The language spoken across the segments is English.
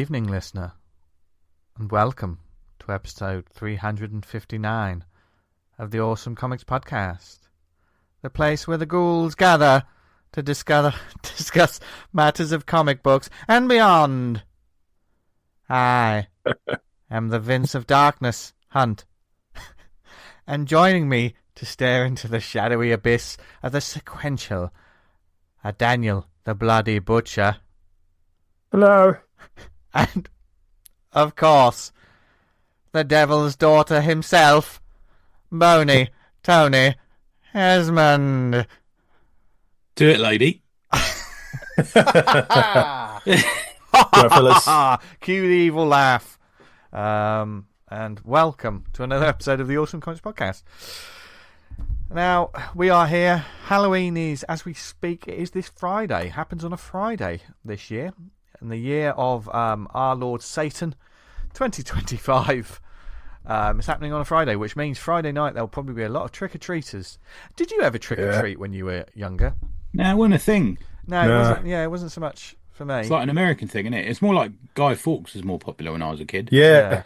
evening, listener, and welcome to episode 359 of the Awesome Comics Podcast, the place where the ghouls gather to discuss matters of comic books and beyond. I am the Vince of Darkness, Hunt, and joining me to stare into the shadowy abyss of the sequential are Daniel the Bloody Butcher. Hello. And, of course, the Devil's Daughter himself, Boney Tony Esmond. Do it, lady. Go, fellas. Cue the evil laugh. And welcome to another episode of the Awesome Comics Podcast. Now, we are here. Halloween is, as we speak, it is this Friday. Happens on a Friday this year. In the year of our Lord Satan, 2025. It's happening on a Friday, which means Friday night there'll probably be a lot of trick-or-treaters. Did you ever trick-or-treat when you were younger? No, it wasn't a thing. No. It wasn't so much for me. It's like an American thing, isn't it? It's more like Guy Fawkes was more popular when I was a kid. Yeah.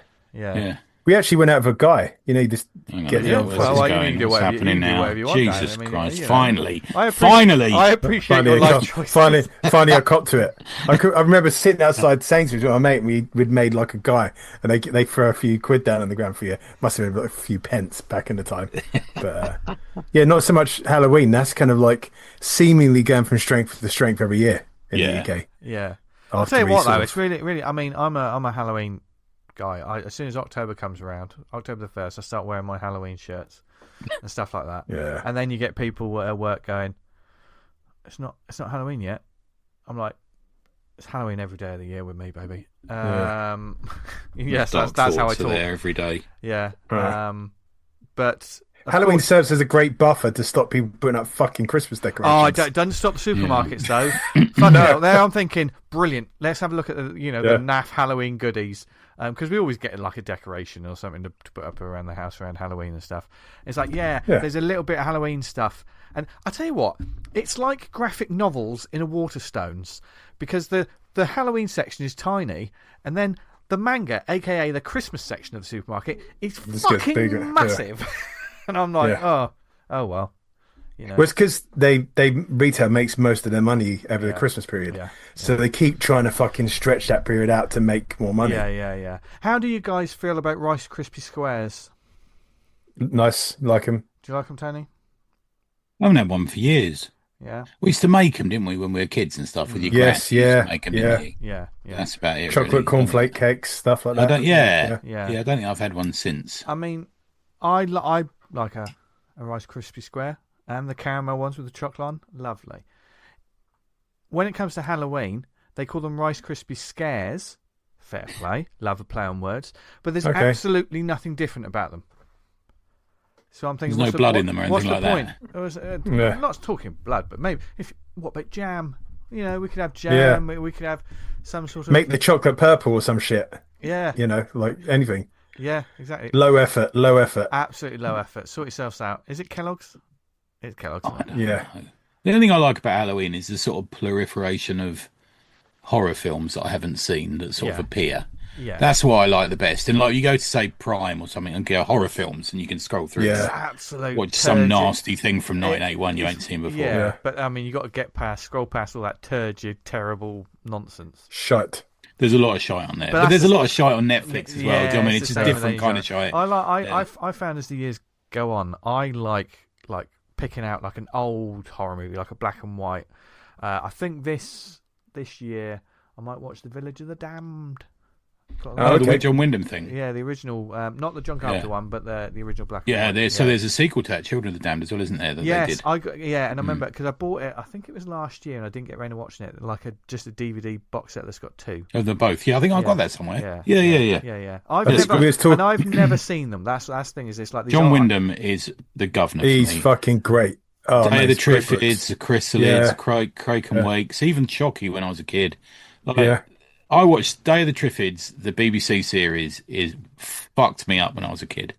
We actually went out with a guy. You know, you just get the what's happening now? Jesus Christ! Finally, I appreciate your life choices. Finally, I copped to it. I remember sitting outside Sainsbury's with my mate, and we'd made like a guy, and they throw a few quid down on the ground for you. Must have been like a few pence back in the time, but not so much Halloween. That's kind of like seemingly going from strength to strength every year in the UK. Yeah, I'll tell you what though, it's really. I mean, I'm a Halloween guy. As soon as October comes around, October the 1st, I start wearing my Halloween shirts and stuff like that. Yeah. And then you get people at work going, "It's not Halloween yet." I'm like, "It's Halloween every day of the year with me, baby." Yes, that's how I talk. There every day. Yeah. Right. But Halloween serves as a great buffer to stop people putting up fucking Christmas decorations. Oh, don't stop the supermarkets though. Fucking hell. There, I'm thinking, brilliant. Let's have a look at the naff Halloween goodies. Because we always get like a decoration or something to put up around the house around Halloween and stuff. It's like, there's a little bit of Halloween stuff. And I tell you what, it's like graphic novels in a Waterstones, because the Halloween section is tiny, and then the manga, aka the Christmas section of the supermarket, is fucking massive. Yeah. And I'm like, oh well. You know. Well, it's because they retail makes most of their money over the Christmas period, so they keep trying to fucking stretch that period out to make more money. Yeah. How do you guys feel about Rice Krispie squares? Nice, like them. Do you like them, Tony? I haven't had one for years. Yeah, we used to make them, didn't we, when we were kids and stuff with your yes, make them, yeah. That's about it. Chocolate really, cornflake cakes, stuff like that. I don't think I've had one since. I mean, I like a Rice Krispie square. And the caramel ones with the chocolate on, lovely. When it comes to Halloween, they call them Rice Krispie Scares. Fair play, love a play on words. But there's absolutely nothing different about them. So I'm thinking, there's no blood in them or anything like that. I'm not talking blood, but maybe but jam? You know, we could have jam. We could have some sort of make the chocolate purple or some shit. Yeah, you know, like anything. Yeah, exactly. Low effort. Absolutely low effort. Sort yourselves out. Is it Kellogg's? It's Kellogg's. Yeah. The only thing I like about Halloween is the sort of proliferation of horror films that I haven't seen that sort of appear. Yeah. That's what I like the best. And like you go to say Prime or something and get horror films and you can scroll through watch some nasty thing from 1981 you ain't seen before. Yeah, but I mean you got to scroll past all that turgid, terrible nonsense. Shite. There's a lot of shite on there. But there's a lot of shite on Netflix as well. Yeah, Do you know what I mean? It's a different kind of shite. I found as the years go on, I like picking out like an old horror movie, like a black and white. I think this year I might watch The Village of the Damned. The John Wyndham thing. Yeah, the original, not the John Carpenter one, but the original black. Yeah, and white. So there's a sequel to that, Children of the Damned, as well, isn't there? That they did. And I remember because I bought it. I think it was last year, and I didn't get around to watching it. Like just a DVD box set that's got two. Oh, they're both. Yeah, I think I've got that somewhere. Yeah. I've never seen them. That's the thing. Is it's like John Wyndham is the governor. He's fucking great. Oh, Day of the Triffids, the Chrysalids, Crake and Wakes, even Chucky when I was a kid. I watched Day of the Triffids, the BBC series, fucked me up when I was a kid.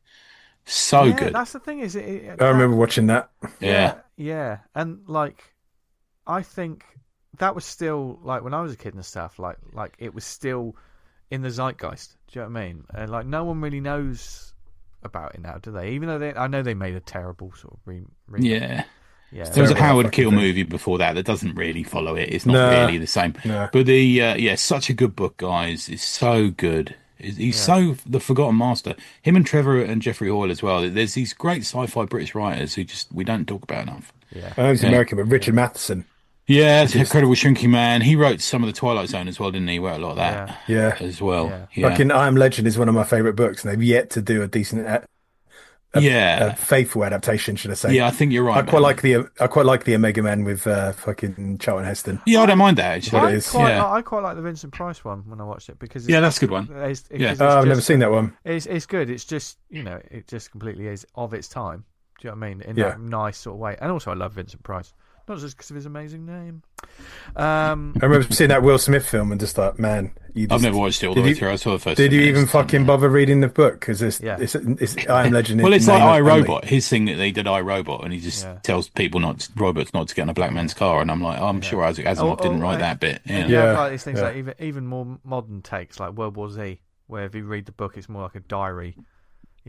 So good. That's the thing. I remember watching that. Yeah. And like, I think that was still like when I was a kid and stuff. Like it was still in the zeitgeist. Do you know what I mean? Like no one really knows about it now, do they? Even though I know they made a terrible sort of Yeah. Yeah, there was a Howard Keel movie before that doesn't really follow it. It's not really the same. No. But such a good book, guys. It's so good. He's so the forgotten master. Him and Trevor and Jeffrey Hoyle as well. There's these great sci-fi British writers who we don't talk about enough. Yeah, I know he's American, but Richard Matheson. Yeah, it's Incredible Shrinking Man. He wrote some of the Twilight Zone as well, didn't he? He wrote a lot of that. Yeah, as well. Yeah. Fucking I Am Legend is one of my favourite books, and they've yet to do a decent, a faithful adaptation, should I say? Yeah, I think you're right. I quite like the Omega Man with fucking Charlton Heston. Yeah, I don't mind that. Actually. I quite like the Vincent Price one when I watched it because that's a good one. I've never seen that one. It's good. It's just it just completely is of its time. Do you know what I mean? In that nice sort of way. And also, I love Vincent Price. Not just because of his amazing name. I remember seeing that Will Smith film and just like, man, I've never watched it all the way through. I saw the first. Did you even fucking bother reading the book? Because it's I Am Legend. Well, it's like iRobot. His thing that they did iRobot, and he just tells people robots not to get in a black man's car. And I'm like, I'm sure Asimov didn't write that bit. Like these things like even more modern takes, like World War Z, where if you read the book, it's more like a diary.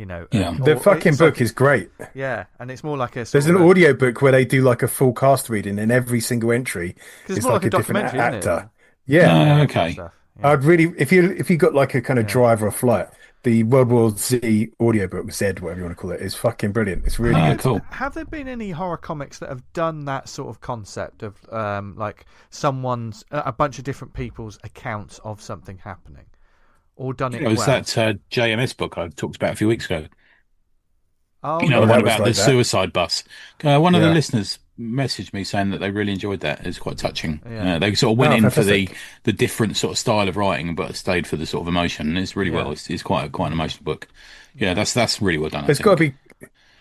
The fucking book is great. Yeah, and it's more like there's an audio book where they do like a full cast reading, and every single entry is like a different actor. Yeah, okay. I'd really, if you got like a kind of drive or a flight, the World War Z audiobook, Z, whatever you want to call it, is fucking brilliant. It's really good. Cool. Have there been any horror comics that have done that sort of concept of like someone's a bunch of different people's accounts of something happening? Or done it was that JMS book I talked about a few weeks ago? Oh, the one about the suicide bus. One of the listeners messaged me saying that they really enjoyed that. It's quite touching. Yeah. They sort of went in for the different sort of style of writing, but stayed for the sort of emotion. And it's really well. It's quite an emotional book. Yeah, that's really well done. There's got to be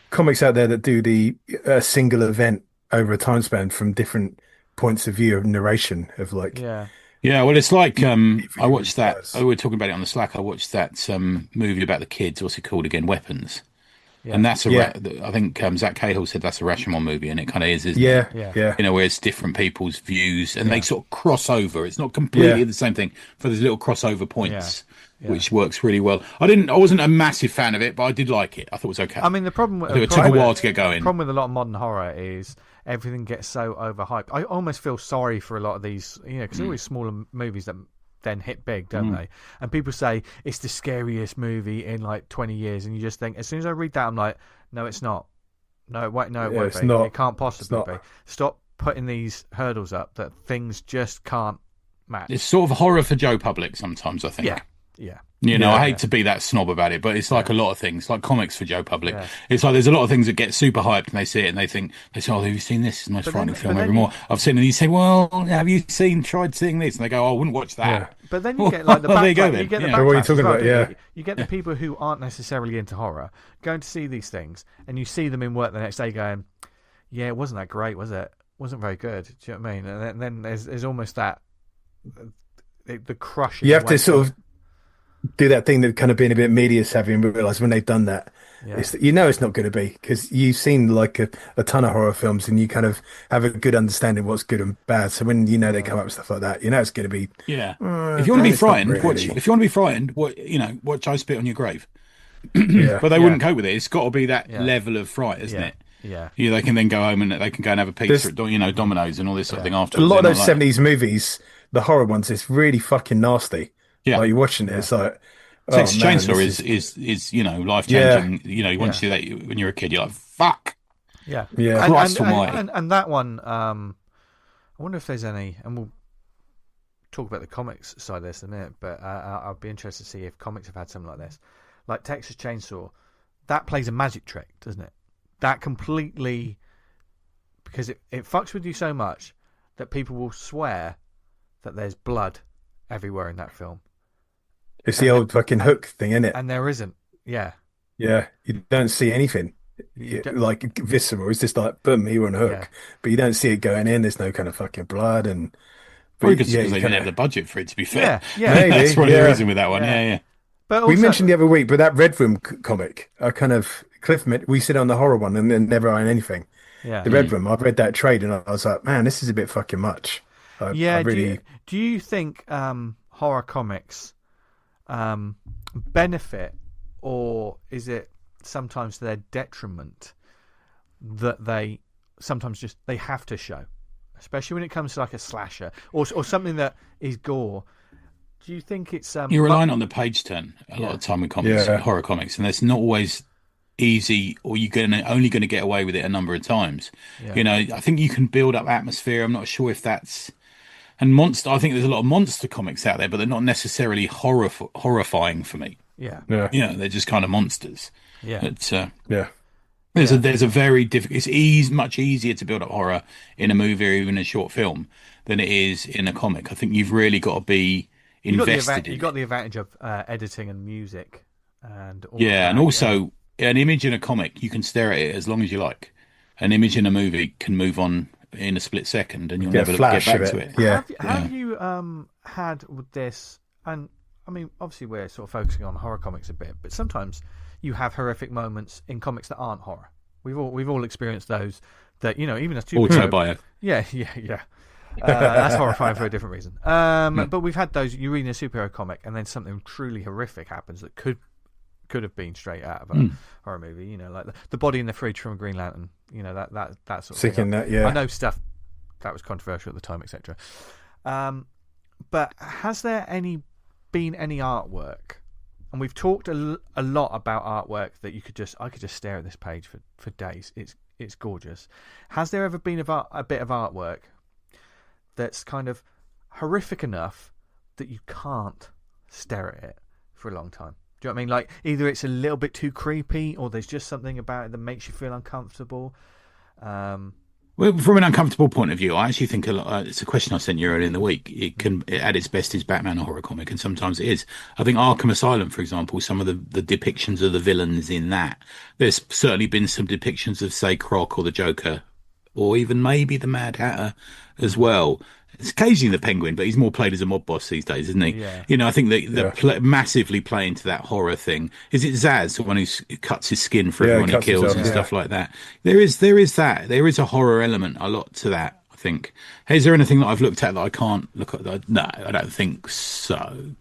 comics out there that do the single event over a time span from different points of view of narration of like. Yeah, well, it's like I watched that. We were talking about it on the Slack. I watched that movie about the kids. What's it called again? Weapons. Yeah. And that's I think Zach Cahill said that's a Rashomon movie, and it kind of is, isn't it? Yeah. Where it's different people's views, and they sort of cross over. It's not completely the same thing, but there's little crossover points, which works really well. I wasn't a massive fan of it, but I did like it. I thought it was okay. I mean, it took a while to get going. The problem with a lot of modern horror is everything gets so overhyped. I almost feel sorry for a lot of these, because they're always smaller movies that then hit big, don't they? And people say it's the scariest movie in like 20 years, and you just think, as soon as I read that, I'm like, no, it's not. No, it won't be. It can't possibly be. Stop putting these hurdles up that things just can't match. It's sort of horror for Joe Public sometimes, I think. Yeah. I hate to be that snob about it, but it's like a lot of things, like comics for Joe Public. It's like there's a lot of things that get super hyped, and they see it and they say, oh, have you seen this? It's the most frightening film ever. More. I've seen it, and you say, well, have you tried seeing this? And they go, oh, I wouldn't watch that. But then you get like the backlash. There you go, then. You get the backlash. What are you talking about? You get the people who aren't necessarily into horror going to see these things, and you see them in work the next day going, yeah, it wasn't that great, was it? It wasn't very good. Do you know what I mean? And then there's almost that the crushing. You have to sort of do that thing that kind of being a bit media savvy and realise when they've done that, it's not going to be, because you've seen like a ton of horror films and you kind of have a good understanding of what's good and bad. So when they come up with stuff like that, it's going to be if you want to be frightened, watch I Spit on Your Grave. But they wouldn't cope with it. It's got to be that level of fright, isn't it? Yeah, they can then go home and they can go and have a pizza at Domino's and all this sort of thing afterwards. A lot of those 70s movies, the horror ones, it's really fucking nasty. Yeah, like you're watching it, it's like Texas Chainsaw is life changing. Once you do that when you're a kid, you're like, fuck. Yeah. Christ almighty. And that one, I wonder if there's any, and we'll talk about the comics side of this in a minute, but I'd be interested to see if comics have had something like this, like Texas Chainsaw. That plays a magic trick, doesn't it? That completely, because it fucks with you so much that people will swear that there's blood everywhere in that film. It's the old fucking Hook thing, isn't it? And there isn't. Yeah. Yeah. You don't see anything. Like visceral. It's just like, boom, he were on a hook. Yeah. But you don't see it going in. There's no kind of fucking blood. Probably because they didn't have the budget for it, to be fair. Yeah. Maybe. That's probably the reason with that one. Yeah. But also, we mentioned the other week, but that Red Room comic, we sit on the horror one and then never own anything. Yeah. The Red Room, I've read that trade and I was like, man, this is a bit fucking much. Do you think horror comics benefit, or is it sometimes to their detriment that they sometimes just they have to show, especially when it comes to like a slasher or something that is gore? Do you think it's you're relying on the page turn a lot of time with comics, horror comics, and that's not always easy, or you're only going to get away with it a number of times. I think you can build up atmosphere. I'm not sure if that's I think there's a lot of monster comics out there, but they're not necessarily horrifying for me. They're just kind of monsters. There's a very difficult. It's much easier to build up horror in a movie or even a short film than it is in a comic. I think you've really got to be invested. You've got the advantage of editing and music, and all and also an image in a comic, you can stare at it as long as you like. An image in a movie can move on in a split second, and you'll never get back to it. Have you had with this? And I mean, obviously, we're sort of focusing on horror comics a bit, but sometimes you have horrific moments in comics that aren't horror. We've all experienced those. That even as autobio. Yeah. That's horrifying for a different reason. But we've had those. You read in a superhero comic, and then something truly horrific happens that could have been straight out of a horror movie. Like the body in the fridge from Green Lantern. That sort of thing. I know stuff that was controversial at the time, etc. But has there been any artwork? And we've talked a lot about artwork that I could just stare at this page for days. It's gorgeous. Has there ever been a bit of artwork that's kind of horrific enough that you can't stare at it for a long time? Do you know what I mean? Like, either it's a little bit too creepy, or there's just something about it that makes you feel uncomfortable. Well, from an uncomfortable point of view, I actually think it's a question I sent you earlier in the week. It at its best is Batman a horror comic, and sometimes it is. I think Arkham Asylum, for example, some of the depictions of the villains in that. There's certainly been some depictions of, say, Croc or the Joker, or even maybe the Mad Hatter as well. It's occasionally the Penguin, but he's more played as a mob boss these days, isn't he? Yeah. I think they massively play into that horror thing. Is it Zaz, the one who cuts his skin for everyone he kills and stuff like that? There is that. There is a horror element, a lot to that, I think. Hey, is there anything that I've looked at that I can't look at? No, I don't think so.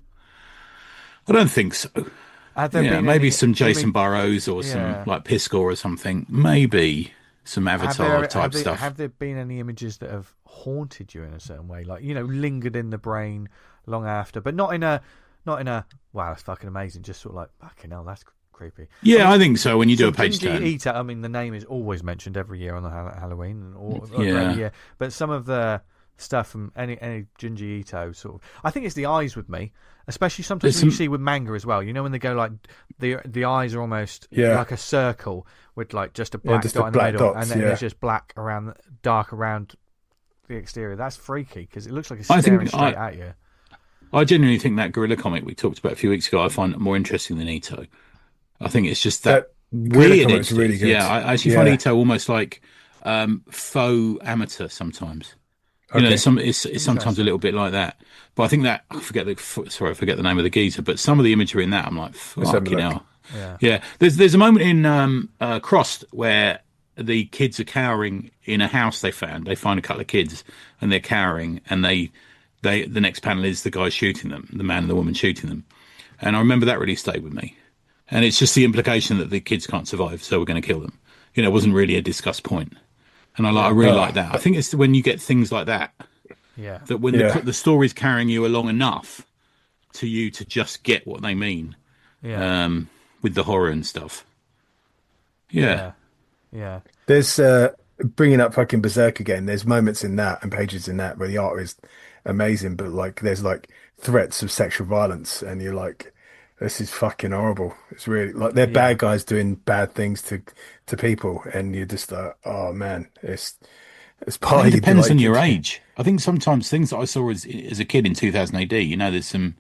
Maybe some Jason Burrows or some like Piscor or something. Maybe some Avatar type stuff. Have there been any images that have haunted you in a certain way, like lingered in the brain long after, but not in a wow, it's fucking amazing, just sort of like fucking hell, that's creepy? I think so. When you do a page turn, Eater, I mean, the name is always mentioned every year on the Halloween or every year, but some of the stuff from any Junji Ito sort of, I think it's the eyes with me, especially sometimes when you see with manga as well. When they go like the eyes are almost like a circle with like just a black dot in the middle, and then there's just dark around the exterior. That's freaky because it looks like it's staring straight at you. I genuinely think that gorilla comic we talked about a few weeks ago, I find it more interesting than Ito. I think it's just that weird. It's really good. Yeah, I actually find Ito almost like faux amateur sometimes. It's sometimes a little bit like that. But I think that I forget the name of the geezer. But some of the imagery in that, I'm like, fucking hell. Yeah. There's a moment in Crossed where the kids are cowering in a house they found. They find a couple of kids and they're cowering, and the next panel is the guy shooting them, the man and the woman shooting them. And I remember that really stayed with me. And it's just the implication that the kids can't survive, so we're going to kill them. It wasn't really a discussed point. And I really like that. I think it's when you get things like that, that when the story's carrying you along enough to you to just get what they mean, with the horror and stuff. Yeah. There's bringing up fucking Berserk again. There's moments in that and pages in that where the art is amazing, but like there's like threats of sexual violence, and you're like, this is fucking horrible. It's really like they're bad guys doing bad things to people, and you're just like, oh man, it's partly. It depends on your age. I think sometimes things that I saw as a kid in 2000 AD, there's some,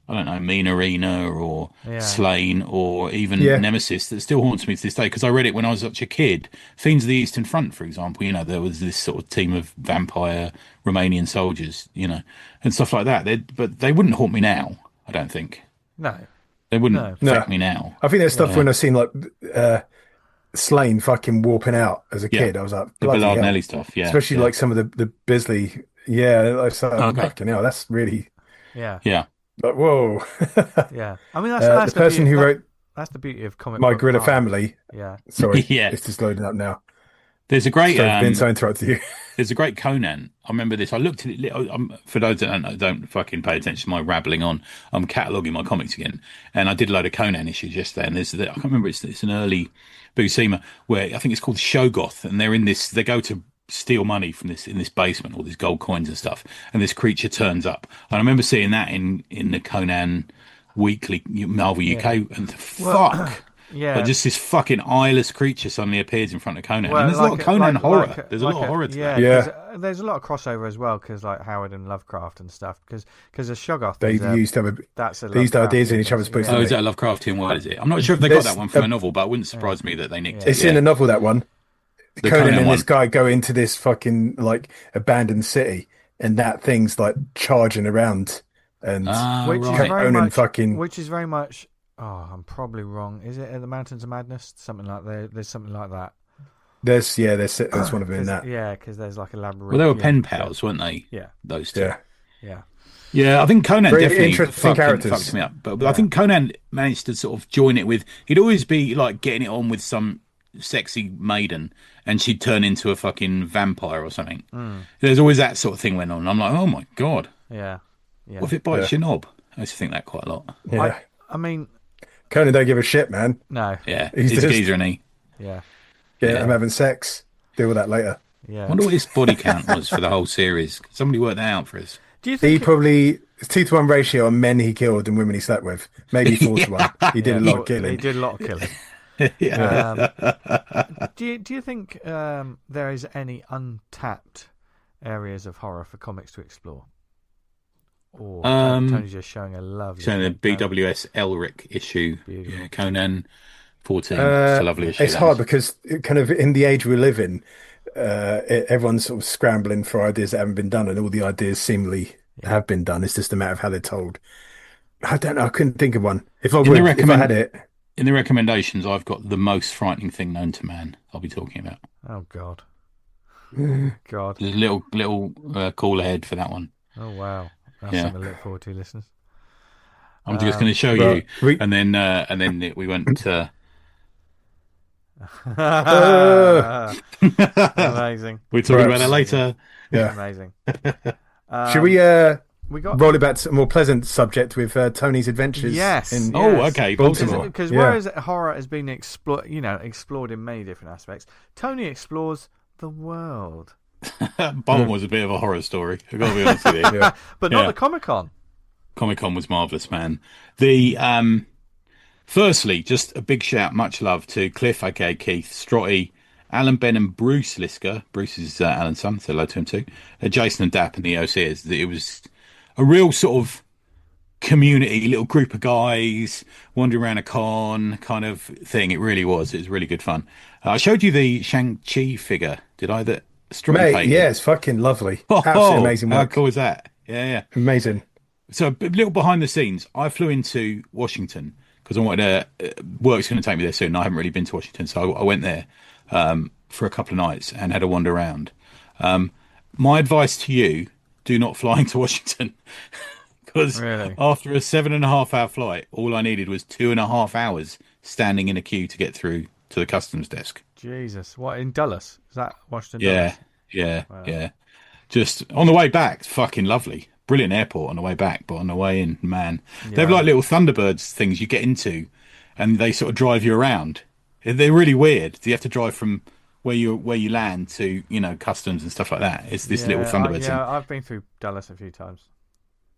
I don't know, Mean Arena or Slain or even Nemesis that still haunts me to this day, because I read it when I was such a kid. Fiends of the Eastern Front, for example, there was this sort of team of vampire Romanian soldiers, and stuff like that. But they wouldn't haunt me now, I don't think. No. They wouldn't affect me now. I think there's stuff when I've seen like Slain fucking warping out as a kid. I was like, the Ballard Nelly stuff, especially like some of the Bisley. Yeah, I was like, fucking hell, that's really. Yeah. Yeah. Like, whoa. Yeah, I mean that's the person who wrote that's the beauty of comic My book Gorilla art. Family. Yeah. Sorry, Yeah. it's just loading up now. There's a great Sorry, Vince, I interrupted you. there's a great Conan. I remember this. I looked at it. For those that don't fucking pay attention to my rabbling on, I'm cataloguing my comics again, and I did a load of Conan issues yesterday. And I can't remember. It's an early Buscema where I think it's called Shogoth, and they're in this. They go to steal money from this in this basement, all these gold coins and stuff, and this creature turns up. And I remember seeing that in the Conan Weekly Marvel UK, and fuck. Yeah, but just this fucking eyeless creature suddenly appears in front of Conan. And there's a lot of Conan horror. There's a lot of horror to that. Yeah, there's a lot of crossover as well because like Howard and Lovecraft and stuff. Because the Shoggoth, they used to have these ideas in each other's books. Oh, is that a Lovecraftian word? Is it? I'm not sure if they got that one from a novel, but it wouldn't surprise me that they nicked it. It's in a novel, that one. Conan and this guy go into this fucking like abandoned city, and that thing's like charging around, and which is very much. Oh, I'm probably wrong. Is it at the Mountains of Madness? Something like there's something like that. There's one of them in that. Yeah, because there's like a labyrinth. Well, they were pen pals, weren't they? Yeah, those two. Yeah. I think Conan Very definitely interesting characters. fucked me up. But I think Conan managed to sort of join it with. He'd always be like getting it on with some sexy maiden, and she'd turn into a fucking vampire or something. There's always that sort of thing went on. I'm like, oh my god. Yeah. What if it bites your knob? I used to think that quite a lot. Yeah. I mean. Conan don't give a shit, man. No. Yeah, he's a geezer, isn't he? Yeah. I'm having sex. Deal with that later. Yeah. I wonder what his body count was for the whole series. Somebody worked that out for us. Do you think it's 2-to-1 ratio on men he killed and women he slept with. Maybe 4-to-1. He did a lot of killing. He did a lot of killing. Do you think there is any untapped areas of horror for comics to explore? Or Tony's just showing a lovely... Showing a BWS Elric issue. Yeah, Conan 14. It's a lovely issue. It's hard because kind of in the age we live in, everyone's sort of scrambling for ideas that haven't been done, and all the ideas seemingly have been done. It's just a matter of how they're told. I don't know. I couldn't think of one. If I had it... In the recommendations, I've got the most frightening thing known to man I'll be talking about. Oh, God. God. There's a little call ahead for that one. Oh, wow. That's something to look forward to, listeners. I'm just going to show you, and then we went to... Amazing. We're talking about that later. Yeah. Amazing. Should we roll it back to a more pleasant subject with Tony's adventures? Yes. Okay. Baltimore. Because whereas horror has been explored in many different aspects, Tony explores the world. Baltimore was a bit of a horror story. I've got to be honest with you. But not the Comic-Con. Comic-Con was marvellous, man. Firstly, just a big shout, much love to Cliff, aka Keith, Strotty, Alan Ben and Bruce Lisker. Bruce is Alan's son, so hello to him too. Jason and Dap and the OCs. It was a real sort of community, little group of guys wandering around a con kind of thing. It really was. It was really good fun. I showed you the Shang-Chi figure, did I? That Mate, yeah, it's fucking lovely. Absolutely amazing work. How cool is that? Yeah. Amazing. So a little behind the scenes. I flew into Washington because I wanted work's going to take me there soon. I haven't really been to Washington, so I went there for a couple of nights and had a wander around. My advice to you, do not fly into Washington because after a 7.5-hour flight, all I needed was 2.5 hours standing in a queue to get through to the customs desk. Jesus, what, in Dulles? Is that Washington? Dulles? Yeah. Just on the way back, fucking lovely. Brilliant airport on the way back, but on the way in, man. They have like little Thunderbirds things you get into and they sort of drive you around. They're really weird. You have to drive from where you land to, customs and stuff like that. It's this little Thunderbird thing. I've been through Dulles a few times.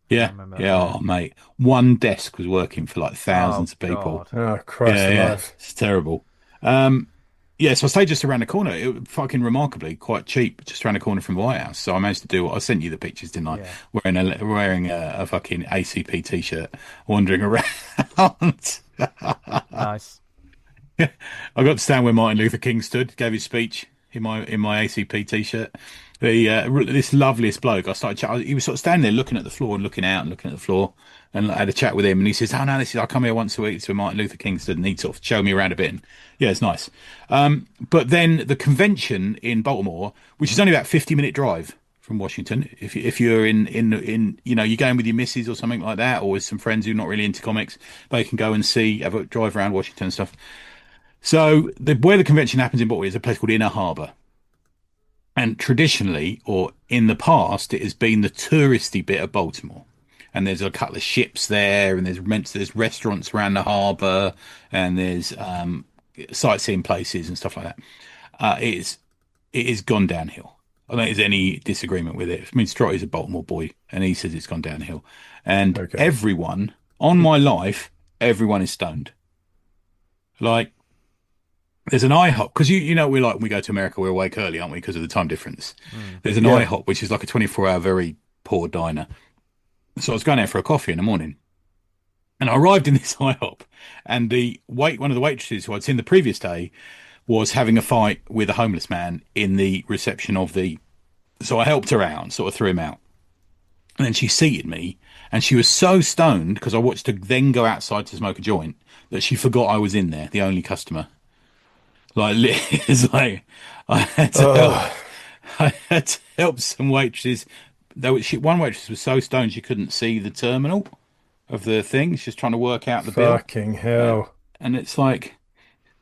Yeah. Oh, mate. One desk was working for like thousands of people. Oh, Christ alive. It's terrible. So I stayed just around the corner. It was fucking remarkably quite cheap, just around the corner from the White House. So I managed to do what I sent you the pictures, didn't I? Yeah. Wearing a fucking ACP t-shirt, wandering around. Nice. I got to stand where Martin Luther King stood, gave his speech in my ACP t-shirt. This loveliest bloke, I started chatting. He was sort of standing there looking at the floor and looking out and looking at the floor, and I had a chat with him. And he says, "Oh no, I come here once a week. It's where Martin Luther King stood," and he sort of showed me around a bit. And it's nice. But then the convention in Baltimore, which is only about 50-minute drive from Washington. If you're in you're going with your missus or something like that, or with some friends who are not really into comics, they can go and have a drive around Washington and stuff. So where the convention happens in Baltimore is a place called Inner Harbor. And traditionally, or in the past, it has been the touristy bit of Baltimore. And there's a couple of ships there, and there's restaurants around the harbour, and there's sightseeing places and stuff like that. It is gone downhill. I don't think there's any disagreement with it. I mean, Strotty's a Baltimore boy, and he says it's gone downhill. And everyone, on my life, everyone is stoned. Like, there's an IHOP, because you know we like when we go to America, we're awake early, aren't we, because of the time difference. There's an IHOP, which is like a 24-hour, very poor diner. So I was going there for a coffee in the morning, and I arrived in this IHOP, and one of the waitresses who I'd seen the previous day was having a fight with a homeless man in the reception of so I helped her out, sort of threw him out. And then she seated me, and she was so stoned, because I watched her then go outside to smoke a joint, that she forgot I was in there, the only customer. Like, it's like, I had to help some waitresses. One waitress was so stoned she couldn't see the terminal of the thing. She's trying to work out the bill. Fucking hell. And it's like,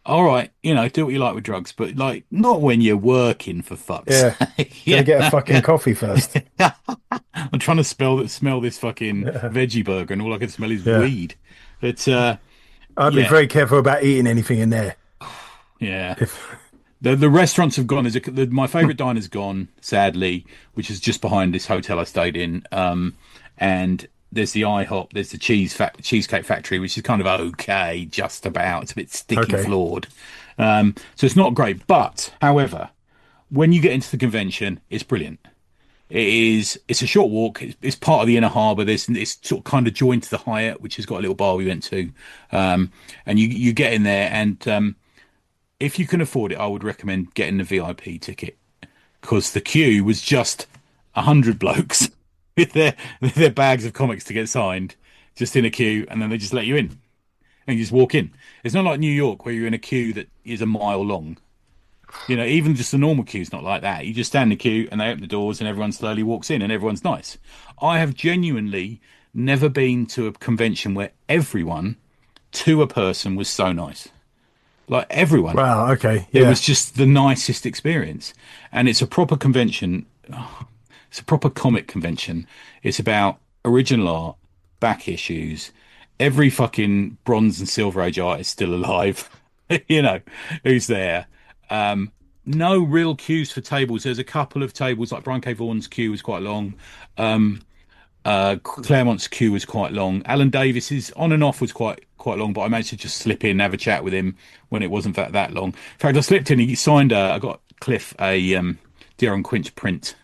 all right, do what you like with drugs, but like not when you're working, for fuck's sake. Gotta get a fucking coffee first. I'm trying to smell this fucking veggie burger, and all I can smell is weed. But I'd be very careful about eating anything in there. Yeah. The restaurants have gone. My favourite diner's gone, sadly, which is just behind this hotel I stayed in. And there's the IHOP, there's the Cheesecake Factory, which is kind of okay, just about. It's a bit sticky floored. So it's not great. But, however, when you get into the convention, it's brilliant. It's a short walk. It's part of the Inner Harbor. It's sort of kind of joined to the Hyatt, which has got a little bar we went to. And you get in there, and if you can afford it, I would recommend getting the VIP ticket, because the queue was just 100 blokes with their bags of comics to get signed, just in a queue, and then they just let you in, and you just walk in. It's not like New York, where you're in a queue that is a mile long. Even just the normal queue's not like that. You just stand in the queue, and they open the doors, and everyone slowly walks in, and everyone's nice. I have genuinely never been to a convention where everyone, to a person, was so nice. Like, everyone. Wow, okay. Yeah. It was just the nicest experience. And it's a proper convention. It's a proper comic convention. It's about original art, back issues, every fucking Bronze and Silver Age artist still alive, who's there. No real queues for tables. There's a couple of tables, like Brian K. Vaughan's queue was quite long. Claremont's queue was quite long. Alan Davis's on and off was quite long, but I managed to just slip in and have a chat with him when it wasn't that long. In fact, I slipped in. He signed. I got Cliff a De'Aaron Quinch print,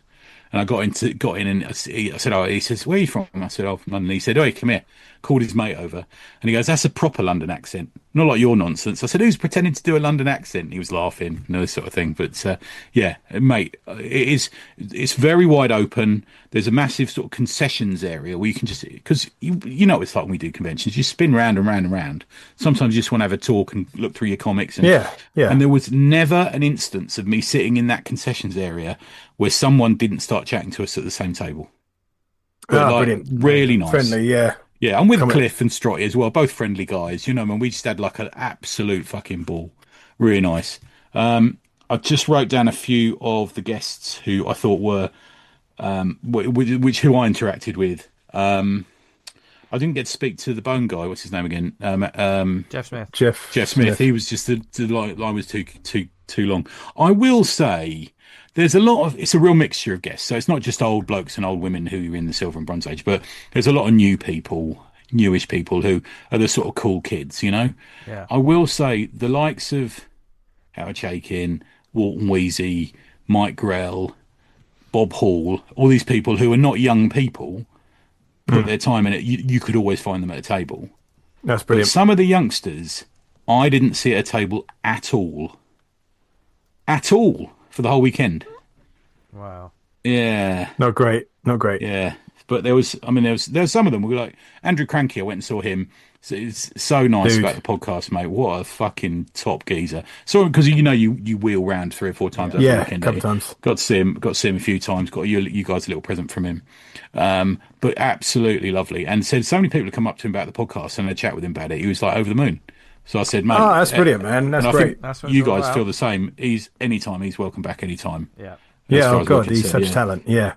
and I got in, and I said, "Oh," he says, "Where are you from?" I said, "Oh, from London." He said, "Oh, come here." Called his mate over, and he goes, "That's a proper London accent, not like your nonsense." I said, "Who's pretending to do a London accent?" He was laughing, this sort of thing. But yeah, mate, it's very wide open. There's a massive sort of concessions area where you can just, because you know it's like when we do conventions, you spin round and round and round. Sometimes you just want to have a talk and look through your comics. And, yeah. And there was never an instance of me sitting in that concessions area where someone didn't start chatting to us at the same table. But, brilliant. Really nice. Friendly, yeah. Yeah, I'm with Cliff and Strotty as well, both friendly guys, and we just had like an absolute fucking ball. Really nice. I just wrote down a few of the guests who I thought were, who I interacted with. I didn't get to speak to the Bone guy. What's his name again? Jeff Smith. Jeff Smith. He was just the line was too long. I will say, there's it's a real mixture of guests. So it's not just old blokes and old women who are in the Silver and Bronze Age, but there's a lot of newish people who are the sort of cool kids, Yeah. I will say the likes of Howard Chaykin, Walton Weasey, Mike Grell, Bob Hall, all these people who are not young people, put their time in it. You could always find them at a table. That's brilliant. But some of the youngsters, I didn't see at a table at all. At all. For the whole weekend. Wow. Yeah. Not great. Yeah. But there was some of them. We were like Andrew Cranky. I went and saw him. So it's so nice about the podcast, mate. What a fucking top geezer. So because you wheel round 3 or 4 times over the weekend. A couple times. Got to see him a few times. Got you guys a little present from him. But absolutely lovely. And said so many people have come up to him about the podcast and they chat with him about it. He was like over the moon. So I said, mate, oh, that's brilliant, man. That's great. That's you guys feel the same. He's welcome back anytime. Yeah. Yeah. Oh God, he's such talent. Yeah.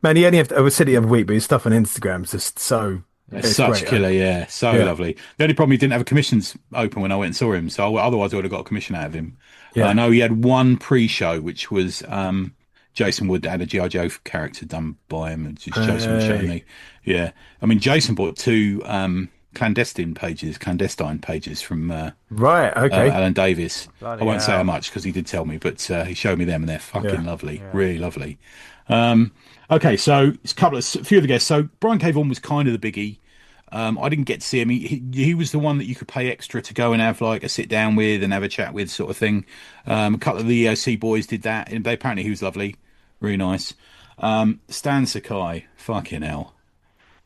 Man, you only have to. I was sitting the other week, but his stuff on Instagram is just so. It's such great, killer, yeah. So lovely. The only problem, he didn't have a commissions open when I went and saw him, so otherwise I would have got a commission out of him. Yeah. I know he had one pre-show, which was Jason Wood had a G.I. Joe character done by him, and Jason was showing me. Yeah. I mean, Jason bought 2 clandestine pages from Alan Davis. Bloody I won't say how much because he did tell me, but he showed me them and they're fucking lovely, really lovely. Okay, so it's a few of the guests. So Brian K. Vaughan was kind of the biggie. I didn't get to see him. He was the one that you could pay extra to go and have like a sit down with and have a chat with, sort of thing. A couple of the EOC boys did that, and apparently he was lovely, really nice. Stan Sakai, fucking hell,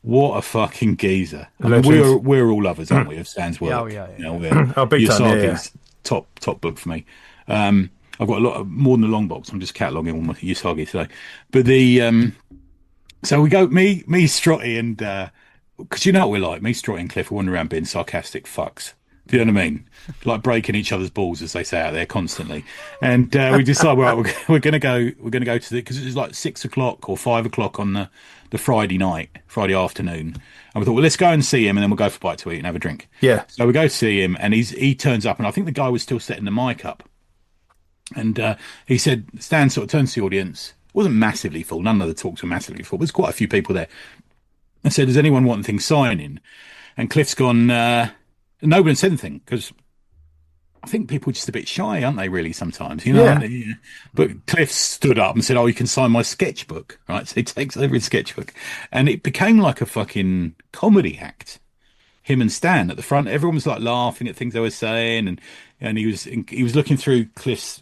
what a fucking geezer! I mean, we're all lovers, aren't we, of Stan's work? Oh yeah. Big time, yeah. Top book for me. I've got a lot more than a long box. I'm just cataloguing all my Usagi today. But so we go, me, Strotty, and because you know what we're like, me, Strotty, and Cliff are wandering around being sarcastic fucks. Do you know what I mean? Like breaking each other's balls, as they say out there, constantly. And we decide, well, we're going to go to because it was like 6 o'clock or 5 o'clock on the Friday afternoon. And we thought, well, let's go and see him, and then we'll go for a bite to eat and have a drink. Yeah. So we go to see him, and he turns up, and I think the guy was still setting the mic up. And he said, Stan sort of turns to the audience. It wasn't massively full. None of the talks were massively full. There's quite a few people there. I said, does anyone want anything signing? And Cliff's gone, no one said anything, because I think people are just a bit shy, aren't they, really, sometimes? You know? Yeah. But Cliff stood up and said, oh, you can sign my sketchbook. Right? So he takes over his sketchbook. And it became like a fucking comedy act. Him and Stan at the front. Everyone was like laughing at things they were saying. And he was looking through Cliff's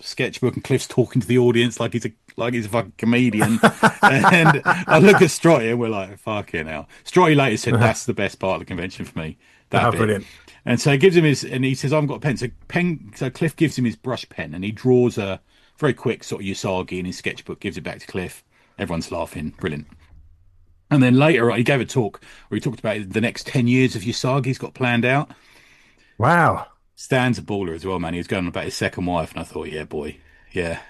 sketchbook, and Cliff's talking to the audience like he's a fucking comedian. And I look at Strotty and we're like, fucking hell. Strotty later said that's the best part of the convention for me. That bit. Brilliant. And so he gives him and he says, I've got a pen. So Cliff gives him his brush pen, and he draws a very quick sort of Usagi in his sketchbook, gives it back to Cliff. Everyone's laughing. Brilliant. And then later he gave a talk where he talked about the next 10 years of Usagi he's got planned out. Wow. Stan's a baller as well, man. He was going on about his second wife, and I thought, yeah, boy, yeah,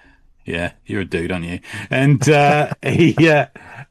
you're a dude, aren't you? And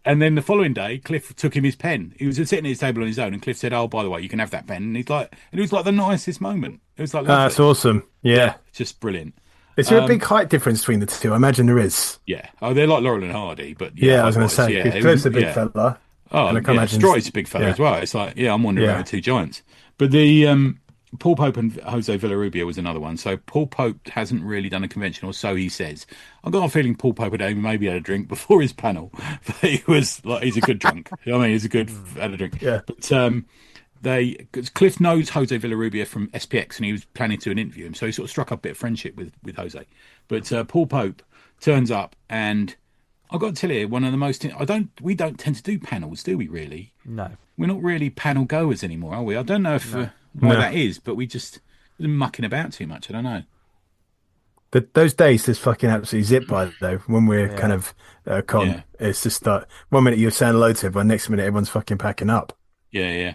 and then the following day, Cliff took him his pen. He was sitting at his table on his own, and Cliff said, "Oh, by the way, you can have that pen." And it was like the nicest moment. It was like, that's awesome. Yeah, just brilliant. Is there a big height difference between the two? I imagine there is. Yeah. Oh, they're like Laurel and Hardy, but I was going to say, Cliff's a big fella. Oh, and Strotty's a big fella as well. It's like, I'm wandering around with 2 giants. But the Paul Pope and Jose Villarrubia was another one. So Paul Pope hasn't really done a convention, or so he says. I've got a feeling Paul Pope had maybe had a drink before his panel, but he was like, he's a good drunk. I mean, he's a good had a drink. Yeah. But Cliff knows Jose Villarrubia from SPX, and he was planning to interview him, so he sort of struck up a bit of friendship with Jose. But Paul Pope turns up, and I've got to tell you, one of the most we don't tend to do panels, do we? Really? No, we're not really panel goers anymore, are we? I don't know if why that is, but we just mucking about too much. I don't know. Those days just fucking absolutely zip by though. When we're kind of it's just that 1 minute you're saying hello to everyone, next minute everyone's fucking packing up. Yeah.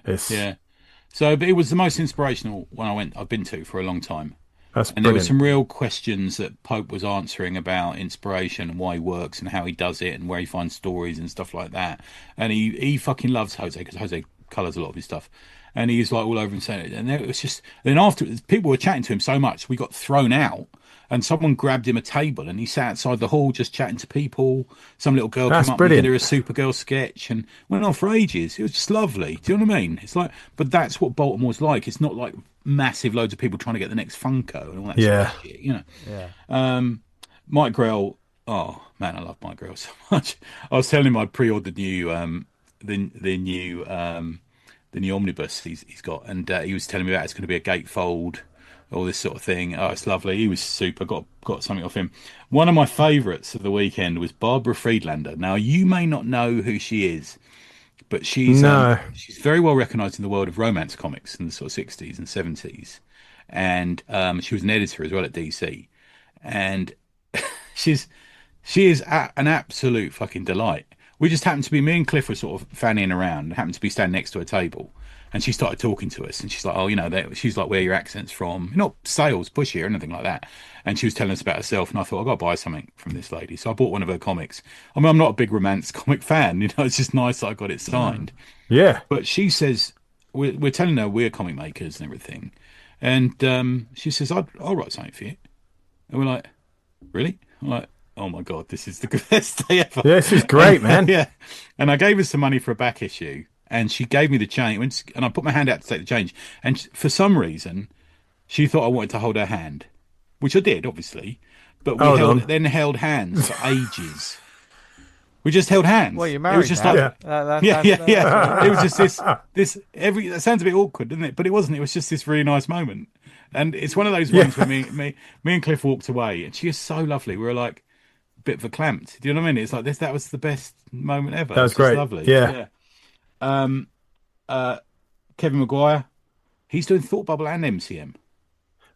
So, but it was the most inspirational one I've been to for a long time. That's brilliant. There were some real questions that Pope was answering about inspiration and why he works and how he does it and where he finds stories and stuff like that. And he fucking loves Jose, because Jose colours a lot of his stuff. And he's like all over and saying it. And it was just, then afterwards, people were chatting to him so much, we got thrown out. And someone grabbed him a table, and he sat outside the hall just chatting to people. Some little girl came up and did her a Supergirl sketch, and went on for ages. It was just lovely. Do you know what I mean? It's like, but that's what Baltimore's like. It's not like massive loads of people trying to get the next Funko and all that sort of shit, you know. Yeah. Mike Grell. Oh man, I love Mike Grell so much. I was telling him I pre-ordered the new omnibus he's got, and he was telling me about it's going to be a gatefold all this sort of thing. Oh, it's lovely. He was super. Got something off him. One of my favourites of the weekend was Barbara Friedlander. Now, you may not know who she is, but she's very well recognised in the world of romance comics in the sort of 60s and 70s. And she was an editor as well at DC. And she is an absolute fucking delight. We just happened to be, me and Cliff were sort of fanning around, happened to be standing next to a table. And she started talking to us, and she's like, "Oh, she's like, where your accent's from? Not sales pushy or anything like that." And she was telling us about herself, and I thought, I've got to buy something from this lady. So I bought one of her comics. I mean, I'm not a big romance comic fan, it's just nice that I got it signed. Yeah. But she says, we're telling her we're comic makers and everything, and she says, I'll write something for you. And we're like, really? I'm like, oh my God, this is the best day ever. Yeah, this is great, man. Yeah. And I gave her some money for a back issue. And she gave me the change, and I put my hand out to take the change. And for some reason, she thought I wanted to hold her hand, which I did, obviously. But we then held hands for ages. We just held hands. Well, you're married. It was just now. Yeah. It was just this. That sounds a bit awkward, doesn't it? But it wasn't. It was just this really nice moment. And it's one of those ones where me and Cliff walked away, and she is so lovely. We were like a bit verklempt. Do you know what I mean? It's like this. That was the best moment ever. That was great. Lovely. Yeah. Kevin Maguire, he's doing Thought Bubble and MCM.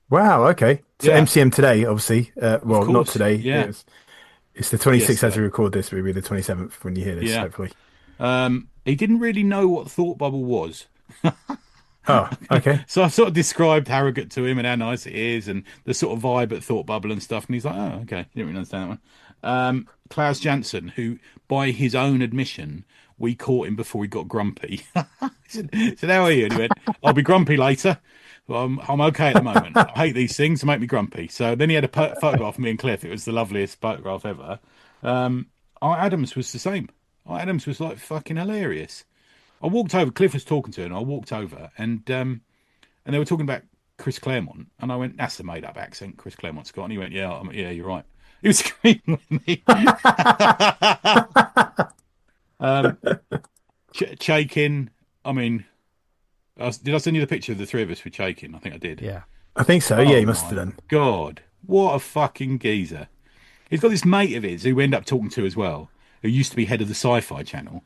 Wow. Okay. So MCM today, obviously. Well, not today. Yeah. It's the 26th as we record this. It'll be the 27th when you hear this. Yeah. Hopefully. He didn't really know what Thought Bubble was. Oh, okay. So I sort of described Harrogate to him and how nice it is and the sort of vibe at Thought Bubble and stuff. And he's like, oh, okay. Didn't really understand that one. Klaus Janson, who, by his own admission, we caught him before he got grumpy. He said, how are you? And he went, I'll be grumpy later. Well, I'm okay at the moment. I hate these things to make me grumpy. So then he had a photograph of me and Cliff. It was the loveliest photograph ever. Adams was the same. Adams was like fucking hilarious. I walked over. Cliff was talking to her, and I walked over, and they were talking about Chris Claremont, and I went, "That's a made-up accent, Chris Claremont Scott." And he went, "Yeah, you're right." He was screaming with me. Chaikin. I mean, did I send you the picture of the three of us with Chaikin? I think I did. Yeah, I think so. Yeah, you must have done. God, what a fucking geezer! He's got this mate of his who we end up talking to as well, who used to be head of the Sci-Fi Channel,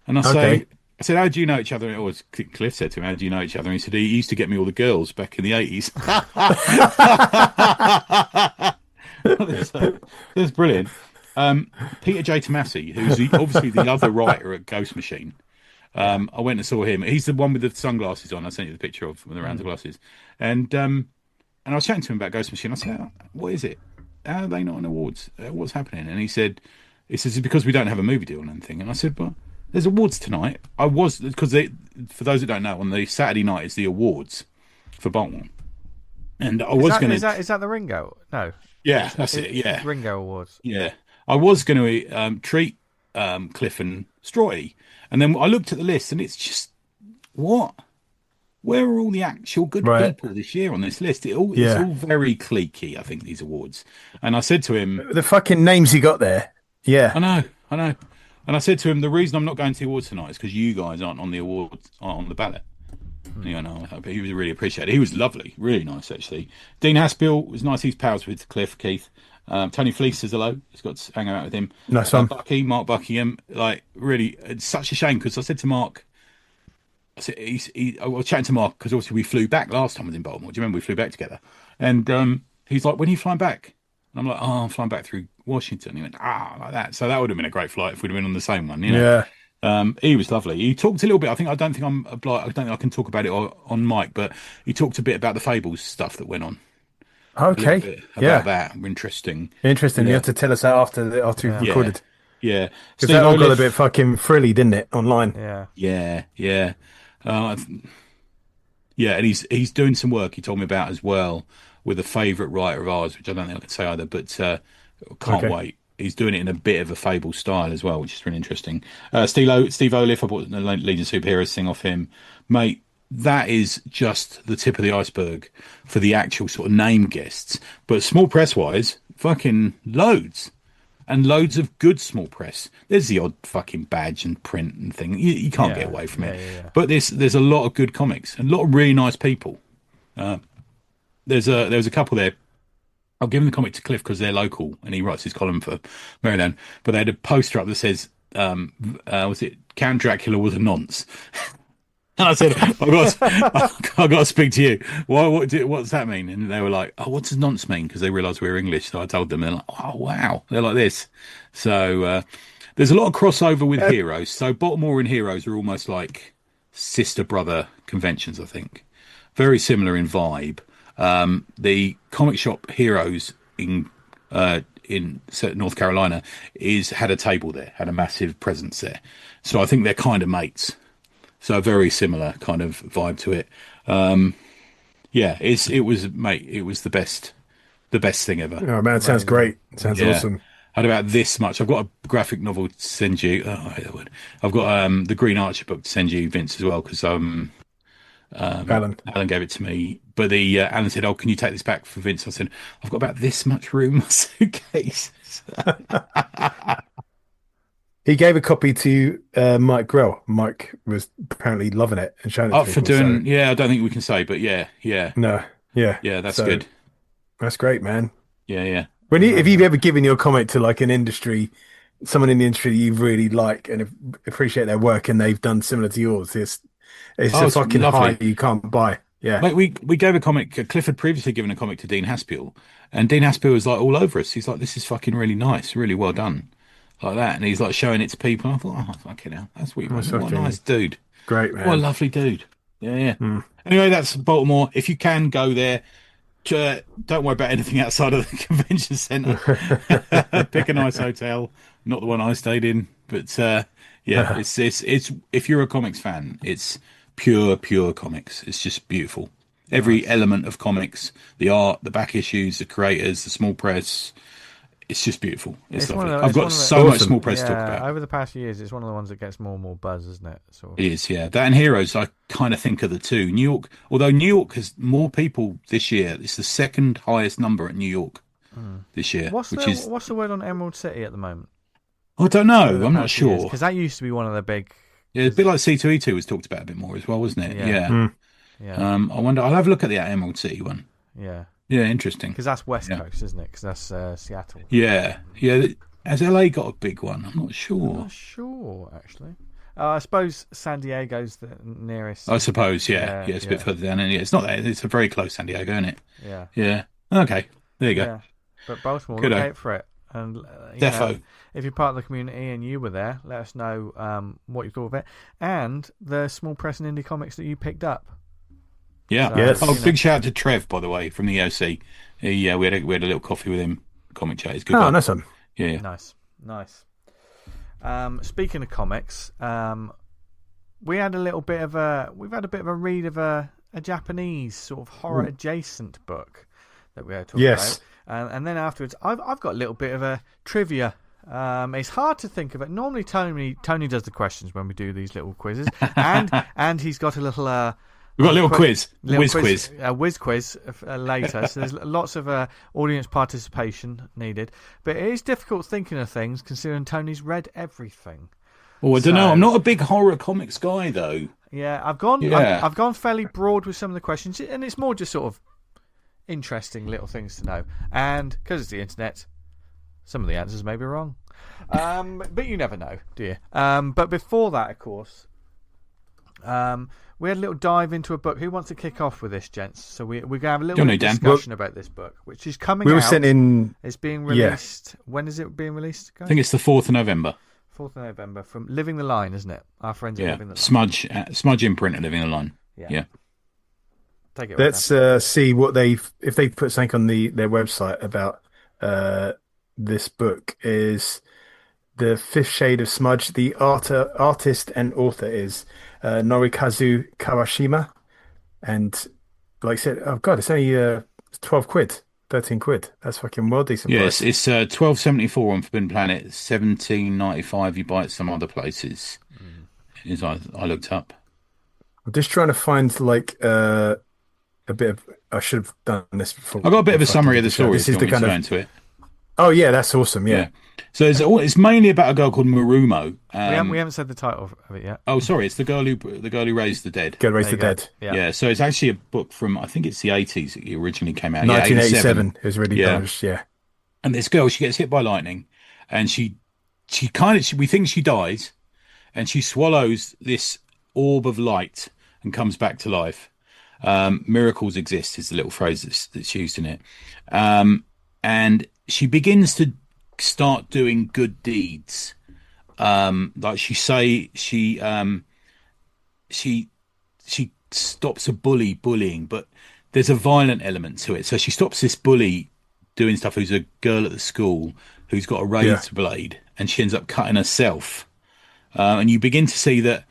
and I said, how do you know each other? Or as Cliff said to him, how do you know each other? And he said, he used to get me all the girls back in the 80s. That's brilliant. Peter J. Tomasi, who's obviously the other writer at Ghost Machine. I went and saw him. He's the one with the sunglasses on. I sent you the picture of with the round glasses. And I was chatting to him about Ghost Machine. I said, what is it? How are they not on awards? What's happening? And he says, it's because we don't have a movie deal and anything. And I said, well, there's awards tonight. Because for those that don't know, on the Saturday night is the awards for Baltimore. And I was going to... Is that the Ringo? No. Yeah, that's it, yeah. Ringo Awards. Yeah. I was going to treat Cliff and Strotty. And then I looked at the list and it's just, what? Where are all the actual good people this year on this list? It's all very cliquey, I think, these awards. And I said to him... The fucking names you got there. Yeah. I know. And I said to him, the reason I'm not going to the awards tonight is because you guys aren't on the awards, aren't on the ballot. And he went, no, but he was really appreciated. He was lovely, really nice, actually. Dean Haspiel was nice. He's pals with Cliff, Keith. Tony Fleece says hello. He's got to hang out with him. Nice one. Mark Buckingham, like, really, it's such a shame because I said to Mark, I was chatting to Mark because obviously we flew back last time I was in Baltimore. Do you remember we flew back together? And he's like, when are you flying back? And I'm like, I'm flying back through Washington. He went, like that. So that would have been a great flight if we'd have been on the same one, you know? Yeah. He was lovely. He talked a little bit. I don't think I can talk about it on mic, but he talked a bit about the Fables stuff that went on. Okay. About that. Interesting. Yeah. You have to tell us that after we've recorded. Yeah. Because that all got a bit fucking frilly, didn't it, online? Yeah. Yeah. And he's doing some work he told me about as well with a favourite writer of ours, which I don't think I can say either, but can't wait. He's doing it in a bit of a Fable style as well, which is really interesting. Steve Oliff, I bought the Legion of Superheroes thing off him. Mate, that is just the tip of the iceberg for the actual sort of name guests. But small press-wise, fucking loads. And loads of good small press. There's the odd fucking badge and print and thing. You can't get away from it. Yeah. But there's a lot of good comics and a lot of really nice people. there was a couple there. I'll give him the comic to Cliff because they're local and he writes his column for Maryland. But they had a poster up that says, was it Count Dracula was a nonce? And I said, I've got to speak to you. What's that mean? And they were like, oh, what does nonce mean? Because they realised we were English. So I told them, they're like, oh, wow. They're like this. So there's a lot of crossover with Heroes. So Baltimore and Heroes are almost like sister-brother conventions, I think. Very similar in vibe. The comic shop Heroes in North Carolina had a table there, had a massive presence there. So I think they're kind of mates. So a very similar kind of vibe to it. It was the best thing ever. Oh man, it sounds great. It sounds awesome. I had about this much. I've got a graphic novel to send you. Oh, I hate that word. I've got the Green Archer book to send you, Vince, as well, because Alan gave it to me. But Alan said, "Oh, can you take this back for Vince?" I said, "I've got about this much room in my suitcase." He gave a copy to Mike Grell. Mike was apparently loving it and showing it to people. I don't think we can say, but yeah. No, yeah. Yeah, that's good. That's great, man. Yeah. If you've ever given your comic to like someone in the industry that you really like and appreciate their work and they've done similar to yours, it's a fucking high you can't buy. Yeah. Like we gave a comic, Cliff had previously given a comic to Dean Haspiel, and Dean Haspiel was like all over us. He's like, this is fucking really nice, really well done. Like that, and he's like showing it to people. I thought, oh fucking hell, that's what a nice dude. Great man. What a lovely dude. Yeah. Anyway, that's Baltimore. If you can go there, don't worry about anything outside of the convention centre. Pick a nice hotel, not the one I stayed in, but it's if you're a comics fan, it's pure comics. It's just beautiful. Every element of comics, the art, the back issues, the creators, the small press. It's just beautiful. It's lovely. I've got so much small press to talk about. Over the past years, it's one of the ones that gets more and more buzz, isn't it? It is, yeah. That and Heroes, I kind of think are the two. New York, although New York has more people this year, it's the second highest number at New York this year. What's the word on Emerald City at the moment? I don't know. I'm not sure. Because that used to be one of the big... Yeah, it's a bit like C2E2 was talked about a bit more as well, wasn't it? Yeah. I wonder, I'll have a look at the Emerald City one. Yeah. Yeah, interesting. Because that's West Coast, isn't it? Because that's Seattle. Yeah. Has LA got a big one? I'm not sure. I'm not sure, actually. I suppose San Diego's the nearest. I suppose, yeah. It's a bit further down. It's not that. It's a very close San Diego, isn't it? Yeah. Yeah. Okay. There you go. Yeah. But Baltimore, look out for it. And Defo. If you're part of the community and you were there, let us know what you thought of it. And the small press and indie comics that you picked up. Yeah. So, big shout out to Trev, by the way, from the OC. We had a little coffee with him. Comic chat. It's good. Oh, nice one. Yeah. Nice. Speaking of comics, we've had a bit of a read of a Japanese sort of horror adjacent book that we had to talk about. And then afterwards, I've got a little bit of a trivia. It's hard to think of it. Normally, Tony does the questions when we do these little quizzes, and he's got a little. We've got a little quiz. Wiz Quiz. Wiz Quiz later. So there's lots of audience participation needed. But it is difficult thinking of things considering Tony's read everything. Oh, I don't know. I'm not a big horror comics guy, though. Yeah, I've gone fairly broad with some of the questions, and it's more just sort of interesting little things to know. And because it's the internet, some of the answers may be wrong. But you never know, do you? But before that, of course... we had a little dive into a book. Who wants to kick off with this, gents? So we're going to have a little discussion about this book, which is coming out. We were sent in... It's being released... Yeah. When is it being released, guys? I think it's the 4th of November. 4th of November, from Living the Line, isn't it? Our friends at Living the Line. Smudge imprint at Living the Line. Yeah. Take it. Let's see what if they put something on their website about this book. Is The Fifth Shade of Smudge. The artist and author is Norikazu Kawashima, and like I said, oh god, it's only 12 quid, 13 quid. That's fucking well decent. Yes, it's 12.74 on Forbidden Planet, 17.95 you buy at some other places. As I looked up. I'm just trying to find like a bit of. I should have done this before. I got a bit of a summary of the story. This is the kind of into it. Oh yeah, that's awesome. Yeah. Yeah. So it's mainly about a girl called Marumo. We haven't said the title of it yet. Oh, sorry, it's the girl who raised the dead. Go Raise There the you go. Dead. Yeah. Yeah, so it's actually a book from, I think it's the 80s that it originally came out. 1987 is really Yeah. published. Yeah. And this girl, she gets hit by lightning, and we think she dies, and she swallows this orb of light and comes back to life. Miracles exist is the little phrase that's used in it. And she begins to start doing good deeds. Like she stops a bully bullying, but there's a violent element to it. So she stops this bully doing stuff, who's a girl at the school who's got a razor blade, and she ends up cutting herself. And you begin to see that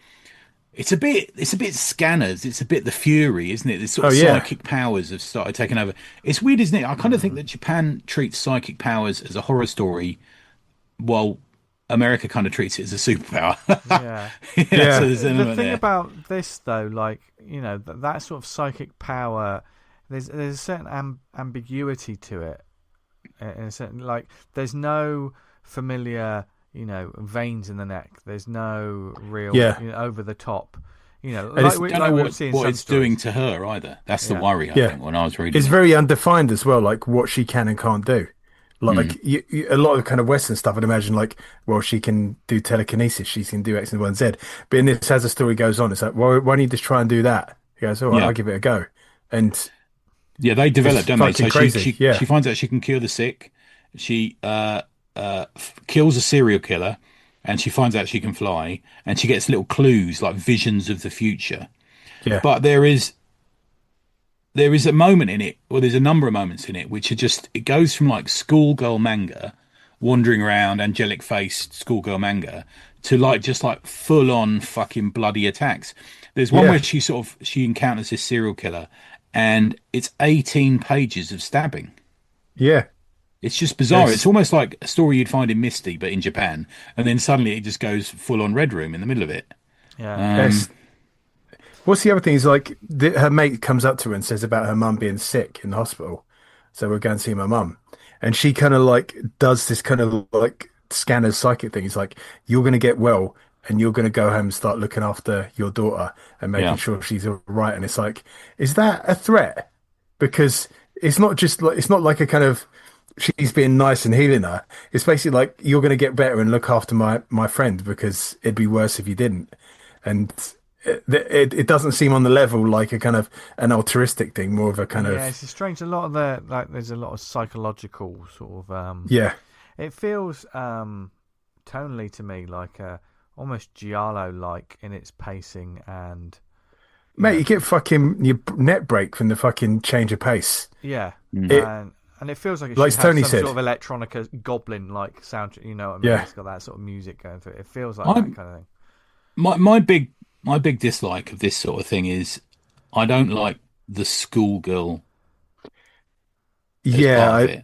it's a bit Scanners, it's a bit The Fury, isn't it? This sort of psychic powers have started taking over. It's weird, isn't it? I kind of think that Japan treats psychic powers as a horror story, while America kind of treats it as a superpower. Yeah. So there's an The element thing there. about this, though, like, you know, that sort of psychic power, there's a certain ambiguity to it. In a certain, like, there's no familiar, you know, veins in the neck. There's no real, you know, over the top. You know, I don't know what it's doing to her either. That's the worry, I think, when I was reading It's it. very undefined as well, like what she can and can't do. Like a lot of kind of Western stuff, I'd imagine, like, well, she can do telekinesis, she can do X and Y and Z. But in this, as the story goes on, it's like, well, why don't you just try and do that? He goes, all right, I'll give it a go. And yeah, they develop, don't they? So crazy. she finds out she can cure the sick. She kills a serial killer, and she finds out she can fly, and she gets little clues like visions of the future. yeah, But there is a moment in it, or there's a number of moments in it, which are just, it goes from like schoolgirl manga, wandering around, angelic faced schoolgirl manga, to like just like full on fucking bloody attacks. There's one where she encounters this serial killer, and it's 18 pages of stabbing. yeah. It's just bizarre. Yes. It's almost like a story you'd find in Misty, but in Japan, and then suddenly it just goes full on Red Room in the middle of it. Yeah. What's the other thing is like her mate comes up to her and says about her mum being sick in the hospital, so we're going to see my mum, and she kind of like does this kind of like Scanner's psychic thing. It's like, you're going to get well, and you're going to go home and start looking after your daughter and making sure she's all right. And it's like, is that a threat? Because it's not just like, it's not like a kind of, she's being nice and healing her. It's basically like, you're going to get better and look after my friend, because it'd be worse if you didn't. And it doesn't seem on the level like a kind of an altruistic thing, more of a kind of it's strange. A lot of there's a lot of psychological sort of it feels tonally to me like almost giallo like in its pacing, and mate, you get fucking your net break from the fucking change of pace. and it feels like it like should have Tony some said, sort of electronica goblin like sound. You know what I mean? Yeah. It's got that sort of music going through it. It feels like that kind of thing. My big dislike of this sort of thing is, I don't like the schoolgirl. I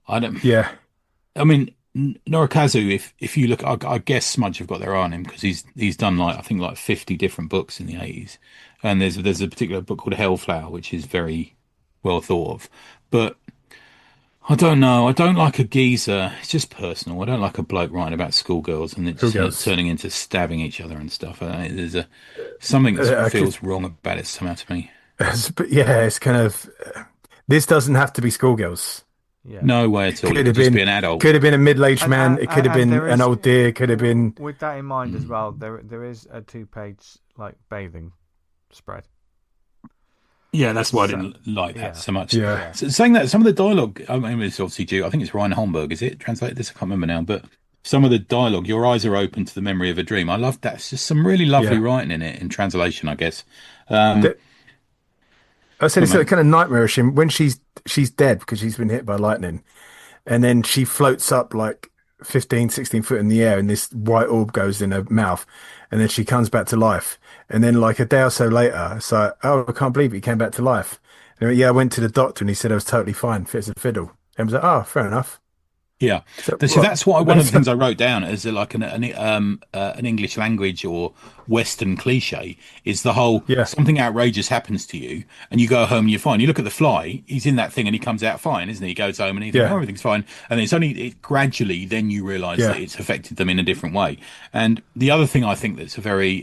don't. Yeah. I mean, Norikazu. If you look, I guess Smudge have got their eye on him, because he's done like, I think, like 50 different books in the 80s, and there's a particular book called Hellflower, which is very well thought of. But I don't know. I don't like a geezer. It's just personal. I don't like a bloke writing about schoolgirls and it's turning into stabbing each other and stuff. There's something that feels wrong about it somehow to me. But yeah, it's kind of this doesn't have to be schoolgirls. Yeah. No way at all. It could just be an adult. Could have been a middle-aged man. It could have been an old deer. Could have been. With that in mind as well, there is a 2-page like bathing spread. Yeah, that's why I didn't like that so much. Yeah. So saying that, some of the dialogue, I mean, it's obviously due, I think it's Ryan Holmberg, is it? Translated this? I can't remember now, but some of the dialogue, your eyes are open to the memory of a dream. I love that. It's just some really lovely writing in it, in translation, I guess. I said it's kind of nightmarish. And when she's dead because she's been hit by lightning, and then she floats up like 15, 16 foot in the air, and this white orb goes in her mouth, and then she comes back to life. And then like a day or so later, it's like, oh, I can't believe he came back to life. And I went to the doctor and he said I was totally fine, fit as a fiddle. And I was like, oh, fair enough. Yeah, so that's what one of the things I wrote down as like an English language or Western cliche is the whole something outrageous happens to you and you go home and you're fine. You look at the Fly, he's in that thing and he comes out fine, isn't he? He goes home and he thinks, everything's fine, and it's only gradually then you realise that it's affected them in a different way. And the other thing I think that's a very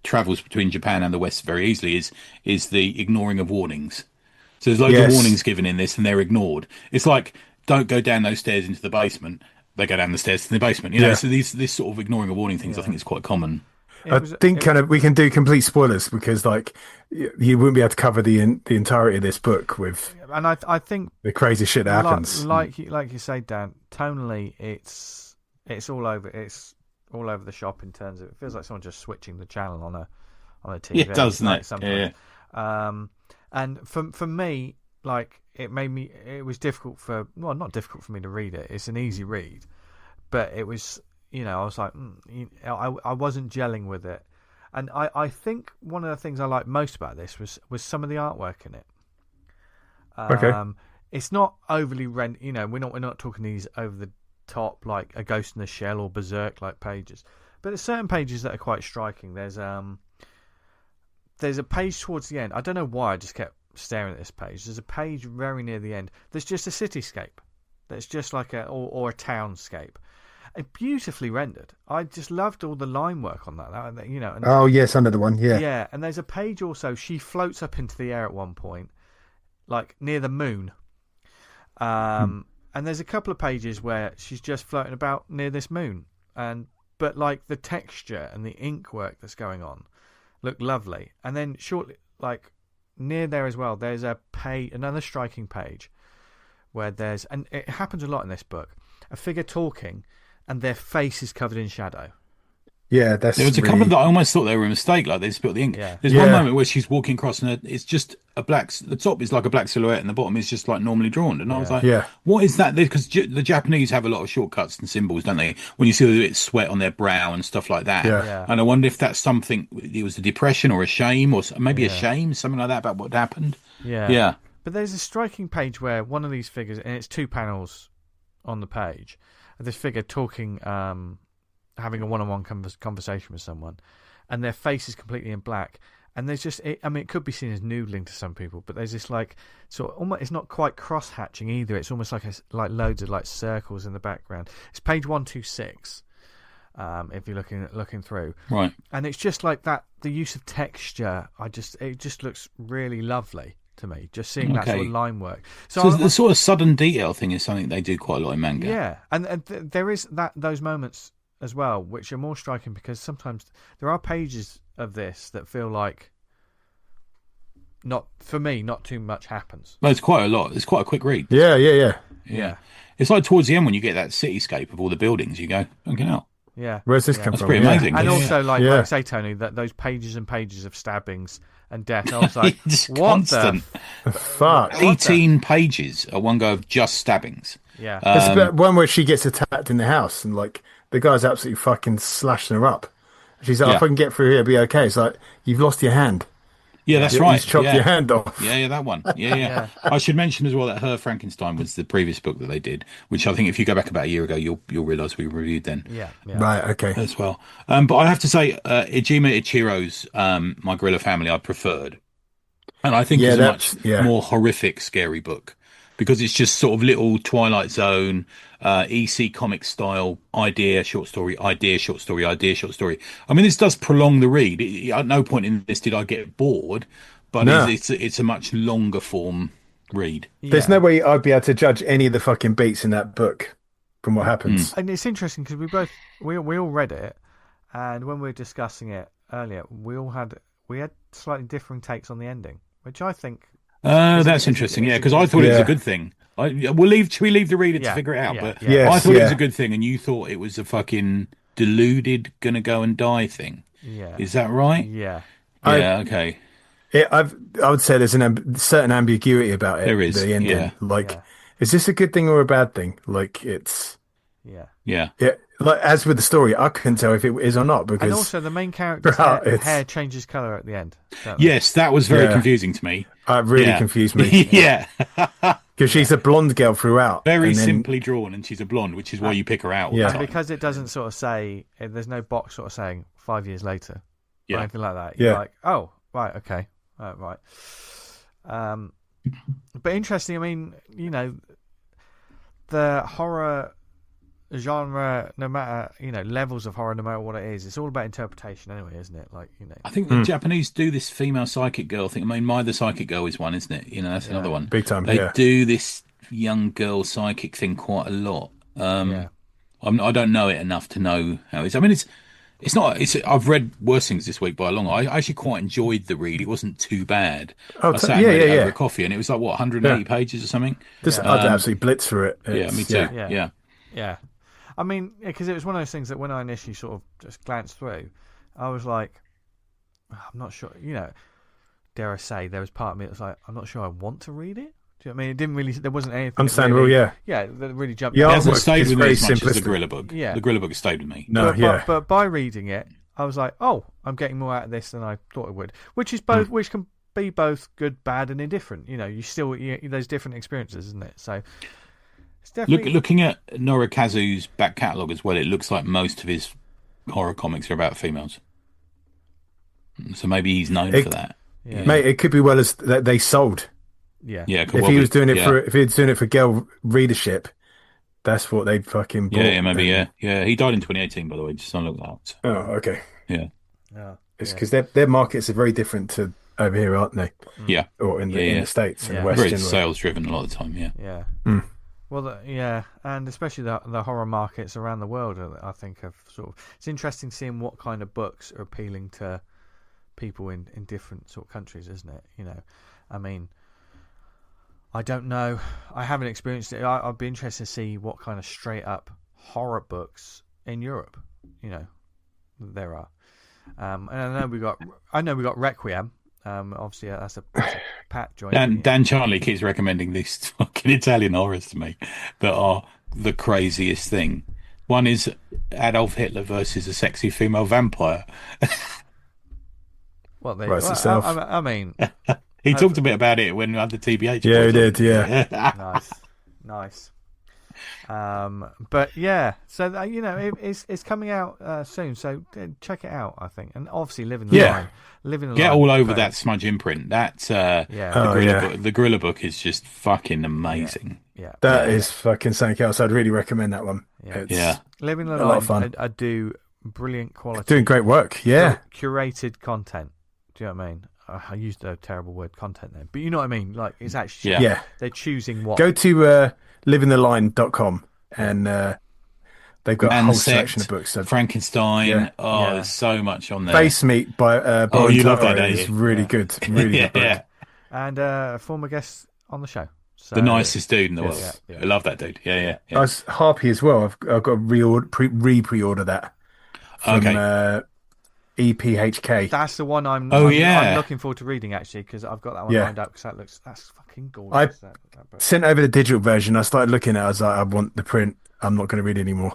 travels between Japan and the West very easily is the ignoring of warnings. So there's loads of warnings given in this, and they're ignored. It's like, don't go down those stairs into the basement. They go down the stairs to the basement. You know, so this sort of ignoring of warning things, I think, is quite common. I think we can do complete spoilers because, like, you wouldn't be able to cover the entirety of this book with. And I think the crazy shit that happens. Like you say, Dan. Tonally, it's all over. It's all over the shop in terms of it feels like someone just switching the channel on a TV. It does, doesn't it? Sometimes. Yeah. And for me, like it was difficult not difficult for me to read it. It's an easy read, but it was, I was like, I wasn't gelling with it. And I think one of the things I liked most about this was some of the artwork in it. Okay. It's not overly we're not talking these over the top like A Ghost in the Shell or Berserk like pages, but there's certain pages that are quite striking. There's a page towards the end. I don't know why I just kept staring at this page. There's a page very near the end. There's just a cityscape. That's just like or a townscape. And beautifully rendered. I just loved all the line work on that. And, oh yes, another one. Yeah. Yeah, and there's a page also. She floats up into the air at one point, like near the moon. And there's a couple of pages where she's just floating about near this moon, but like the texture and the ink work that's going on look lovely. And then shortly, like near there as well, there's another striking page where and it happens a lot in this book, a figure talking and their face is covered in shadow. Yeah, there was a couple that I almost thought they were a mistake, like they spilled the ink. Yeah. There's one moment where she's walking across and it's just the top is like a black silhouette and the bottom is just like normally drawn. And I was like, what is that? Because the Japanese have a lot of shortcuts and symbols, don't they? When you see a bit of sweat on their brow and stuff like that. Yeah. And I wonder if that's something, it was a depression or a shame or maybe a shame, something like that about what happened. Yeah. Yeah. But there's a striking page where one of these figures, and it's 2 panels on the page, of this figure talking, having a one-on-one conversation with someone, and their face is completely in black, and there's just it could be seen as noodling to some people, but there's this like sort of almost, it's not quite cross-hatching either, it's almost like loads of like circles in the background. It's page 126 if you're looking through, right, and it's just like that, the use of texture, it just looks really lovely to me, just seeing that sort of line work. So the sort of sudden detail thing is something they do quite a lot in manga. Yeah, and there is those moments as well, which are more striking because sometimes there are pages of this that feel like not too much happens. No, it's quite a lot. It's quite a quick read. Yeah. It's like towards the end when you get that cityscape of all the buildings, you go, okay, now. Yeah. Where's this come from? That's pretty amazing. And also, like say, Tony, that those pages and pages of stabbings and death, I was like, what the fuck? 18 pages at one go of just stabbings. Yeah. There's one where she gets attacked in the house and like the guy's absolutely fucking slashing her up. She's like, if I can get through here, it'll be okay. It's like, you've lost your hand. Yeah, that's right. He's chopped your hand off. Yeah, that one. Yeah. I should mention as well that Her Frankenstein was the previous book that they did, which I think if you go back about a year ago, you'll realise we reviewed then. Yeah. Right, okay. As well. But I have to say, Ijima Ichiro's My Gorilla Family I preferred. And I think it's a much more horrific, scary book. Because it's just sort of little Twilight Zone, EC comic style, idea, short story, idea, short story, idea, short story. I mean, this does prolong the read. At no point in this did I get bored, but it's a much longer form read. Yeah. There's no way I'd be able to judge any of the fucking beats in that book from what happens. And it's interesting because we all read it, and when we were discussing it earlier, we had slightly differing takes on the ending, which I think. That's interesting. Yeah, because I thought it was a good thing. Should we leave the reader to figure it out? But I thought it was a good thing, and you thought it was a fucking deluded, gonna go and die thing. Yeah, is that right? Yeah. Okay. I would say there's certain ambiguity about it. There is. The ending. Is this a good thing or a bad thing? Like it's. Yeah. Like as with the story, I couldn't tell if it is or not because. And also, the main character's hair changes color at the end. Yes, that was very confusing to me. It really confused me. Yeah. Because she's a blonde girl throughout. Very simply drawn, and she's a blonde, which is why you pick her out all the And time. because it doesn't sort of say, there's no box sort of saying 5 years later or anything like that. Yeah. You're like, oh, right, okay. Right. But interesting, I mean, you know, the horror genre, no matter, you know, levels of horror, no matter what it is, it's all about interpretation anyway, isn't it? Like, you know, I think the Japanese do this female psychic girl thing. I mean, My the Psychic Girl is one, isn't it? You know, that's another one. Big time. They do this young girl psychic thing quite a lot. I don't know it enough to know how it's. I mean, it's not. I've read worse things this week by a long. I actually quite enjoyed the read. It wasn't too bad. I sat and read it over a coffee, and it was like 180 pages or something. I'd absolutely blitz through it. Me too. Yeah. I mean, because it was one of those things that when I initially sort of just glanced through, I was like, I'm not sure, you know, dare I say, there was part of me that was like, I'm not sure I want to read it. Do you know what I mean? It didn't really, there wasn't anything. Understandable, that really jumped out. It hasn't stayed with me as much as the Gorilla Book. Yeah. The Gorilla Book has stayed with me. But by reading it, I was like, oh, I'm getting more out of this than I thought it would, which is both, which can be both good, bad, and indifferent. You know, there's different experiences, isn't it? So. Looking at Norikazu's back catalogue as well, it looks like most of his horror comics are about females. So maybe he's known for that. Yeah. Mate, it could be well as that they sold. Yeah. If he was doing it if he was doing it for girl readership, that's what they'd fucking bought. Yeah, maybe, yeah. He died in 2018, by the way, just on look that up. Oh, okay. Yeah. It's because their markets are very different to over here, aren't they? Yeah. Or in the States and West. Very sales driven a lot of the time, Yeah. Well, and especially the horror markets around the world, I think, have sort of. It's interesting seeing what kind of books are appealing to people in different sort of countries, isn't it? You know, I mean, I don't know. I haven't experienced it. I'd be interested to see what kind of straight up horror books in Europe, you know, there are. And I know we got Requiem. Obviously, that's a Pat joint. Dan Charlie keeps recommending these fucking Italian horrors to me that are the craziest thing. One is Adolf Hitler versus a sexy female vampire. Itself. I mean, he talked a bit about it when we had the TBH. Yeah, he did. Yeah, nice. But yeah, so you know, it's coming out soon, so check it out. I think, and obviously living the line. Get all over that smudge imprint. That's the Gorilla Book is just fucking amazing. That is fucking something else. I'd really recommend that one. Living the line. A lot of fun. I do brilliant quality. Doing great work. Yeah, curated content. Do you know what I mean? I used a terrible word, content, then, but you know what I mean. Like, it's actually they're choosing what. Go to livingtheline.com and they've got a whole selection of books. So, Frankenstein. There's so much on there. Face Meat by you love that, don't you? It's really good. Really good book. And former guest on the show. So, the nicest dude in the world. I love that dude. Yeah. I was Harpy as well. I've got to pre-order that from EPHK. That's the one I'm looking forward to reading, actually, because I've got that one lined up, because that's fucking gorgeous. I sent over the digital version. I started looking at it. I was like, I want the print. I'm not going to read it anymore.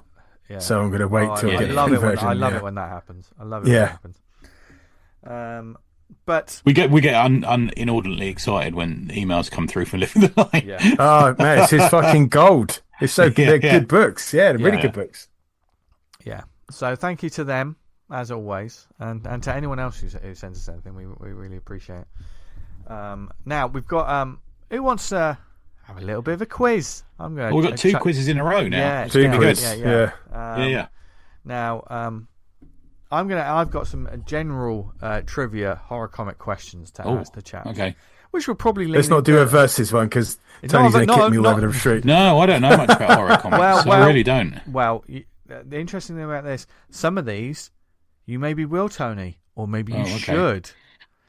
Yeah. So I'm going to wait till I get the version. I love it when that happens. I love it when that happens. But we get inordinately excited when emails come through from Living the Line. Yeah. Oh man, it's his fucking gold. It's so good. They're good books. Yeah, they're really good books. Yeah. So thank you to them, as always, and to anyone else who sends us anything. We really appreciate it. Now we've got who wants to have a little bit of a quiz? I'm going. We've got two quizzes in a row now. Yeah, two quizzes. Yeah. Now I've got some general trivia horror comic questions to ask the chat. Okay. Which will probably let's not do a versus one because Tony's going to kick me all over the street. No, I don't know much about horror comics. I really don't. Well, the interesting thing about this, some of these you maybe will, Tony, or maybe you should.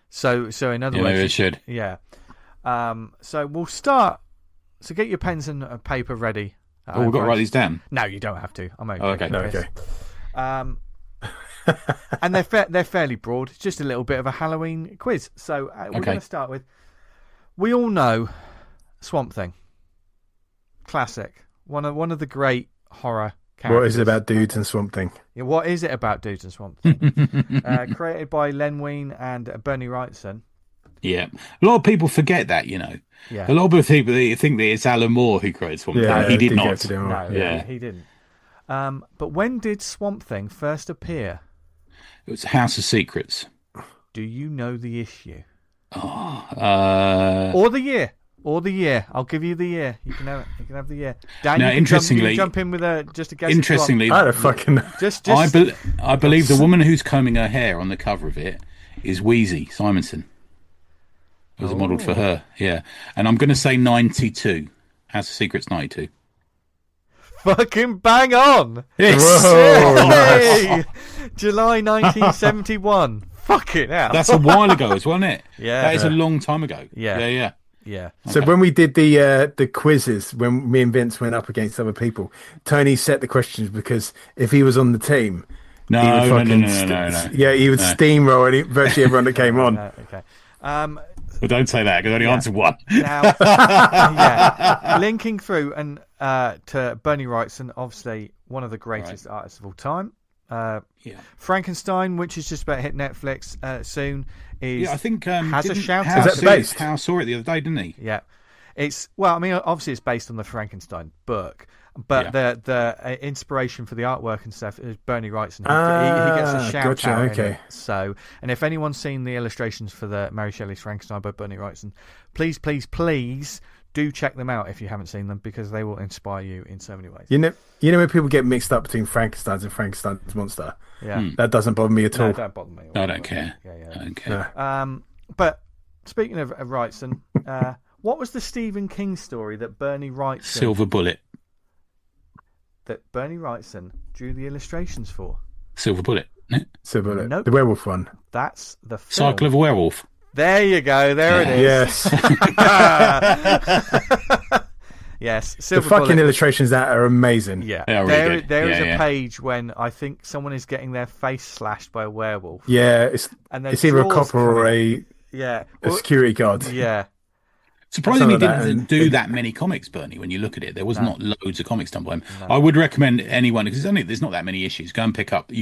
So in other words, maybe I should. Yeah. So we'll start. So get your pens and paper ready. We've got to write these down. No, you don't have to. I'm okay. Okay. No, okay. And they're fairly broad. It's just a little bit of a Halloween quiz. So we're going to start with. We all know Swamp Thing. Classic. One of the great horror characters. What is it about dudes and Swamp Thing? Yeah, what is it about dudes and Swamp Thing? Created by Len Wein and Bernie Wrightson. Yeah, a lot of people forget that. Yeah. A lot of people think that it's Alan Moore who created Swamp Thing. Yeah, He did not. No, Yeah. he didn't. But when did Swamp Thing first appear? It was House of Secrets. Do you know the issue? Or the year? I'll give you the year. You can have it. You can have the year. Dan, now, interestingly, jump in with just a guess. Interestingly, I don't fucking know. Just I believe the woman who's combing her hair on the cover of it is Wheezy Simonson. It was modelled for her, yeah. And I'm going to say 92. House of Secrets 92. Fucking bang on! Yes. Whoa, Hey! July 1971. Fucking hell. That's a while ago, wasn't it? Yeah. That is a long time ago. Yeah. So when we did the quizzes, when me and Vince went up against other people, Tony set the questions because if he was on the team, No. Yeah, he would steamroll virtually everyone that came on. Okay. Well, don't say that because I only answered one. Now, linking through and to Bernie Wrightson, obviously one of the greatest artists of all time. Frankenstein, which is just about to hit Netflix soon, I think has a shout out. Is that based? Hal saw it the other day, didn't he? Yeah, obviously it's based on the Frankenstein book, but the inspiration for the artwork and stuff is Bernie Wrightson. He gets a shout out. Okay. In it. So, and if anyone's seen the illustrations for the Mary Shelley's Frankenstein by Bernie Wrightson, please do check them out if you haven't seen them, because they will inspire you in so many ways. You know when people get mixed up between Frankenstein's and Frankenstein's monster? Yeah. That doesn't bother me at all. No, don't bother me. I don't care. Yeah. I don't care. But speaking of Wrightson, what was the Stephen King story that Bernie Wrightson... Silver Bullet. That Bernie Wrightson drew the illustrations for? Silver Bullet. Silver Bullet. Nope. The werewolf one. That's the film. Cycle of a Werewolf. There you go. There it is. Yes. Yes. The Silver fucking Bullet. illustrations that are amazing. Yeah. They are really good. There is Yeah. a page when I think someone is getting their face slashed by a werewolf. Yeah, And it's either a copper or a security guard. Yeah. Surprisingly, Something like that, didn't do that many comics, Bernie. When you look at it, there was not loads of comics done by him. No. I would recommend anyone, because there's not that many issues. Go and pick up.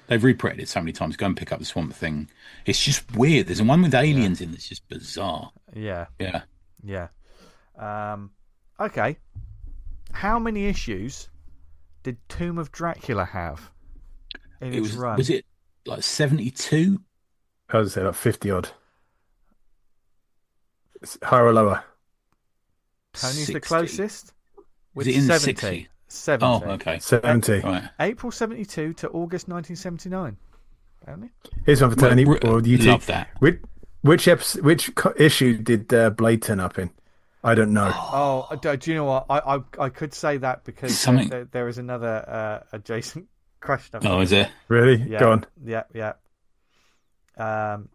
They've reprinted it so many times. Go and pick up the Swamp Thing. It's just weird. There's one with aliens in that's just bizarre. Yeah. Yeah. Okay. How many issues did Tomb of Dracula have in its run? Was it like 72? I would say like 50 odd. Higher or lower? Tony's 60. the closest. With Is it in 70. 60? 70. Oh, okay. 70. Right. April 72 to August 1979. Apparently. Here's one for Tony. Or you two. Love that. Which issue did Blade turn up in? I don't know. Oh, do you know what? I could say that because there is another adjacent question. Oh, is it? Really? Yeah, Go on. Yeah.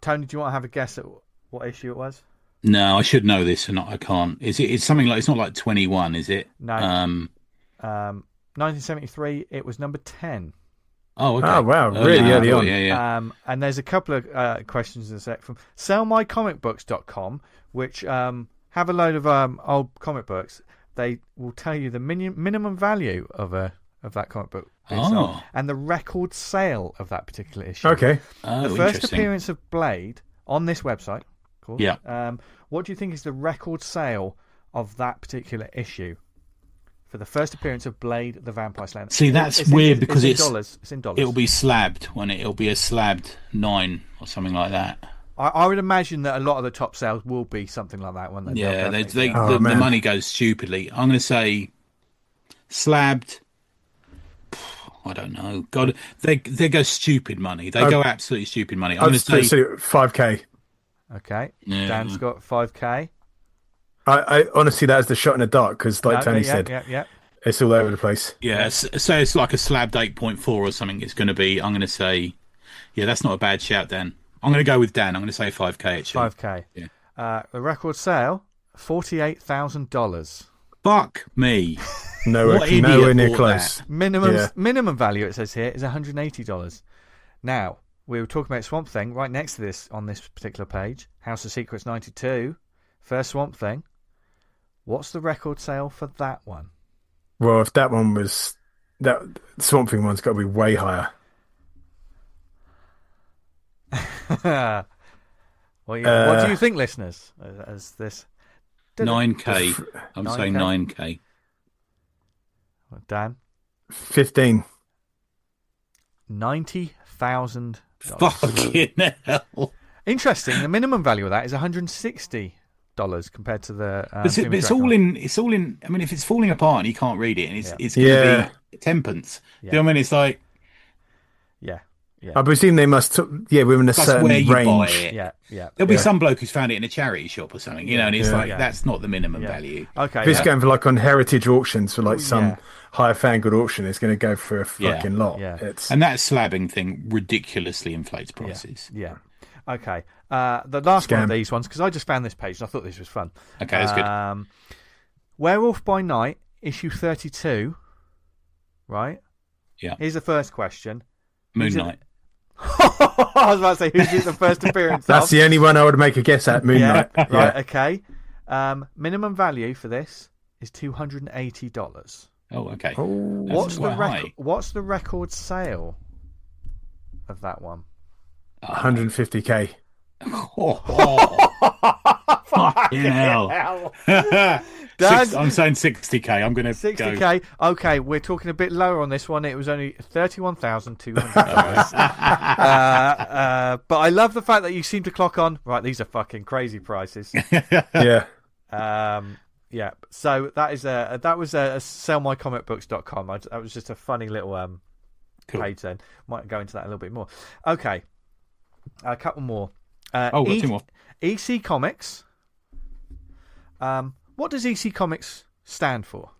Tony, do you want to have a guess at what issue it was? No, I should know this, and I can't. It's something like, it's not like 21, is it? No. 1973. It was number 10. Oh, okay. Oh, wow. Really early on. Yeah. And there's a couple of questions in a sec from sellmycomicbooks.com, which have a load of old comic books. They will tell you the minimum value of that comic book itself, and the record sale of that particular issue. Okay. The first appearance of Blade on this website. Cool. Yeah. What do you think is the record sale of that particular issue for the first appearance of Blade the Vampire Slayer? See, that's weird because it's in dollars. It's in dollars. It'll be slabbed when it'll be a slabbed 9 or something like that. I would imagine that a lot of the top sales will be something like that when they. Yeah, the money goes stupidly. I'm going to say slabbed. I don't know. God, they go stupid money. They go absolutely stupid money. I'm going to say 5k. Okay. Yeah. Dan's got 5k. I honestly, that is the shot in the dark because, like Tony said, yeah. it's all over the place. Yeah, so it's like a slabbed 8.4 or something. It's going to be. I'm going to say, yeah, that's not a bad shout, Dan. I'm going to go with Dan. I'm going to say 5k. Actually. 5k. Yeah. The record sale, $48,000. Fuck me. Nowhere near close. Minimum value, it says here, is $180. Now, we were talking about Swamp Thing right next to this on this particular page. House of Secrets 92, first Swamp Thing. What's the record sale for that one? Well, if that one was that Swamp Thing one's got to be way higher. Well, What do you think, listeners? As this 9K. I'm saying 9K. Dan? 15. $90,000. Fucking hell. Interesting. The minimum value of that is $160 compared to the. It's all in. I mean, if it's falling apart and you can't read it, and it's going to be tenpence. Yeah. Do you know what I mean? It's like. Yeah. I presume they must. Within a certain where you range. buy it. Yeah. There'll be some bloke who's found it in a charity shop or something, and it's that's not the minimum value. Okay. If it's going for like on heritage auctions for like some higher fangled auction, it's going to go for a fucking lot. Yeah. And that slabbing thing ridiculously inflates prices. Yeah. Okay. The last one of these ones, because I just found this page and I thought this was fun. Okay, that's good. Werewolf by Night, issue 32. Right? Yeah. Here's the first question. Moon Knight. I was about to say, who's the first appearance That's of? the only one I would make a guess at, Moon Knight. Right, okay. Minimum value for this is $280. Oh, okay. What's the record sale of that one? 150k. Fucking hell. I'm saying 60k. I'm going to 60k. Okay, we're talking a bit lower on this one. It was only $31,200. But I love the fact that you seem to clock on. Right, these are fucking crazy prices. Yeah. Yeah. So that was a sellmycomicbooks.com. That was just a funny little page. Then might go into that a little bit more. Okay, a couple more. Got two more. EC Comics. What does EC Comics stand for?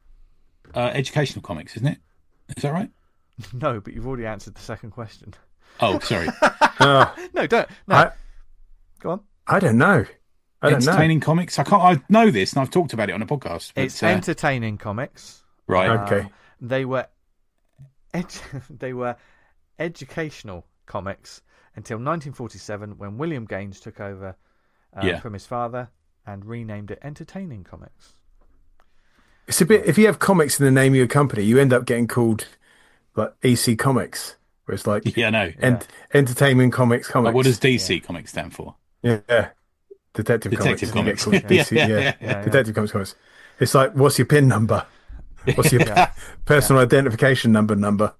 Educational comics, isn't it? Is that right? No, but you've already answered the second question. Oh, sorry. No, don't. No. Go on. I don't know. Entertaining comics? I know this, and I've talked about it on a podcast. But, it's entertaining comics. Right. Okay. They were educational comics until 1947, when William Gaines took over from his father and renamed it Entertaining Comics. It's a bit. If you have comics in the name of your company, you end up getting called like EC Comics, where it's like Entertainment Comics. Like, what does DC Comics stand for? Yeah. Detective Comics. DC. Detective Comics. It's like, what's your PIN number? What's your personal identification number?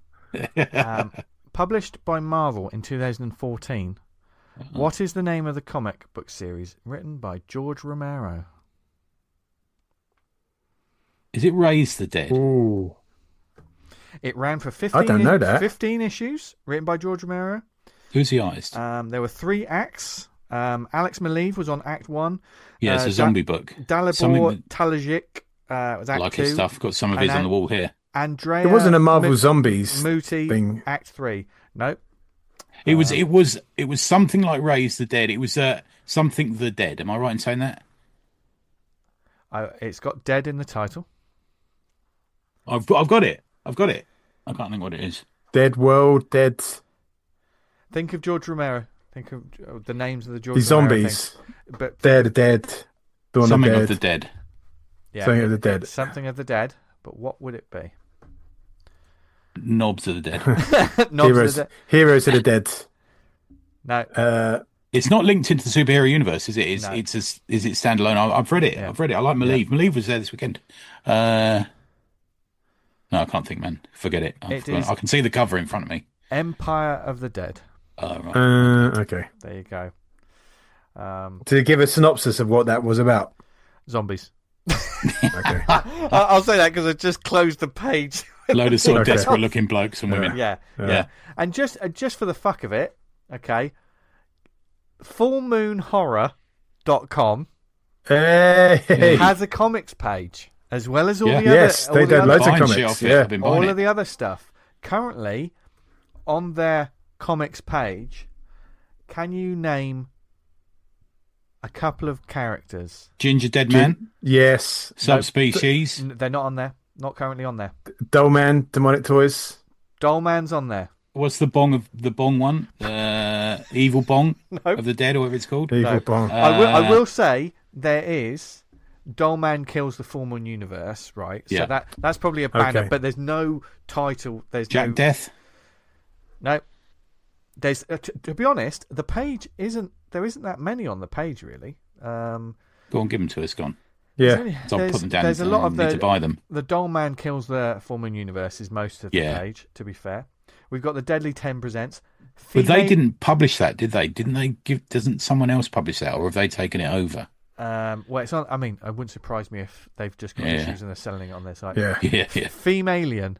Published by Marvel in 2014. What is the name of the comic book series written by George Romero? Is it Raise the Dead? Ooh. It ran for 15, I don't know that. 15 issues, written by George Romero. Who's the artist? There were 3 acts. Alex Maleev was on Act 1. Yeah, it's a zombie book. Dalibor Talajic was Act 2. Like his stuff. Got some of his on the wall here. Andrea. It wasn't a Marvel Zombies Muti thing. Act 3. Nope. It was something like Raise the Dead. It was something the Dead. Am I right in saying that? It's got Dead in the title. I've got it. I can't think what it is. Dead World, Dead. Think of George Romero. Think of the names of the George The Romero zombies. thing. But They're the Dead. Something of the Dead. Yeah, something of the Dead. Something of the Dead. But what would it be? Knobs of the Dead. Heroes of the Dead. No. It's not linked into the superhero universe, is it? Is it standalone? I've read it. Yeah. I've read it. I like Maleev. Yeah. Maleev was there this weekend. No, I can't think, man. Forget it. I can see the cover in front of me. Empire of the Dead. Oh, right. Okay. There you go. To give a synopsis of what that was about. Zombies. Okay. I'll say that because I just closed the page. A load of sort of desperate-looking blokes and women. Yeah. And just for the fuck of it, okay, fullmoonhorror.com has a comics page as well as all the other. Yes, they did loads of comics. All of the other stuff. Currently, on their comics page, can you name a couple of characters? Ginger Dead Man? Yes. Subspecies? They're not on there. Not currently on there. Dollman, Demonic Toys. Dollman's on there. What's the bong one? Evil Bong Nope. of the Dead, or whatever it's called? Evil Bong. I will say there is Dollman Kills the Full Moon Universe, right? Yeah. So that's probably a banner, but there's no title. There's Jack no... Death? No. There's to be honest, the page isn't there isn't that many on the page really. Go on, give them to us. Go on. Yeah, so I'll put them down. There's a lot of need to buy them. The Doll Man Kills the Full Moon Universe is most of the page. To be fair, we've got the Deadly 10 presents. But they didn't publish that, did they? Didn't they give? Doesn't someone else publish that, or have they taken it over? Well, it's on. I mean, it wouldn't surprise me if they've just got issues and they're selling it on their site. Yeah. Femalien.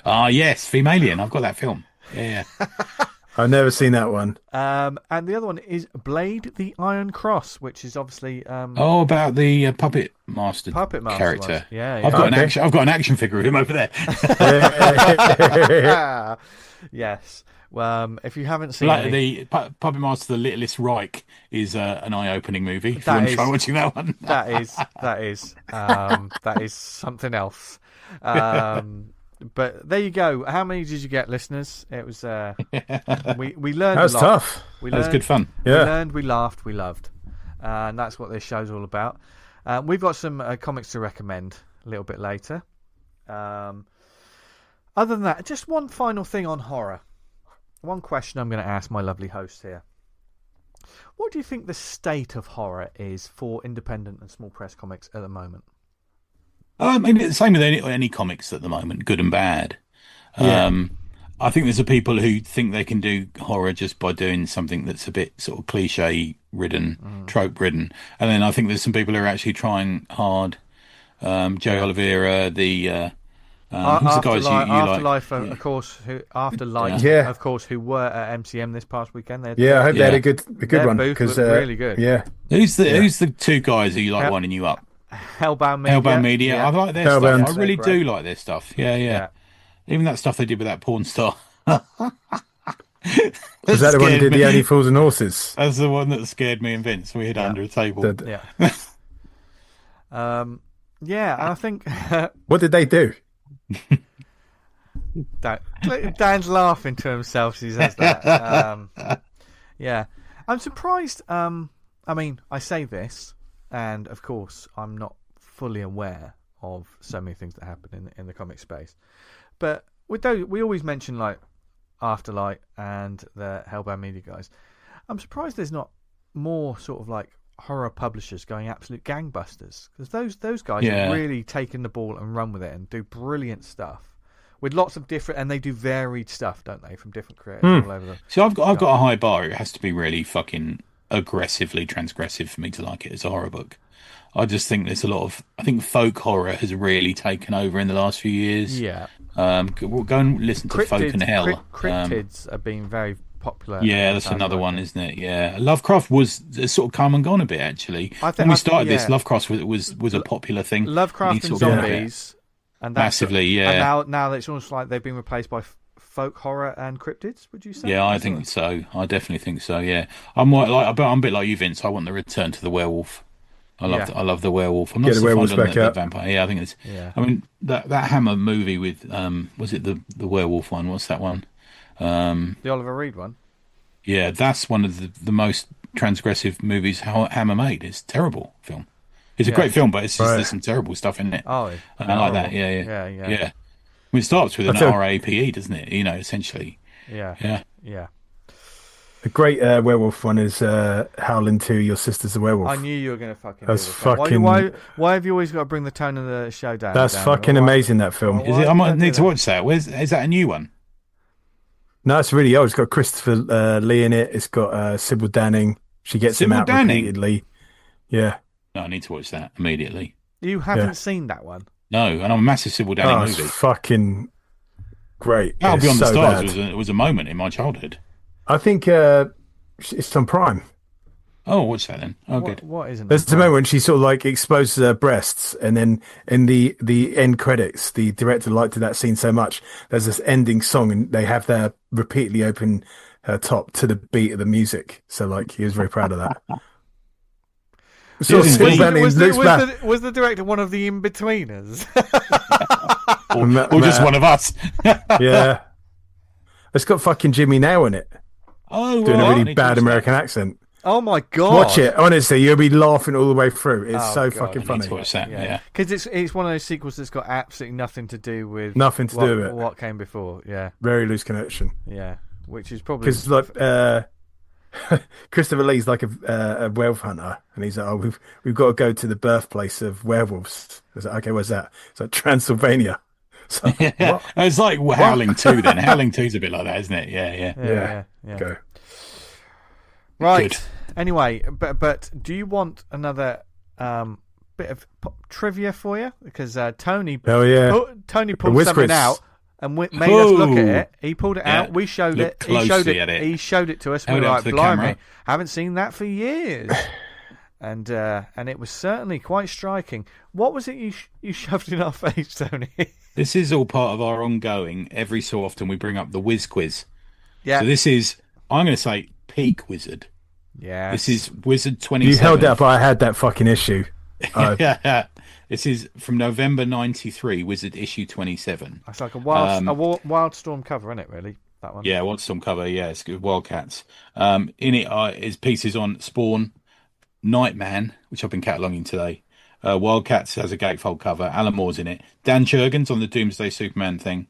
Ah, yes, Femalien. I've got that film. Yeah. I've never seen that one. And the other one is Blade the Iron Cross, which is obviously about the Puppet Master character. Ones. Yeah. I've got an action figure of him over there. Yes. If you haven't seen the Puppet Master, The Littlest Reich is an eye-opening movie. If you want to try watching that one, that is something else. But there you go. How many did you get, listeners? It was we learned. That was a lot. tough. That was good fun. Yeah. We learned, we laughed, we loved, and that's what this show's all about. We've got some comics to recommend a little bit later. Other than that, just one final thing on horror. One question I'm going to ask my lovely host here. What do you think the state of horror is for independent and small press comics at the moment? Maybe the same with any comics at the moment, good and bad. I think there's people who think they can do horror just by doing something that's a bit sort of cliche-ridden, trope-ridden. And then I think there's some people who are actually trying hard. Joe Oliveira, who's the guys you Afterlife, like? of course. Afterlife, of course, who were at MCM this past weekend. I hope they had a good one because really good. Yeah. Who's the two guys who you like winding you up? Hellbound Media. Yeah. I like their stuff. I really do like their stuff. Yeah. Even that stuff they did with that porn star. Was that the one who did the Only Fools and Horses? That's the one that scared me and Vince. We hid under a table. And I think. What did they do? Dan's laughing to himself as he says that. I'm surprised. I mean, I say this, and of course, I'm not fully aware of so many things that happen in the comic space. But with those, we always mention like Afterlight and the Hellbound Media guys. I'm surprised there's not more sort of like horror publishers going absolute gangbusters, because those guys have really taken the ball and run with it and do brilliant stuff with lots of different, and they do varied stuff, don't they, from different creators all over the. So I've got a high bar. It has to be really fucking aggressively transgressive for me to like it as a horror book. I just think there's a lot of. I think folk horror has really taken over in the last few years. Yeah. We'll go and listen to Folk and Hell. Cryptids have been very popular. Yeah, that's another one, isn't it? Yeah, Lovecraft was sort of come and gone a bit actually. When we started this, Lovecraft was a popular thing. Lovecraft and zombies, and massively, And now it's almost like they've been replaced by folk horror and cryptids. Would you say? Yeah, I think so. I definitely think so. Yeah, I'm a bit like you, Vince. I want the return to the werewolf. I love the werewolf. I'm not so fond of the vampire. Yeah, I think it's. Yeah. I mean that Hammer movie with was it the werewolf one? What's that one? The Oliver Reed one. Yeah, that's one of the most transgressive movies Hammer made. It's a terrible film. It's a great film, but it's just, there's some terrible stuff in it. Oh, and I like that. Yeah. I mean, it starts with an RAPE, doesn't it? You know, essentially. Yeah. The great werewolf one is Howling 2, Your Sister's a Werewolf. I knew you were going to fucking That's do this. fucking... Why have you always got to bring the tone of the show down? That's fucking amazing, that film. Is it? I might need to watch that. Is that a new one? No, it's really old. It's got Christopher Lee in it. It's got Sybil Danning. She gets him out repeatedly. Yeah. No, I need to watch that immediately. You haven't seen that one? No, and I'm a massive Sybil Danning movie. It's fucking great. Battle Beyond the Stars was a moment in my childhood. I think it's on Prime. Oh, what's that then? Oh, good. What isn't? There's the moment when she sort of like exposes her breasts, and then in the end credits, the director liked that scene so much. There's this ending song, and they have their repeatedly open her top to the beat of the music. So like he was very proud of that. So was the director one of the in-betweeners? or just one of us? Yeah. It's got fucking Jimmy Now in it. Oh, doing a really bad American accent. Oh my god! Watch it, honestly, you'll be laughing all the way through. It's fucking funny. Watch that, because it's one of those sequels that's got absolutely nothing to do with it. What came before. Yeah, very loose connection. Yeah, which is probably because like Christopher Lee's like a werewolf hunter, and he's like, "Oh, we've got to go to the birthplace of werewolves." I was like, "Okay, where's that?" It's like Transylvania. So, Yeah, what? it's like Howling 2 then. Howling 2's a bit like that, isn't it? Yeah. Go. Right. Good. Anyway, but do you want another bit of trivia for you? Because Tony Oh yeah. Tony The pulled Wiz something Quiz. out and made us look at Ooh. it. He pulled it Yeah. out. We showed Look it. He showed closely it. at it. He showed it to us. Held We it were up like, to the blimey, camera. haven't seen that for years. And it was certainly quite striking. What was it you shoved in our face, Tony? This is all part of our ongoing. Every so often we bring up the Wiz Quiz. Yeah. So this is, I'm going to say, peak Wizard. Yeah. This is Wizard 27. You held that, but I had that fucking issue. Yeah. This is from November 93, Wizard issue 27. It's like a Wildstorm cover, isn't it? Really, that one. Yeah, Wildstorm cover. Yeah, it's good. Wildcats. In it is pieces on Spawn, Nightman, which I've been cataloguing today. Wildcats has a gatefold cover. Alan Moore's in it. Dan Jurgens on the Doomsday Superman thing.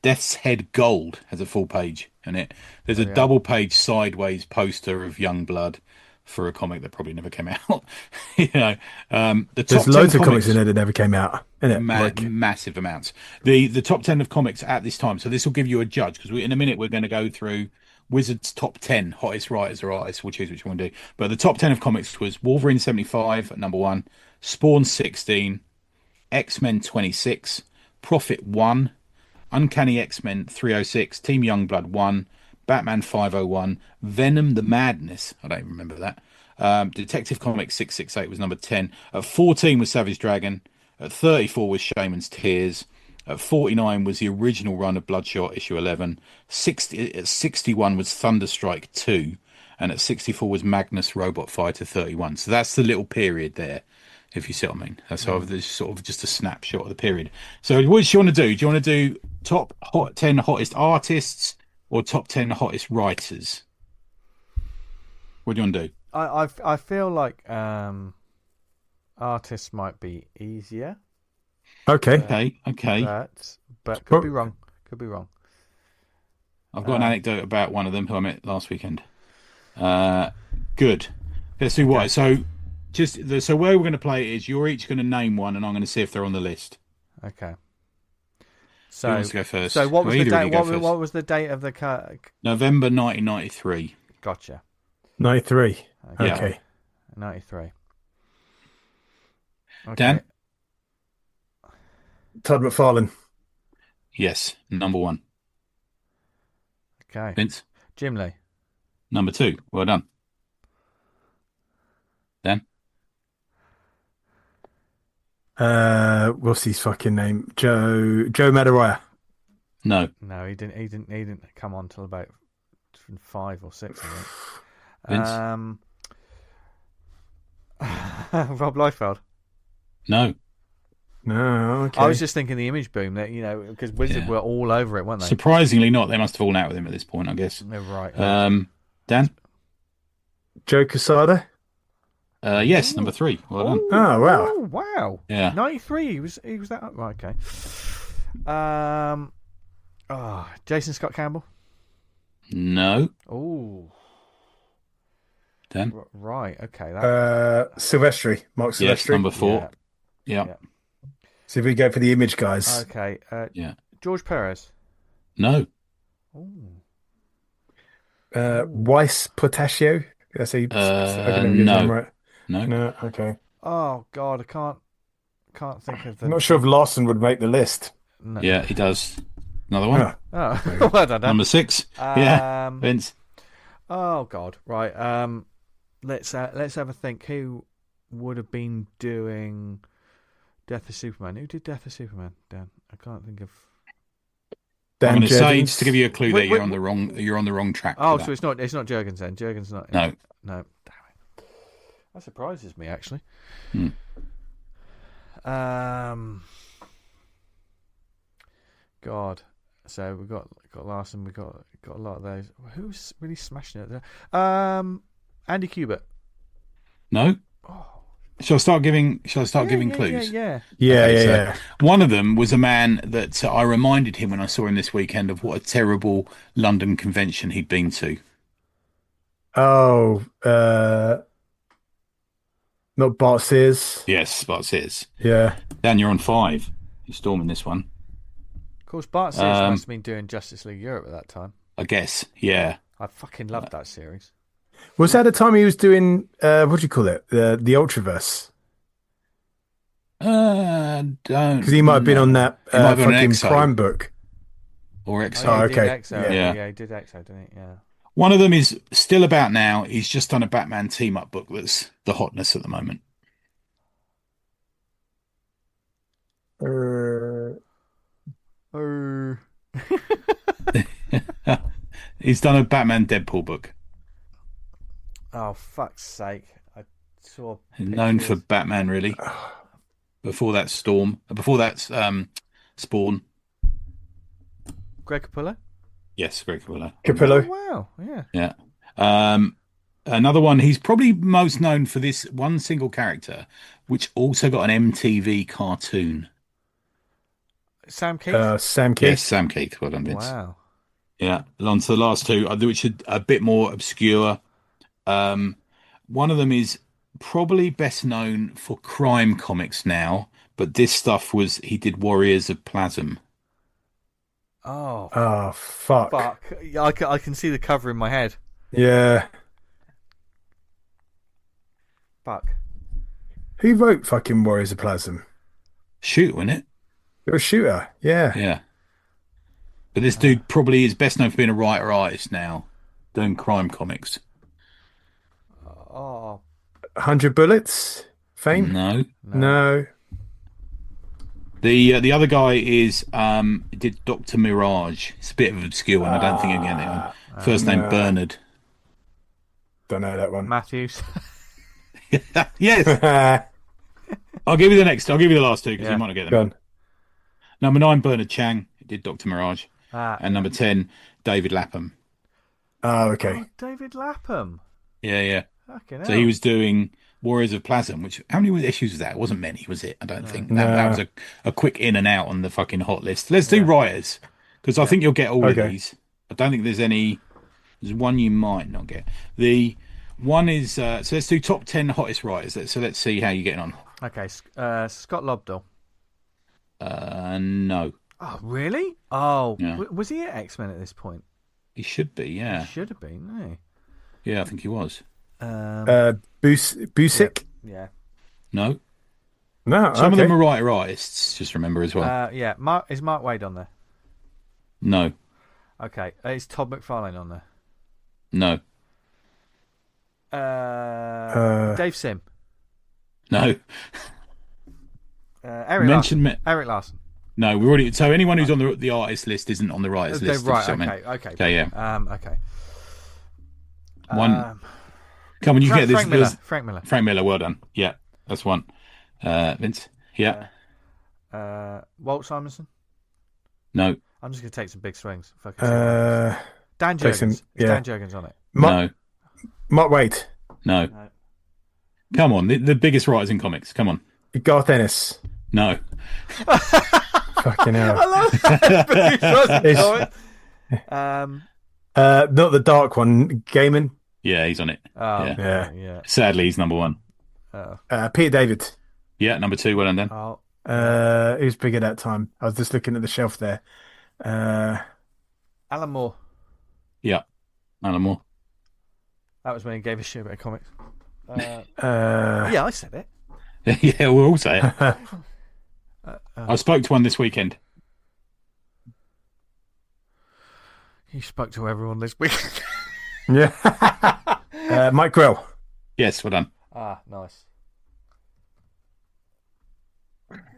Death's Head Gold has a full page in it. There's a double page sideways poster of Youngblood for a comic that probably never came out. The top There's 10 loads of comics in there that never came out. Isn't it? massive amounts. The top 10 of comics at this time. So this will give you a judge, because in a minute we're going to go through Wizard's top 10 hottest writers or artists. We'll choose which one to do. But the top 10 of comics was Wolverine 75 at number 1, Spawn 16, X-Men 26, Prophet 1, Uncanny X-Men 306, Team Youngblood 1, Batman 501, Venom the Madness, I don't even remember that. Detective Comics 668 was number 10. At 14 was Savage Dragon. At 34 was Shaman's Tears. At 49 was the original run of Bloodshot, issue 11. At 61 was Thunderstrike 2. And at 64 was Magnus Robot Fighter 31. So that's the little period there, if you see what I mean. That's sort of just a snapshot of the period. So what do you want to do? Do you want to do top 10 hottest artists or top 10 hottest writers? What do you want to do? I feel like artists might be easier. Okay. But could be wrong. I've got an anecdote about one of them who I met last weekend. Good. Let's do what? So so where we're going to play it is you're each going to name one, and I'm going to see if they're on the list. Okay. So who wants to go first? So what was the date? What What was the date of the November 1993. Gotcha. 93. Yeah. Okay. 93. Okay. Dan? Todd McFarlane. Yes, number 1. Okay. Vince? Jim Lee. Number 2. Well done. Dan? What's his fucking name? Joe Madureira. No. No, he didn't come on till about 5 or 6, I think. Vince? Rob Liefeld. No. No, okay. I was just thinking the Image Boom that because Wizard were all over it, weren't they? Surprisingly not. They must have fallen out with him at this point, I guess. They're right. Dan? Joe Quesada. Yes, number 3. Well done. Oh, wow. Oh, wow. Yeah. 93. He was that right? Okay. Jason Scott Campbell. No. Oh. Dan? Right. Okay. Silvestri. Mark Silvestri. Yes, number 4. Yeah. So if we go for the Image guys. Okay. Yeah. George Perez. No. Ooh. Weiss Portacio. Did I say? No. Right. No. No. Okay. Oh God, I can't think of the. I'm not sure if Larson would make the list. No. Yeah, he does. Another one. Oh, well done. Number 6. Yeah. Vince. Oh God. Right. Let's have a think. Who would have been doing Death of Superman? Who did Death of Superman? Dan, I can't think of. Dan I'm going to say, Jurgens. just to give you a clue, Wait, you're on the wrong track. Oh, for so it's not Jurgens then. Jurgens not. No. No. Damn it. That surprises me actually. Hmm. God. So we got Larson. We got a lot of those. Who's really smashing it there? Andy Kubert. No. Oh. Shall I start giving clues? Yeah. Yeah. One of them was a man that I reminded him when I saw him this weekend of what a terrible London convention he'd been to. Oh, not Bart Sears. Yes, Bart Sears. Yeah. Dan, you're on 5. You're storming this one. Of course, Bart Sears must have been doing Justice League Europe at that time. I guess, yeah. I fucking loved that series. Was that the time he was doing, what do you call it? The Ultraverse? Don't. Because he might have been on that fucking Prime book. Or Exo. Oh, okay. Yeah, he did Exo, didn't he? Yeah. One of them is still about now. He's just done a Batman team-up book that's the hotness at the moment. He's done a Batman Deadpool book. Oh, fuck's sake. I saw pictures. Known for Batman, really. Before that, Storm. Before that, Spawn. Greg Capullo? Yes, Greg Capullo. Capullo. Oh, wow, yeah. Yeah. Another one, he's probably most known for this one single character, which also got an MTV cartoon. Sam Keith? Sam Keith. Yes, Sam Keith. Well done, Vince. Wow. Yeah. On to the last two, which are a bit more obscure. One of them is probably best known for crime comics now, but this stuff he did Warriors of Plasm. Oh, fuck. Fuck. I can see the cover in my head. Yeah. Fuck. Who wrote fucking Warriors of Plasm? Shoot, wasn't it? You're a shooter. Yeah. Yeah. But this dude probably is best known for being a writer-artist now, doing crime comics. 100 Bullets? Fame? No. The other guy did Dr. Mirage. It's a bit of an obscure one. I don't think you're getting it on. First name Bernard. Don't know that one. Matthews. Yes. I'll give you the next. I'll give you the last two because you might not get them. Go on. Number 9, Bernard Chang. He did Dr. Mirage. And number 10, David Lapham. Oh, okay. Oh, David Lapham. Yeah. Fucking hell. So he was doing Warriors of Plasm, which, how many issues was that? It wasn't many, was it? I don't think. That was a quick in and out on the fucking hot list. Let's do writers, because I think you'll get all of these. I don't think there's one you might not get. The one is, so let's do top 10 hottest writers. So let's see how you're getting on. Okay, Scott Lobdell. No. Oh, really? Oh, yeah. Was he at X-Men at this point? He should be, yeah. He should have been, no. Yeah, I think he was. Busick? Yeah. No. No, Some of them are writer-artists, just remember as well. Yeah. Is Mark Waid on there? No. Okay. Is Todd McFarlane on there? No. Dave Sim? No. Eric Larson? No, we already. So anyone who's on the artist list isn't on the writers list. Right. Okay. Okay. Yeah. Okay. One. Come on, you get this. Frank Miller. Frank Miller. Well done. Yeah, that's one. Vince. Yeah. Walt Simonson. No. I'm just gonna take some big swings. Dan Jurgens. Dan Jurgens on it? No. Mark Waid. No. Come on, the biggest writers in comics. Come on. Garth Ennis. No. Fucking hell. I love that. Not the dark one. Gaiman. Yeah, he's on it. Oh, yeah. Sadly, he's number 1. Peter David. Yeah, number 2. Well done, Dan. Who's big at that time? I was just looking at the shelf there. Alan Moore. Yeah, Alan Moore. That was when he gave a shit about comics. Yeah, I said it. Yeah, we'll all say it. I spoke to one this weekend. You spoke to everyone this week. Yeah. Mike Grell. Yes, well done. Nice.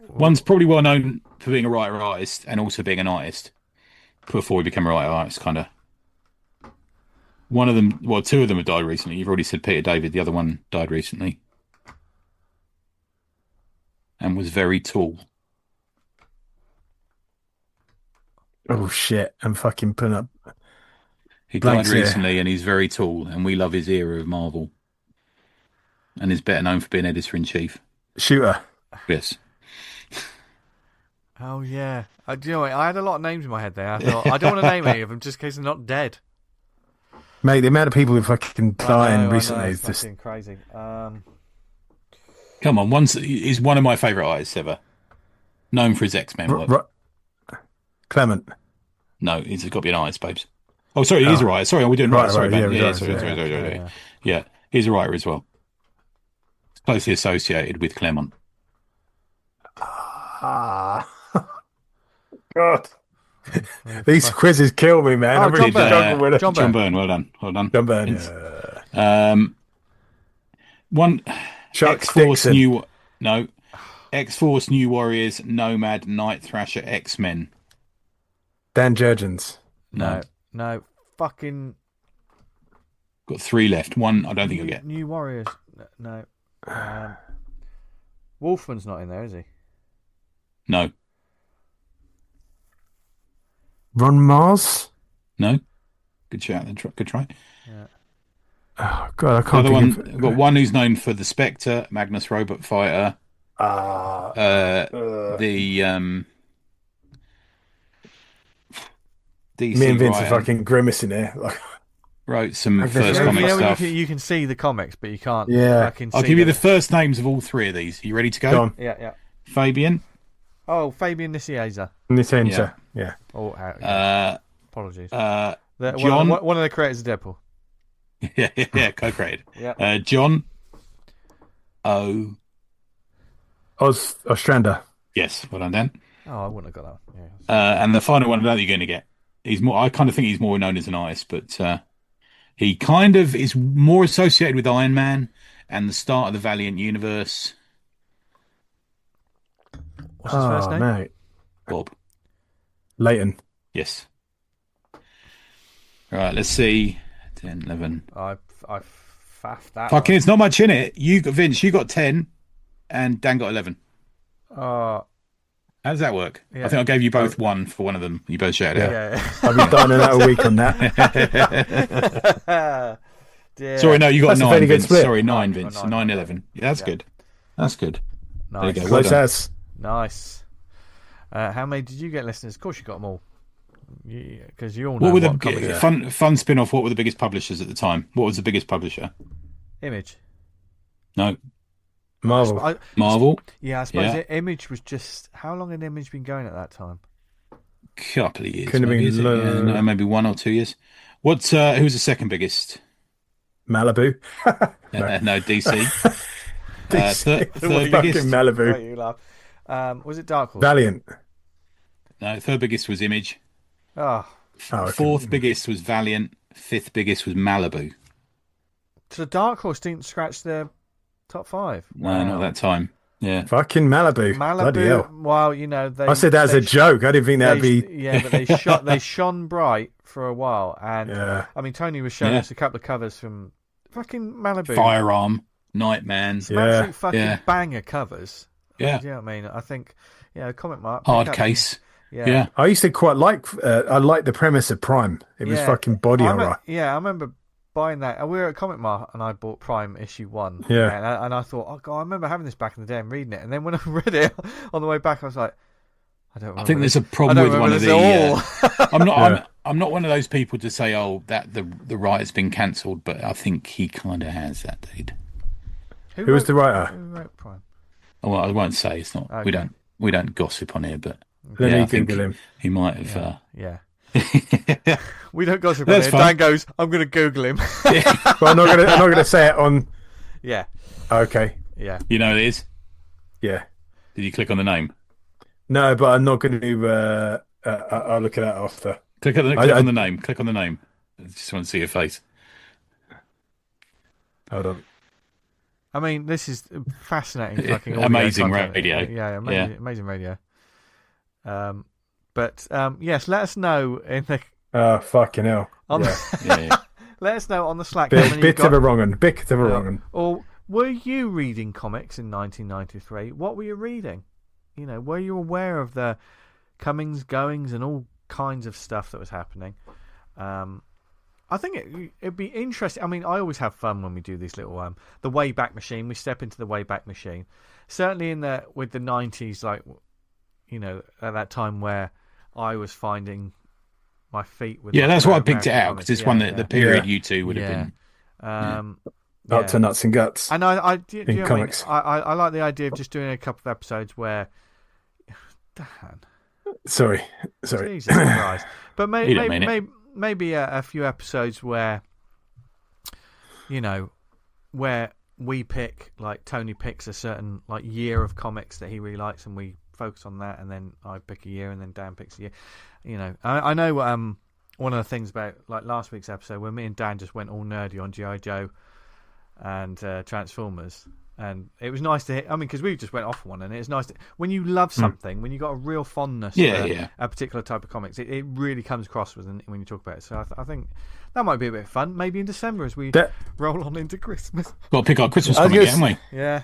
One's probably well known for being a writer-artist and also being an artist before he became a writer-artist, kind of. One of them, well, 2 of them have died recently. You've already said Peter David. The other one died recently. And was very tall. Oh, shit. I'm fucking putting up. He died recently and he's very tall, and we love his era of Marvel. And is better known for being editor-in-chief. Shooter. Yes. Oh, yeah. Do you know what? I had a lot of names in my head there. I thought, I don't want to name any of them just in case they're not dead. Mate, the amount of people who fucking dying recently is just fucking crazy. Come on, he's one of my favourite artists ever. Known for his X-Men work. Clement. No, he's got to be an artist, babes. Oh, sorry, he's a writer. Sorry, we're doing right. Sorry, sorry. Yeah, he's a writer as well. It's closely associated with Clement. God. These quizzes kill me, man. I'm really John Byrne, well done. John Byrne. One Chuck X-Force X-Force, New Warriors, Nomad, Night Thrasher, X-Men. Dan Jurgens. No. Fucking. Got 3 left. One I don't think you'll get. New Warriors. No. Wolfman's not in there, is he? No. Ron Mars? No. Good shout. Good try. Yeah. Oh God, I can't. I've got one who's known for the Spectre, Magnus Robot Fighter. The DC me and Vince are fucking grimacing here. Wrote some first comic stuff. You can see the comics, but you can't. Yeah. I'll give you the first names of all 3 of these. Are you ready to go? Go on. Yeah. Fabian. Oh, Fabian Nicieza. Yeah. Oh, apologies. John. One of the creators of Deadpool. Yeah, co-created. Yeah. John. Ostrander. Yes, well done, Dan. Oh, I wouldn't have got that one. Yeah. And the final one I know you're going to get. I kind of think he's more known as an artist, but he kind of is more associated with Iron Man and the start of the Valiant universe. What's his first name? Mate. Bob. Leighton. Yes. All right, let's see. 10, 11. I faffed that. Fucking, it's not much in it. Vince, you got 10, and Dan got 11. How does that work? Yeah. I think I gave you both 1 for one of them. You both shouted out. Yeah. I've been dining out a week on that. Sorry, no, you got That's 9, a very good Vince. split. Sorry, 9, Vince. 9, 11. Yeah, that's good. That's good. Nice. There you go. Close as. Nice. How many did you get, listeners? Of course, you got them all. Because you all know What were comics the fun spin-off? What were the biggest publishers at the time? What was the biggest publisher? Image. No. Marvel. Marvel. Yeah, I suppose Image was just. How long had Image been going at that time? Couple of years. Couldn't have been no, maybe 1 or 2 years. Who's the second biggest? Malibu. No, DC. DC. Third biggest. Malibu. Right, you laugh. Was it Dark Horse? Valiant. No, third biggest was Image. Oh. Fourth biggest was Valiant. Fifth biggest was Malibu. So Dark Horse didn't scratch their top 5. No, not that time. Yeah. Fucking Malibu. Bloody hell. Well, I said that as a joke. I didn't think that'd be. Yeah, but they shone bright for a while, and I mean, Tony was showing us a couple of covers from fucking Malibu. Firearm, Nightman. Some absolute fucking banger covers. Yeah. Do you know what I mean? I think, Comic Mark. Hard Case. Yeah. I used to quite like. I liked the premise of Prime. It was fucking body horror. I remember buying that. We were at Comic Mart and I bought Prime issue 1. Yeah. And I thought, oh God, I remember having this back in the day and reading it. And then when I read it on the way back, I was like, I don't remember. I think there's a problem with one of the. I'm not one of those people to say, that the writer's been cancelled, but I think he kind of has that, dude. Who was the writer? Who wrote Prime? Oh, well, I won't say. It's not. Okay. We don't gossip on here, but let me Google him. He might have. Yeah. We don't gossip on here. Dan goes, I'm going to Google him. Well, I'm not going to say it on. Yeah. Okay. Yeah. You know who it is? Yeah. Did you click on the name? No, but I'm not going to. I'll look at that after. Click on the name. Click on the name. I just want to see your face. Hold on. I mean, this is fascinating fucking amazing content. radio. Yeah, amazing radio. But yes, let us know in the. Oh, fucking hell. Let us know on the Slack. Bit of a wrong one. Or were you reading comics in 1993? What were you reading? Were you aware of the comings, goings, and all kinds of stuff that was happening? I think it'd be interesting. I mean, I always have fun when we do these little the Wayback Machine. We step into the Wayback Machine. Certainly with the 90s, like at that time where I was finding my feet with. Yeah, that's why I picked it out, because it's one that the period you two would have been. Up to nuts and guts. And I do in you know comics. I like the idea of just doing a couple of episodes where. Dan. Sorry. Jesus Christ. But maybe a few episodes where, where we pick, like Tony picks a certain like year of comics that he really likes, and we focus on that, and then I pick a year, and then Dan picks a year. I know one of the things about like last week's episode where me and Dan just went all nerdy on G.I. Joe and Transformers. And it was nice to hear. I mean, because we just went off one, and it's nice when you love something, when you got a real fondness for a particular type of comics, it really comes across when you talk about it. So I think that might be a bit of fun. Maybe in December as we roll on into Christmas. Well, pick our Christmas comic, haven't we? Yeah.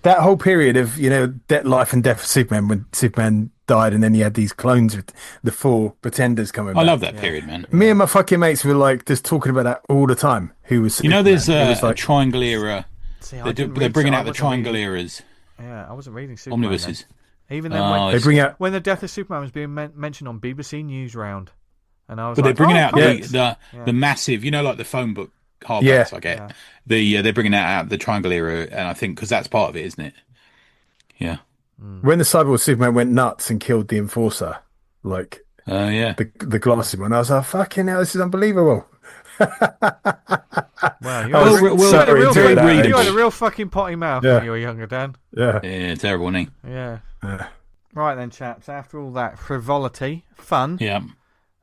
That whole period of life and death of Superman, when Superman died, and then you had these clones with the 4 pretenders coming back. I love that period, man. Me and my fucking mates were like just talking about that all the time. Who was Superman? There's a triangle era. See, they're bringing out the triangle eras. Yeah, I wasn't reading Superman. Omnibuses. Even then, when the death of Superman was being mentioned on BBC News Round, and I was they're bringing out the massive, like the phone book hardbacks. I get they're bringing out the triangle era, and I think because that's part of it, isn't it? Yeah. When the Cyborg Superman went nuts and killed the Enforcer, like the glasses one, I was like, "Fucking hell, this is unbelievable." Wow, you had a real fucking potty mouth when you were younger, Dan. Yeah, terrible, wasn't he? Yeah. Right then, chaps. After all that frivolity, fun. Yeah.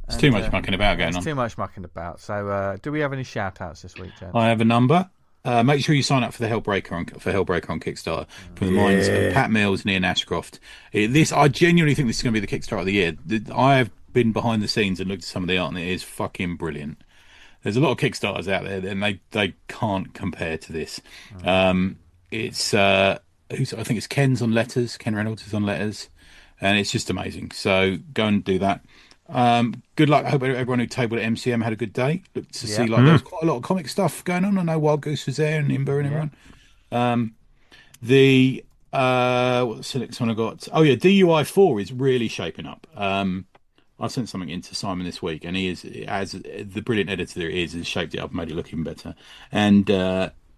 It's too much mucking about going on. Too much mucking about. So, do we have any shout-outs this week, gents? I have a number. Make sure you sign up for the Hellbreaker on Kickstarter from the minds of Pat Mills and Ian Ashcroft. I genuinely think this is going to be the Kickstarter of the year. I have been behind the scenes and looked at some of the art, and it is fucking brilliant. There's a lot of Kickstarters out there, and they can't compare to this. It's I think it's Ken's on letters. Ken Reynolds is on letters, and it's just amazing. So go and do that. Good luck. I hope everyone who tabled at MCM had a good day. Looked to see there was quite a lot of comic stuff going on. I know Wild Goose was there, and Imber and everyone. What's the next one I got? Oh yeah, DUI 4 is really shaping up. I sent something into Simon this week, and he is, as the brilliant editor there is, has shaped it up and made it look even better. And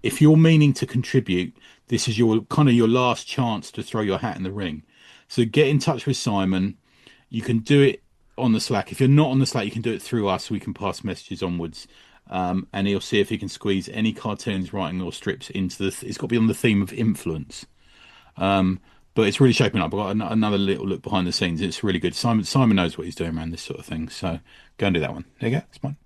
if you're meaning to contribute, this is your last chance to throw your hat in the ring. So get in touch with Simon. You can do it on the Slack. If you're not on the Slack, you can do it through us. We can pass messages onwards, and he'll see if he can squeeze any cartoons, writing, or strips into the. It's got to be on the theme of influence. But it's really shaping up. I've got another little look behind the scenes. It's really good. Simon knows what he's doing around this sort of thing. So go and do that one. There you go. It's fine.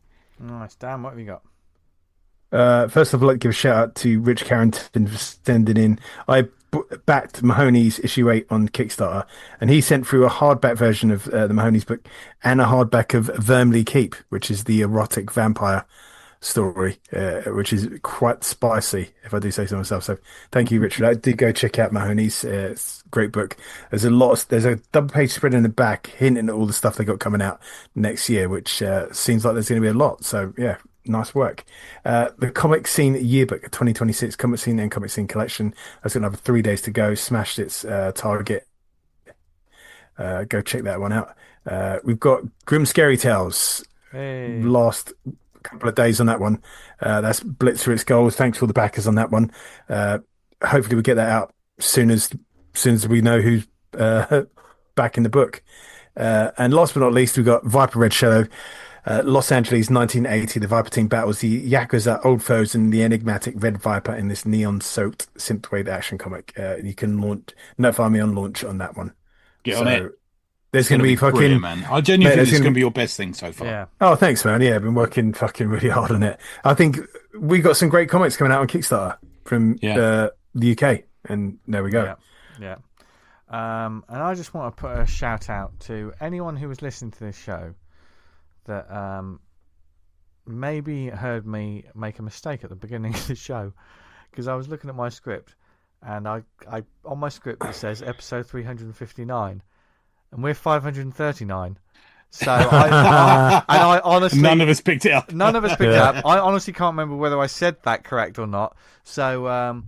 Nice. Dan, what have you got? First, I'd like to give a shout out to Rich Carrington for sending in. I backed Mahoneys issue 8 on Kickstarter, and he sent through a hardback version of the Mahoneys book and a hardback of Vermly Keep, which is the erotic vampire story, which is quite spicy, if I do say so myself. So thank you, Richard. I did go check out Mahoneys. It's a great book. There's a double page spread in the back hinting at all the stuff they got coming out next year, which seems like there's going to be a lot. So yeah, nice work. The Comicscene Yearbook 2026 Comicscene and Comicscene collection has got another 3 days to go. Smashed its target. Go check that one out. We've got Grim Scary Tales. Last couple of days on that one. That's blitzed through its goals. Thanks for all the backers on that one. Hopefully we get that out soon as we know who's back in the book. And last but not least, we've got Vyper Red Shadow. Los Angeles 1980, the Vyper team battles the Yakuza old foes and the enigmatic Red Vyper in this neon-soaked synthwave action comic. You can notify me on launch on that one. Get on it. There's going to be fucking... man. I genuinely think this is going to be your best thing so far. Yeah. Oh, thanks, man. Yeah, I've been working fucking really hard on it. I think we got some great comics coming out on Kickstarter from the UK, and there we go. Yeah. And I just want to put a shout out to anyone who was listening to this show that maybe heard me make a mistake at the beginning of the show, because I was looking at my script, and I on my script it says episode 359. And we're 539. So I honestly... None of us picked it up. I honestly can't remember whether I said that correct or not. So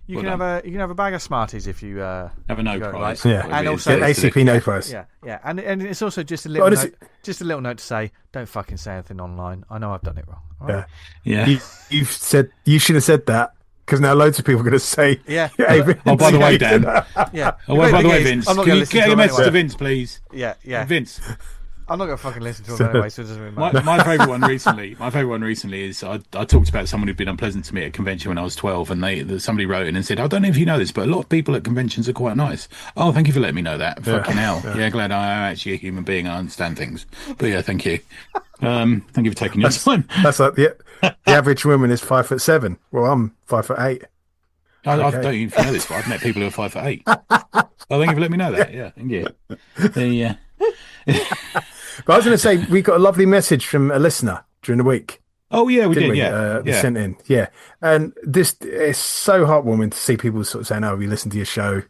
You can have a bag of Smarties if you have a no prize. Right? Yeah, and also ACP no prize. Yeah, and it's also just a little note to say, don't fucking say anything online. I know I've done it wrong. Right? Yeah. You've said you should have said that. Because now loads of people are going to say, hey, Vince, by the way, Dan. Yeah. By the way, Vince, can you get a message to Vince, please? Yeah. Vince. I'm not going to fucking listen to him anyway, so it doesn't really matter. My favourite one recently is I talked about someone who'd been unpleasant to me at a convention when I was 12, and somebody wrote in and said, I don't know if you know this, but a lot of people at conventions are quite nice. Oh, thank you for letting me know that. Fucking hell. Yeah, glad I am actually a human being. I understand things. But yeah, thank you. Thank you for taking your time. That's like the average woman is 5'7". Well, I'm 5'8". I don't even know this, but I've met people who are 5'8". Oh, thank you for letting me know that. Yeah, thank you. But I was going to say, we got a lovely message from a listener during the week. Oh, yeah, we did, We sent in, And this is so heartwarming to see people sort of saying, oh, we listened to your show.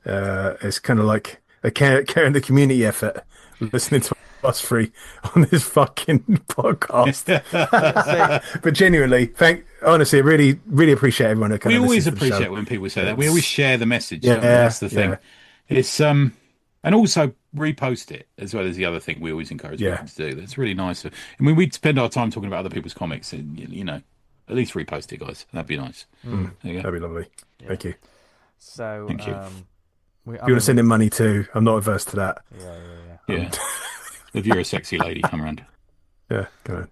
It's kind of like a caring the community effort, listening to us three on this fucking podcast. But genuinely, honestly, really, really appreciate everyone that we always appreciate when people say that. We always share the message. Yeah, that's the thing. It's and also repost it as well as the other thing we always encourage people to do. That's really nice. I mean, we'd spend our time talking about other people's comics, and at least repost it, guys. That'd be nice. That'd be lovely. Thank you. So, thank you. If you want to send in money too, I'm not averse to that. Yeah. If you're a sexy lady, come around. Yeah, go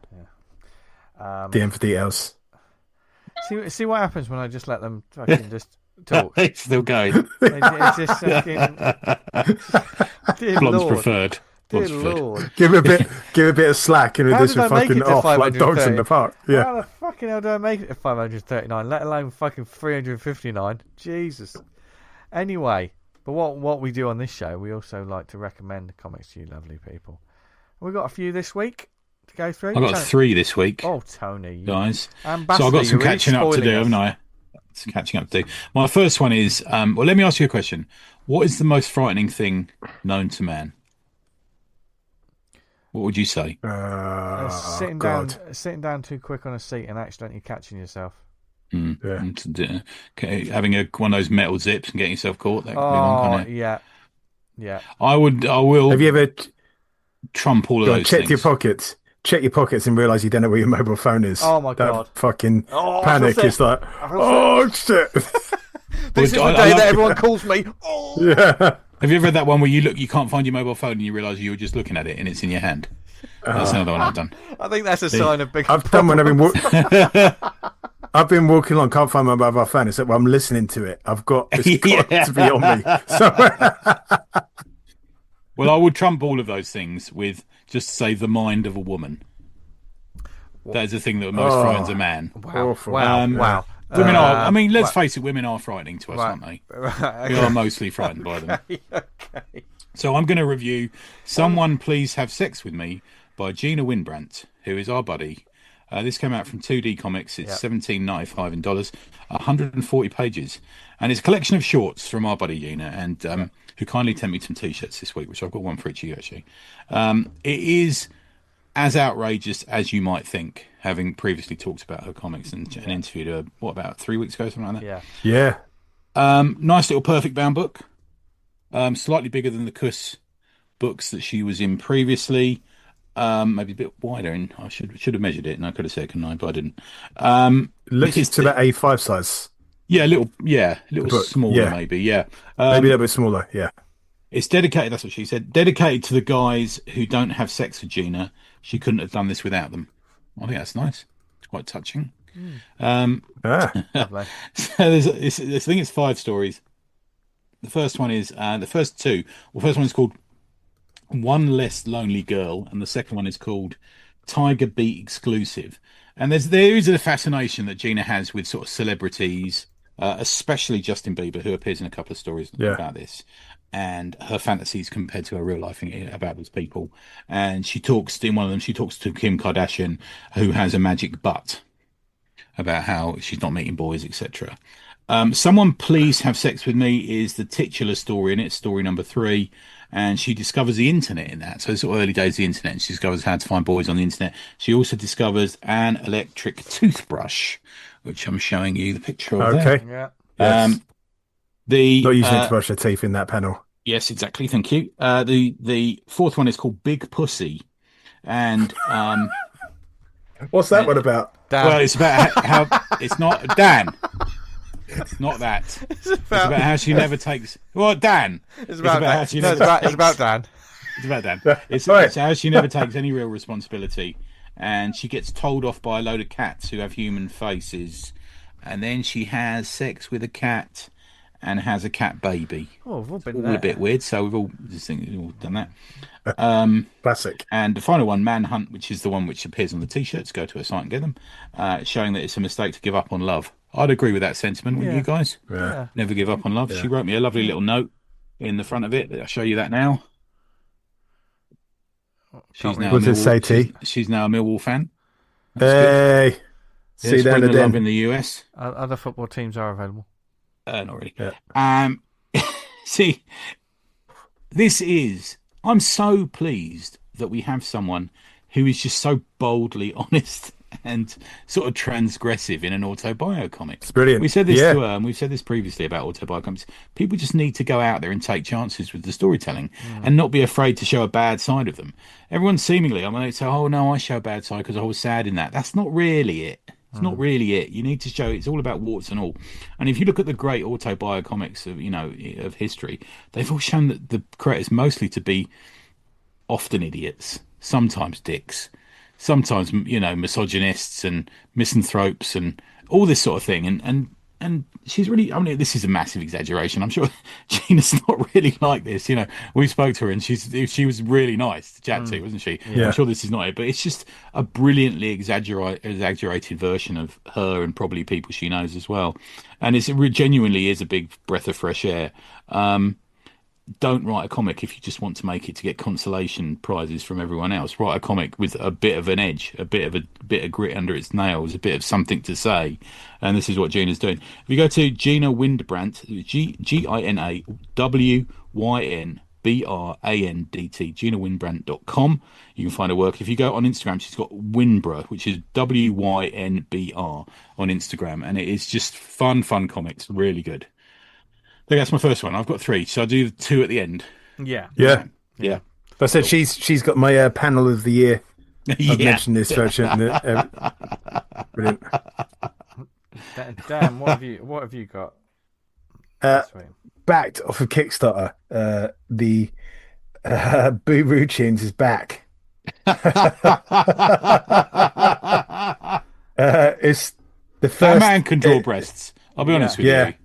on. DM for details. See what happens when I just let them fucking just talk. It's still going. It's just fucking. Dear Blondes Lord. preferred. Dear Lord. Give a bit of slack and this will fucking off like dogs in the park. Yeah. How the fucking hell do I make it to 539? Let alone fucking 359. Jesus. Anyway, but what we do on this show, we also like to recommend comics to you lovely people. We've got a few this week to go through. I've got 3 this week. Oh, Tony. Guys. So I've got some catching up to do, haven't I? Some catching up to do. My first one is, well, let me ask you a question. What is the most frightening thing known to man? What would you say? Sitting down too quick on a seat and accidentally catching yourself. Having one of those metal zips and getting yourself caught. That could be one, can't it? Yeah. I will. Have you ever trump all of those things? Check your pockets and realise you don't know where your mobile phone is. Oh my God. That fucking panic is like, oh shit. This is the day that everyone calls me. Oh. Yeah. Have you ever read that one where you can't find your mobile phone and you realise you were just looking at it and it's in your hand? That's another one I've done. I think that's a sign of big. I've done when I've been walking along, can't find my mobile phone. It's like, well, I'm listening to it. It's got to be on me. So, well, I would trump all of those things with just say the mind of a woman. That is the thing that most frightens a man. Wow. Women are. I mean, let's face it. Women are frightening to us, aren't they? We are mostly frightened by them. Okay. So I'm going to review "Someone Please Have Sex with Me" by Gina Wynbrandt, who is our buddy. This came out from 2D Comics. It's $17.95 in dollars, 140 pages, and it's a collection of shorts from our buddy Gina, and who kindly sent me some T-shirts this week, which I've got one for each of you actually. It is as outrageous as you might think, having previously talked about her comics and interviewed her, about 3 weeks ago, something like that? Yeah. Nice little perfect bound book. Slightly bigger than the Kuss books that she was in previously. Maybe a bit wider, and I should have measured it, and I could have said, couldn't I? But I didn't. Looking to that A5 size. Yeah, a little smaller, maybe. Yeah, maybe a little bit smaller. Yeah. It's dedicated. That's what she said. Dedicated to the guys who don't have sex with Gina. She couldn't have done this without them. I think that's nice. It's quite touching. Lovely. So I think it's 5 stories. The first one is the first two. Well, first one is called "One Less Lonely Girl," and the second one is called "Tiger Beat Exclusive." And there is a fascination that Gina has with sort of celebrities, especially Justin Bieber, who appears in a couple of stories about this, and her fantasies compared to her real life about these people. And she talks in one of them. She talks to Kim Kardashian, who has a magic butt, about how she's not meeting boys, etc. "Someone Please Have Sex with Me" is the titular story in it, story number 3. And she discovers the internet in that. So it's sort of early days of the internet. And she discovers how to find boys on the internet. She also discovers an electric toothbrush, which I'm showing you the picture of there. Yeah. Yes. The Not using it to brush their teeth in that panel. Yes, exactly. Thank you. The fourth one is called Big Pussy, and what's that one about? Dan. Well, it's about how it's not Dan. It's not that. It's about how she never takes. Well, Dan. It's about how she never. It's about Dan. It's about Dan. It's how she never takes any real responsibility, and she gets told off by a load of cats who have human faces, and then she has sex with a cat. And has a cat baby. Oh, we've all been all there. A bit weird, so we've all done that. Classic. And the final one, Manhunt, which is the one which appears on the T-shirts. Go to a site and get them, showing that it's a mistake to give up on love. I'd agree with that sentiment. Wouldn't you guys? Yeah. Never give up on love. Yeah. She wrote me a lovely little note in the front of it. I'll show you that now. She's now What's it say, T? She's now a Millwall fan. Hey, see that the love in the US. Other football teams are available. Not really. Yeah. See, I'm so pleased that we have someone who is just so boldly honest and sort of transgressive in an autobio comic. It's brilliant. We said this to her, and we've said this previously about autobio comics. People just need to go out there and take chances with the storytelling and not be afraid to show a bad side of them. Everyone seemingly, they say, oh no, I show a bad side because I was sad in that. That's not really it. It's not really it. You need to show it's all about warts and all. And if you look at the great autobio comics of of history, they've all shown that the creators mostly to be often idiots, sometimes dicks, sometimes misogynists and misanthropes and all this sort of thing. And she's really, this is a massive exaggeration. I'm sure Gina's not really like this. We spoke to her and she was really nice to chat to, wasn't she? Yeah. I'm sure this is not it, but it's just a brilliantly exaggerated version of her and probably people she knows as well. And it genuinely is a big breath of fresh air. Don't write a comic if you just want to make it to get consolation prizes from everyone else. Write a comic with a bit of an edge, a bit of grit under its nails, a bit of something to say. And this is what Gina's doing. If you go to Gina Wynbrandt, GinaWynbrandt, GinaWynbrandt.com, you can find her work. If you go on Instagram, she's got Wynbra, which is WYNBR on Instagram, and it is just fun comics, really good. I think that's my first one. I've got three. So I'll do the two at the end. Yeah. I said she's got my panel of the year. I've mentioned this version. Brilliant. Dan, what have you got? Backed off of Kickstarter. The Boo Rudetoons is back. It's the first. That man can draw breasts. I'll be honest with you.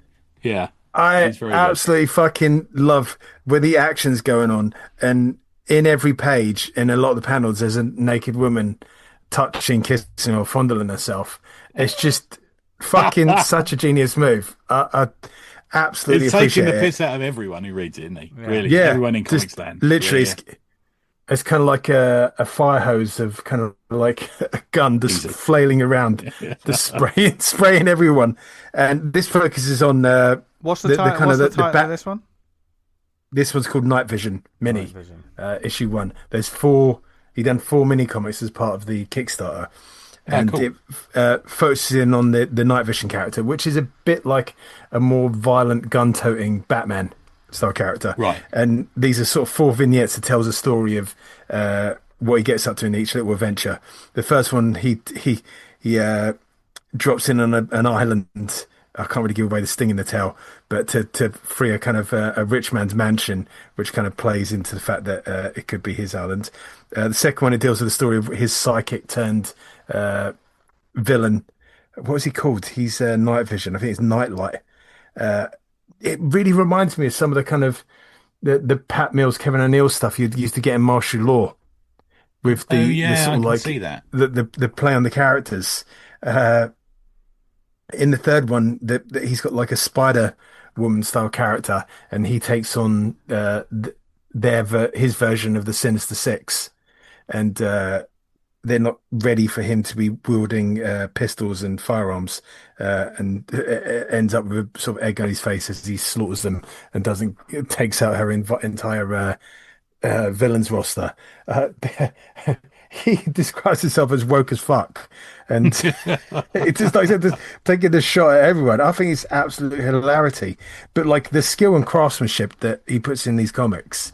Yeah. I absolutely fucking love where the action's going on, and in every page, in a lot of the panels, there's a naked woman touching, kissing, or fondling herself. It's just fucking such a genius move. I absolutely appreciate it. It's taking the piss out of everyone who reads it, isn't he? Yeah. Really, yeah, everyone in Comicsland. Literally, it's kind of like a fire hose of kind of like a gun just flailing around, just spraying everyone. And this focuses on what's the title of this one? This one's called Nightvision Mini, issue 1. There's 4. He done 4 mini comics as part of the Kickstarter, and cool. It focuses in on the Nightvision character, which is a bit like a more violent, gun-toting Batman style character. Right. And these are sort of 4 vignettes that tells a story of what he gets up to in each little adventure. The first one, he drops in on an island. I can't really give away the sting in the tail, but to free a kind of a rich man's mansion, which kind of plays into the fact that it could be his island. The second one, it deals with the story of his psychic turned villain. What was he called? He's Nightvision. I think it's Nightlight. It really reminds me of some of the kind of the Pat Mills, Kevin O'Neill stuff you used to get in martial law, with the sort of I can see that. the play on the characters. In the third one, he's got like a Spider Woman style character, and he takes on his version of the Sinister Six, and they're not ready for him to be wielding pistols and firearms, and ends up with a sort of egg on his face as he slaughters them and takes out her entire villains roster. he describes himself as woke as fuck, and it's just like just taking the shot at everyone. I think it's absolute hilarity, but like the skill and craftsmanship that he puts in these comics,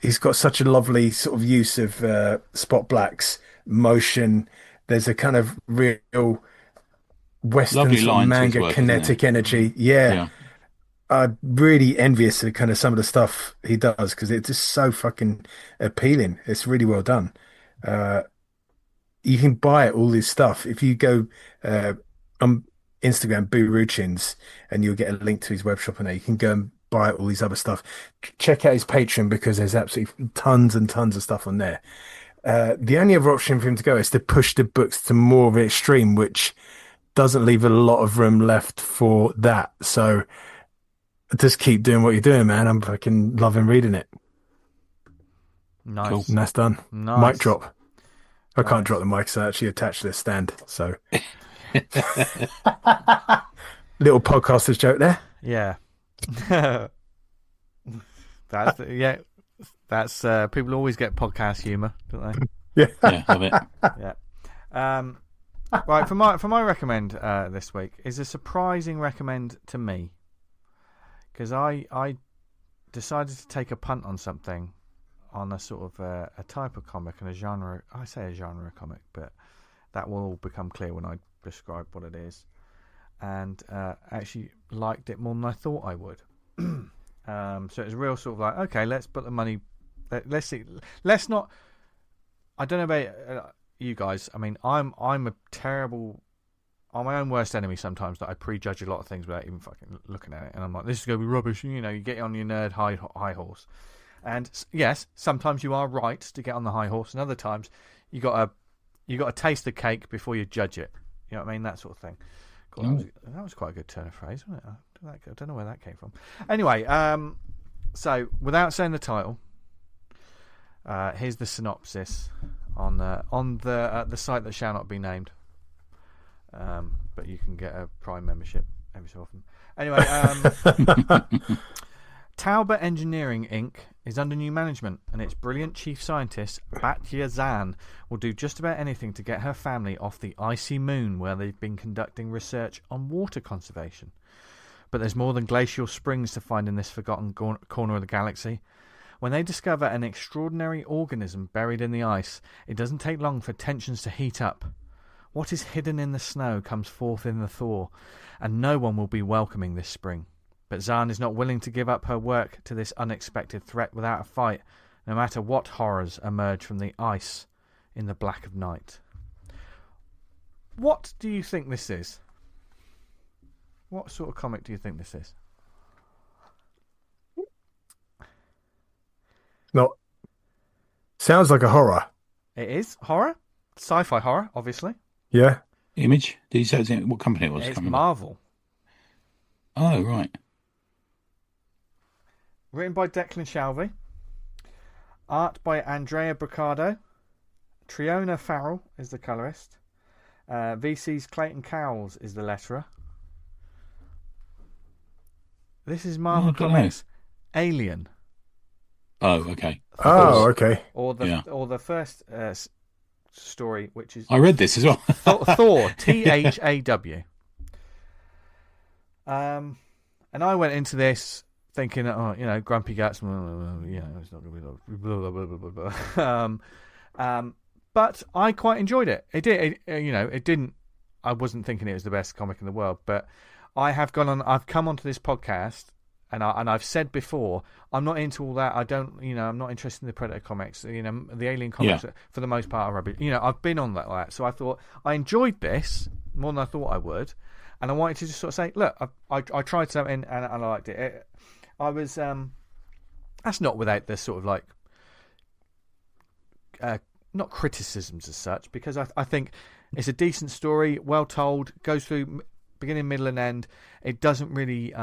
he's got such a lovely sort of use of spot blacks, motion. There's a kind of real Western sort of manga kinetic energy. Yeah. I'm really envious of kind of some of the stuff he does because it's just so fucking appealing. It's really well done. You can buy all this stuff if you go on Instagram, Rudetoons, and you'll get a link to his web shop and there. You can go and buy all these other stuff. Check out his Patreon because there's absolutely tons and tons of stuff on there. The only other option for him to go is to push the books to more of an extreme, which doesn't leave a lot of room left for that. So just keep doing what you're doing, man. I'm fucking loving reading it. Nice. Cool. And that's done. Nice. Mic drop. I can't drop the mic, so I actually attached to the stand. So little podcaster's joke there. Yeah. That's people always get podcast humor, don't they? Yeah, love it. Yeah. Right, for my recommend this week is a surprising recommend to me. Because I decided to take a punt on something, on a sort of a type of comic and a genre. I say a genre of comic, but that will all become clear when I describe what it is. And actually liked it more than I thought I would. So it's real sort of like, okay, let's put the money. Let's see. Let's not. I don't know about you guys. I mean, I'm a terrible. I'm my own worst enemy sometimes, that I prejudge a lot of things without even fucking looking at it, and I'm like, this is going to be rubbish. You know, you get on your nerd high horse, and yes, sometimes you are right to get on the high horse, and other times you got to taste the cake before you judge it. You know what I mean? That sort of thing. God, that was quite a good turn of phrase, wasn't it? I don't know where that came from. Anyway, so without saying the title, here's the synopsis on the site that shall not be named. But you can get a Prime membership every so often. Anyway, Tauber Engineering Inc. is under new management, and its brilliant chief scientist, Batya Zan, will do just about anything to get her family off the icy moon where they've been conducting research on water conservation. But there's more than glacial springs to find in this forgotten corner of the galaxy. When they discover an extraordinary organism buried in the ice, it doesn't take long for tensions to heat up. What is hidden in the snow comes forth in the thaw, and no one will be welcoming this spring. But Zan is not willing to give up her work to this unexpected threat without a fight, no matter what horrors emerge from the ice in the black of night. What do you think this is? What sort of comic do you think this is? No. Sounds like a horror. It is horror. Sci-fi horror, obviously. Yeah. Image? Did you say what company it was? It's Marvel. Oh, right. Written by Declan Shalvey. Art by Andrea Bricado. Triona Farrell is the colorist. VC's Clayton Cowles is the letterer. This is Marvel Comics Alien. Oh, okay. Oh, okay. Or the first story, which is I read this as well. Thaw, Thaw. And I went into this thinking, Grumpy Guts, it's not going to be blah, blah, blah, blah, blah. But I quite enjoyed it. It did, it didn't. I wasn't thinking it was the best comic in the world, but I've come onto this podcast. And I've said before, I'm not into all that. I don't, I'm not interested in the Predator comics. The Alien comics, for the most part, are rubbish. I've been on that. So I thought I enjoyed this more than I thought I would, and I wanted to just sort of say, look, I tried something and I liked it. I was that's not without the sort of like not criticisms as such, because I think it's a decent story, well told, goes through beginning, middle, and end. It doesn't really.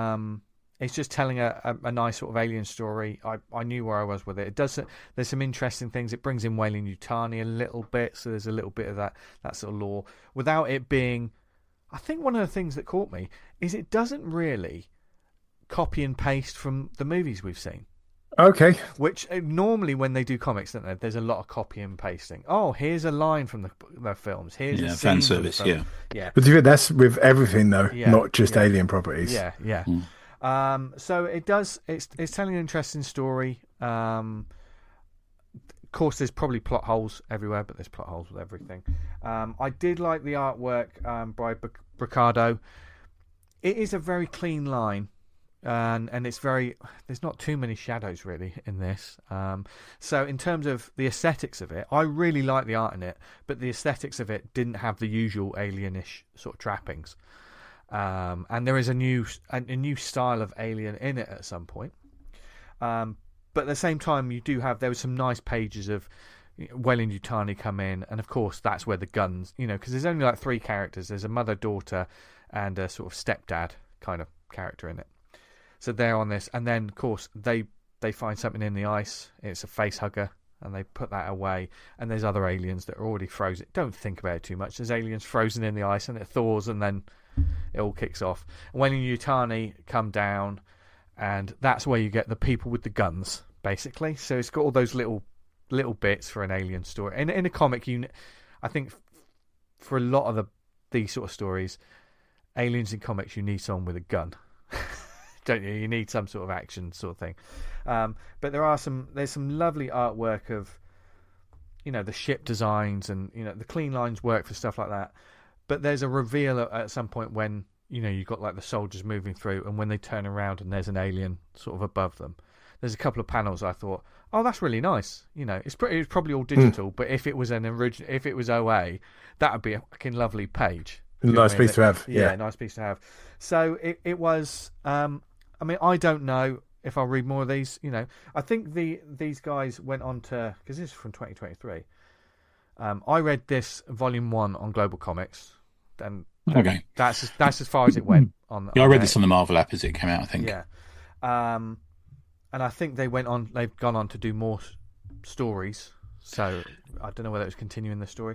It's just telling a nice sort of alien story. I knew where I was with it. It does. There's some interesting things. It brings in Weyland-Yutani a little bit, so there's a little bit of that sort of lore without it being. I think one of the things that caught me is it doesn't really copy and paste from the movies we've seen. Okay. Which normally when they do comics, don't they, there's a lot of copy and pasting. Oh, here's a line from the films. Here's a scene fan service. Yeah. But that's with everything though, not just Alien properties. Yeah. So it does. It's telling an interesting story. Of course, there's probably plot holes everywhere, but there's plot holes with everything. I did like the artwork by Bricado. It is a very clean line. And it's there's not too many shadows really in this. So in terms of the aesthetics of it, I really like the art in it, but the aesthetics of it didn't have the usual alienish sort of trappings. And there is a new style of alien in it at some point. But at the same time, there was some nice pages of Weyland-Yutani come in, and of course that's where the guns, because there's only like 3 characters. There's a mother, daughter, and a sort of stepdad kind of character in it. So they're on this, and then of course they find something in the ice. It's a face hugger, and they put that away. And there's other aliens that are already frozen. Don't think about it too much. There's aliens frozen in the ice, and it thaws, and then it all kicks off. And when Yutani come down, and that's where you get the people with the guns, basically. So it's got all those little bits for an alien story. In a comic, I think for a lot of these sort of stories, aliens in comics, you need someone with a gun. Don't you? You need some sort of action sort of thing. But there's some lovely artwork of, the ship designs, and the clean lines work for stuff like that. But there's a reveal at some point when you've got like the soldiers moving through, and when they turn around and there's an alien sort of above them. There's a couple of panels I thought, oh, that's really nice. It's probably all digital, but if it was if it was OA, that would be a fucking lovely page. Nice piece to have. Yeah, nice piece to have. So it was. I don't know if I'll read more of these. I think these guys went on to, because this is from 2023. I read this volume 1 on Global Comics, and okay, that's as far as it went. I read this on the Marvel app as it came out, I think. Yeah, and I think they've gone on to do more stories. So I don't know whether it was continuing the story,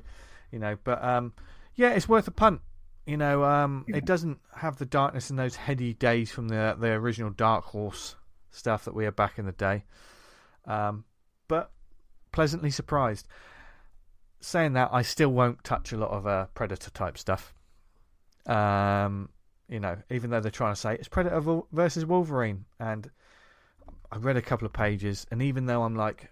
but it's worth a punt. It doesn't have the darkness and those heady days from the original Dark Horse stuff that we had back in the day. But pleasantly surprised. Saying that, I still won't touch a lot of Predator type stuff. Even though they're trying to say it's Predator versus Wolverine, and I read a couple of pages, and even though I'm like,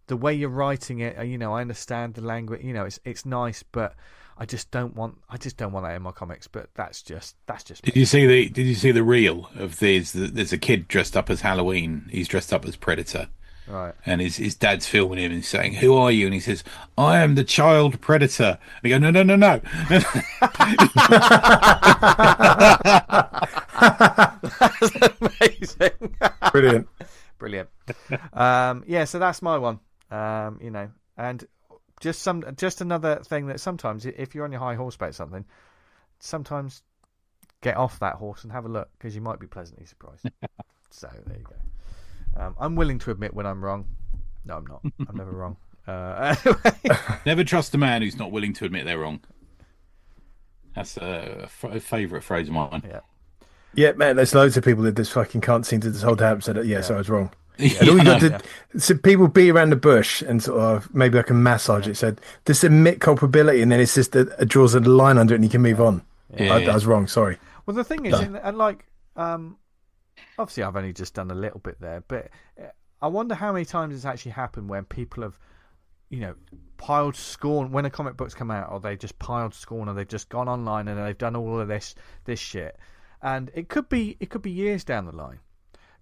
the way you're writing it, I understand the language, it's nice, but I just don't want that in my comics. But that's just. Did you see the reel of these? There's a kid dressed up as Halloween. He's dressed up as Predator. Right. And his dad's filming him and he's saying, "Who are you?" And he says, "I am the child Predator." And he goes, "No, no, no, no." That's amazing. Brilliant. So that's my one. And just another thing that sometimes, if you're on your high horse about something, sometimes get off that horse and have a look, because you might be pleasantly surprised. So there you go. I'm willing to admit when I'm wrong. No, I'm not. I'm never wrong. Never trust a man who's not willing to admit they're wrong. That's a favourite phrase of mine. Yeah, man, there's loads of people that just fucking can't seem to just hold out and said, so I was wrong. Yeah, and all you got to, so people beat around the bush and sort of maybe like a massage. It said, just admit culpability, and then it's just it draws a line under it and you can move on. I was wrong, sorry. Well, the thing is, and like, obviously I've only just done a little bit there, but I wonder how many times it's actually happened when people have, piled scorn when a comic book's come out, or they just piled scorn, or they've just gone online and they've done all of this shit, and it could be years down the line,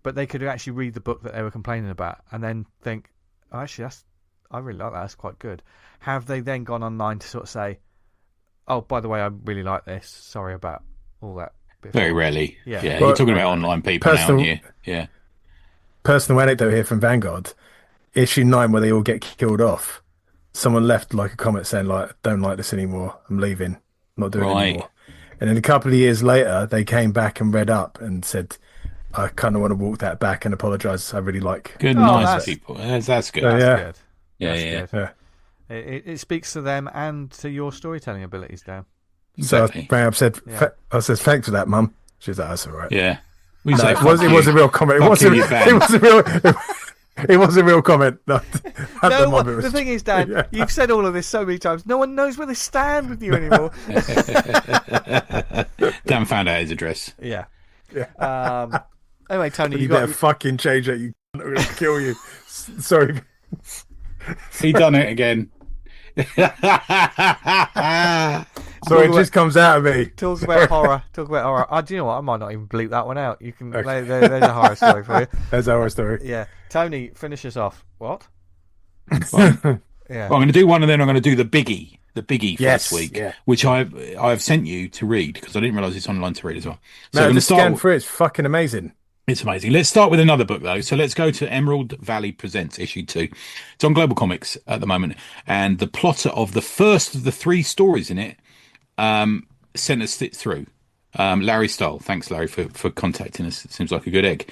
but they could actually read the book that they were complaining about and then think, oh, actually I really like that, that's quite good. Have they then gone online to sort of say, oh, by the way, I really like this, sorry about all that before? Very rarely. Yeah. Well, you're talking about online people now, aren't you? Yeah. Personal anecdote here from Vanguard. Issue 9, where they all get killed off. Someone left like a comment saying, like, don't like this anymore, I'm leaving, I'm not doing it anymore. And then a couple of years later, they came back and read up and said, I kind of want to walk that back and apologise. I really like. Good, nice people. That's good. That's good. Yeah. It speaks to them and to your storytelling abilities, Dan. Exactly. So I rang up, said, I said, thanks for that, Mum. She was like, that's all right. Yeah. We say, it was a real comment. It was a real comment. The thing is, Dan, you've said all of this so many times. No one knows where they stand with you anymore. Dan found out his address. Yeah. Anyway, Tony, you better fucking change it. I'm going to kill you. Sorry. He done it again. Sorry, it just comes out of me. Talk about horror. Do you know what? I might not even bleep that one out. You can. Okay. There's a horror story for you. There's a horror story. Yeah, Tony, finish us off. What? Well, I'm going to do one, and then I'm going to do the biggie for this week, which I've sent you to read because I didn't realise it's online to read as well. So I'm going to scan through. It's fucking amazing. It's amazing. Let's start with another book, though. So let's go to Emerald Valley Presents, issue 2. It's on Global Comics at the moment. And the plotter of the first of the 3 stories in it sent us through. Larry Stahl. Thanks, Larry, for contacting us. It seems like a good egg.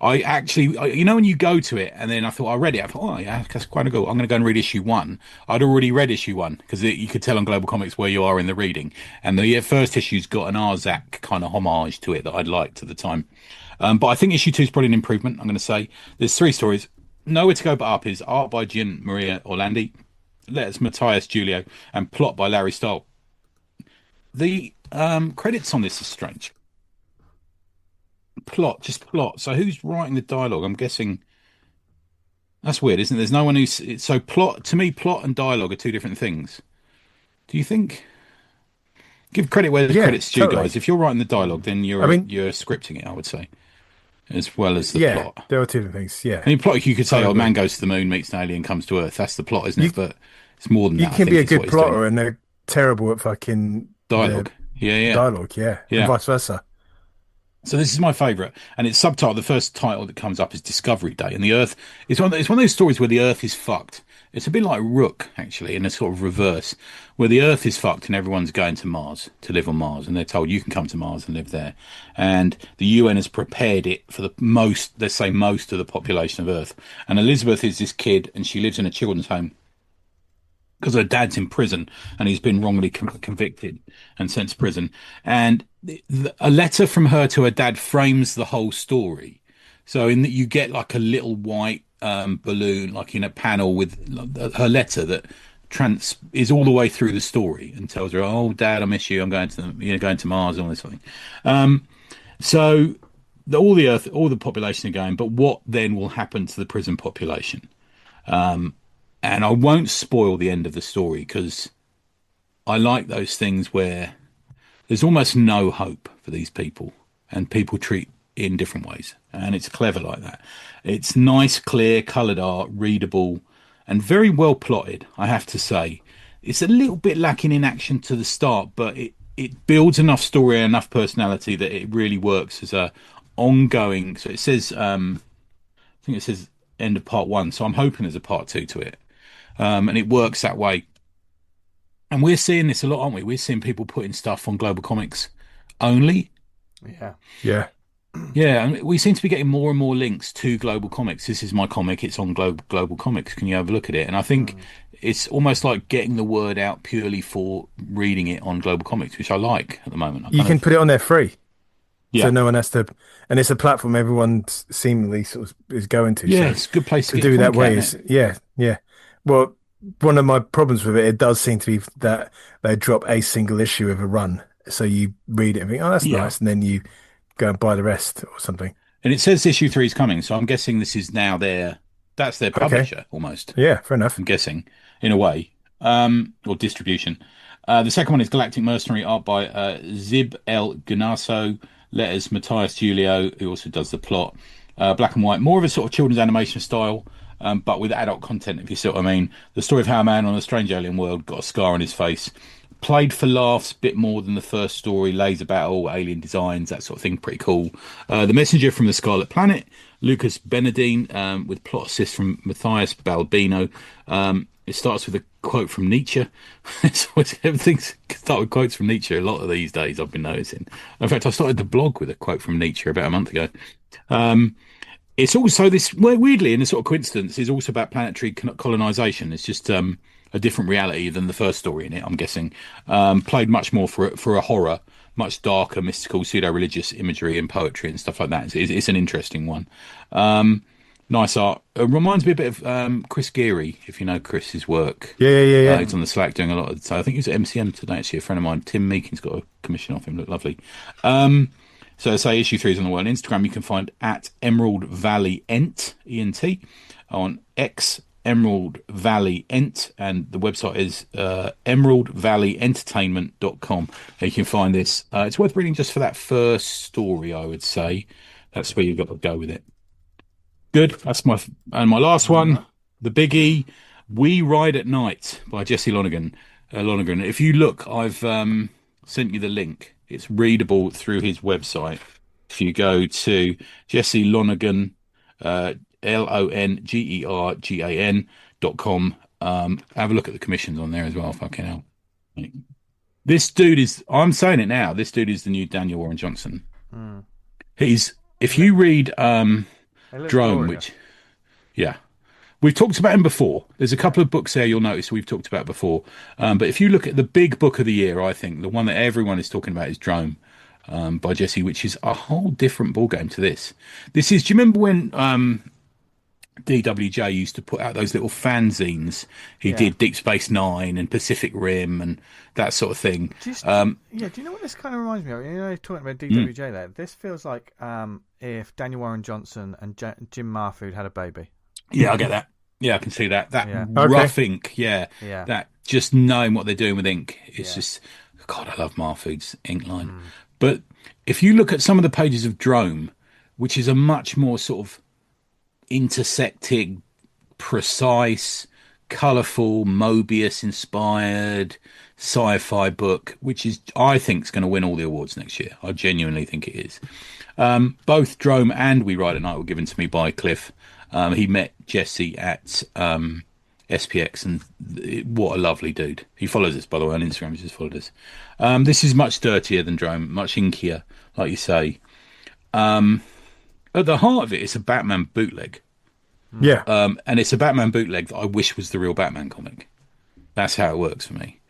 I actually, when you go to it, and then I thought, I read it. I thought, oh, yeah, that's quite a good. I'm going to go and read issue 1. I'd already read issue 1 because you could tell on Global Comics where you are in the reading. And the first issue's got an Arzak kind of homage to it that I'd liked at the time. But I think issue 2 is probably an improvement, I'm going to say. There's 3 stories. Nowhere to Go But Up is art by Gian Maria Orlandi, letters Matthias Julio, and plot by Larry Stahl. The credits on this are strange. Plot. So who's writing the dialogue? I'm guessing that's weird, isn't it? There's no one who's so plot. To me, plot and dialogue are 2 different things. Do you think? Give credit where the credit's due, guys. If you're writing the dialogue, then you're scripting it, I would say, as well as the plot. There are 2 different things. Yeah, I mean, plot. You could say, "Oh, man goes to the moon, meets an alien, comes to Earth." That's the plot, isn't it? But it's more than that. You can be a good plotter, and they're terrible at fucking dialogue. Dialogue, and vice versa. So this is my favourite, and it's subtitled. The first title that comes up is Discovery Day, and the Earth. It's one of those stories where the Earth is fucked. It's a bit like Rook, actually, in a sort of reverse, where the Earth is fucked and everyone's going to Mars to live on Mars, and they're told you can come to Mars and live there, and the UN has prepared it for most of the population of Earth. And Elizabeth is this kid, and she lives in a children's home because her dad's in prison and he's been wrongly convicted and sent to prison. And a letter from her to her dad frames the whole story. So in that you get like a little white balloon, like in a panel with her letter that is all the way through the story and tells her, "Oh, Dad, I miss you. I'm going to Mars," and all this thing. So all the population are going, but what then will happen to the prison population? And I won't spoil the end of the story because I like those things where there's almost no hope for these people and people treat in different ways. And it's clever like that. It's nice, clear, coloured art, readable, and very well plotted, I have to say. It's a little bit lacking in action to the start, but it builds enough story and enough personality that it really works as a ongoing. So it says, I think it says end of part 1. So I'm hoping there's a part 2 to it. And it works that way. And we're seeing this a lot, aren't we? We're seeing people putting stuff on Global Comics only. Yeah. And we seem to be getting more and more links to Global Comics. This is my comic. It's on Global Comics. Can you have a look at it? And I think it's almost like getting the word out purely for reading it on Global Comics, which I like at the moment. You can put it on there free. So no one has to, and it's a platform everyone seemingly sort of is going to. Yeah, so it's a good place to do that way. Yeah. Well, one of my problems with it does seem to be that they drop a single issue of a run. So you read it and think, oh, that's nice. And then you go and buy the rest or something. And it says issue 3 is coming. So I'm guessing this is now that's their publisher almost. Yeah, fair enough. I'm guessing in a way, or distribution. The second one is Galactic Mercenary, art by Zib El Gunaso, letters Matthias Julio, who also does the plot. Black and white, more of a sort of children's animation style. But with adult content, if you see what I mean. The story of how a man on a strange alien world got a scar on his face. Played for laughs, bit more than the first story. Laser battle, alien designs, that sort of thing. Pretty cool. The Messenger from the Scarlet Planet. Lucas Benedine, with plot assist from Matthias Balbino. It starts with a quote from Nietzsche. Everything's start with quotes from Nietzsche a lot of these days, I've been noticing. In fact, I started the blog with a quote from Nietzsche about a month ago. It's also this, weirdly, in a sort of coincidence, is also about planetary colonization. It's just a different reality than the first story in it, I'm guessing. Played much more for a horror much darker, mystical, pseudo-religious imagery and poetry and stuff like that. It's an interesting one. Nice art. It reminds me a bit of Chris Geary, if you know Chris's work. Yeah. He's on the Slack doing a lot of. So I think he was at MCM today. Actually, a friend of mine, Tim Meakin's got a commission off him. Look lovely. So say issue 3 is on the world. On Instagram, you can find at Emerald Valley Ent, ENT, on X Emerald Valley Ent, and the website is emeraldvalleyentertainment.com. You can find this. It's worth reading just for that first story, I would say. That's where you've got to go with it. Good. That's my last one, the biggie, We Ride at Night by Jesse Lonergan. If you look, I've sent you the link. It's readable through his website. If you go to Jesse Lonergan, LONGERGAN.com, have a look at the commissions on there as well. Fucking hell. This dude is, I'm saying it now, this dude is the new Daniel Warren Johnson. If you read Drone, which, yeah, we've talked about him before. There's a couple of books there you'll notice we've talked about before. But if you look at the big book of the year, I think the one that everyone is talking about is Drone by Jesse, which is a whole different ballgame to this. Do you remember when DWJ used to put out those little fanzines? He did Deep Space Nine and Pacific Rim and that sort of thing. Do you know what this kind of reminds me of? You know, talking about DWJ there, this feels like if Daniel Warren Johnson and Jim Marfood had a baby. Yeah, I get that. Yeah, I can see that. Rough ink, that just knowing what they're doing with ink. It's just, God, I love Marfood's ink line. But if you look at some of the pages of Drome, which is a much more sort of intersecting, precise, colourful, Mobius-inspired sci-fi book, which is, I think, is going to win all the awards next year. I genuinely think it is. Both Drome and We Ride at Night were given to me by Cliff. He met Jesse at SPX, and what a lovely dude. He follows us, by the way, on Instagram. He's just followed us. This is much dirtier than Drome, much inkier, like you say. At the heart of it, it's a Batman bootleg. Yeah. And it's a Batman bootleg that I wish was the real Batman comic. That's how it works for me.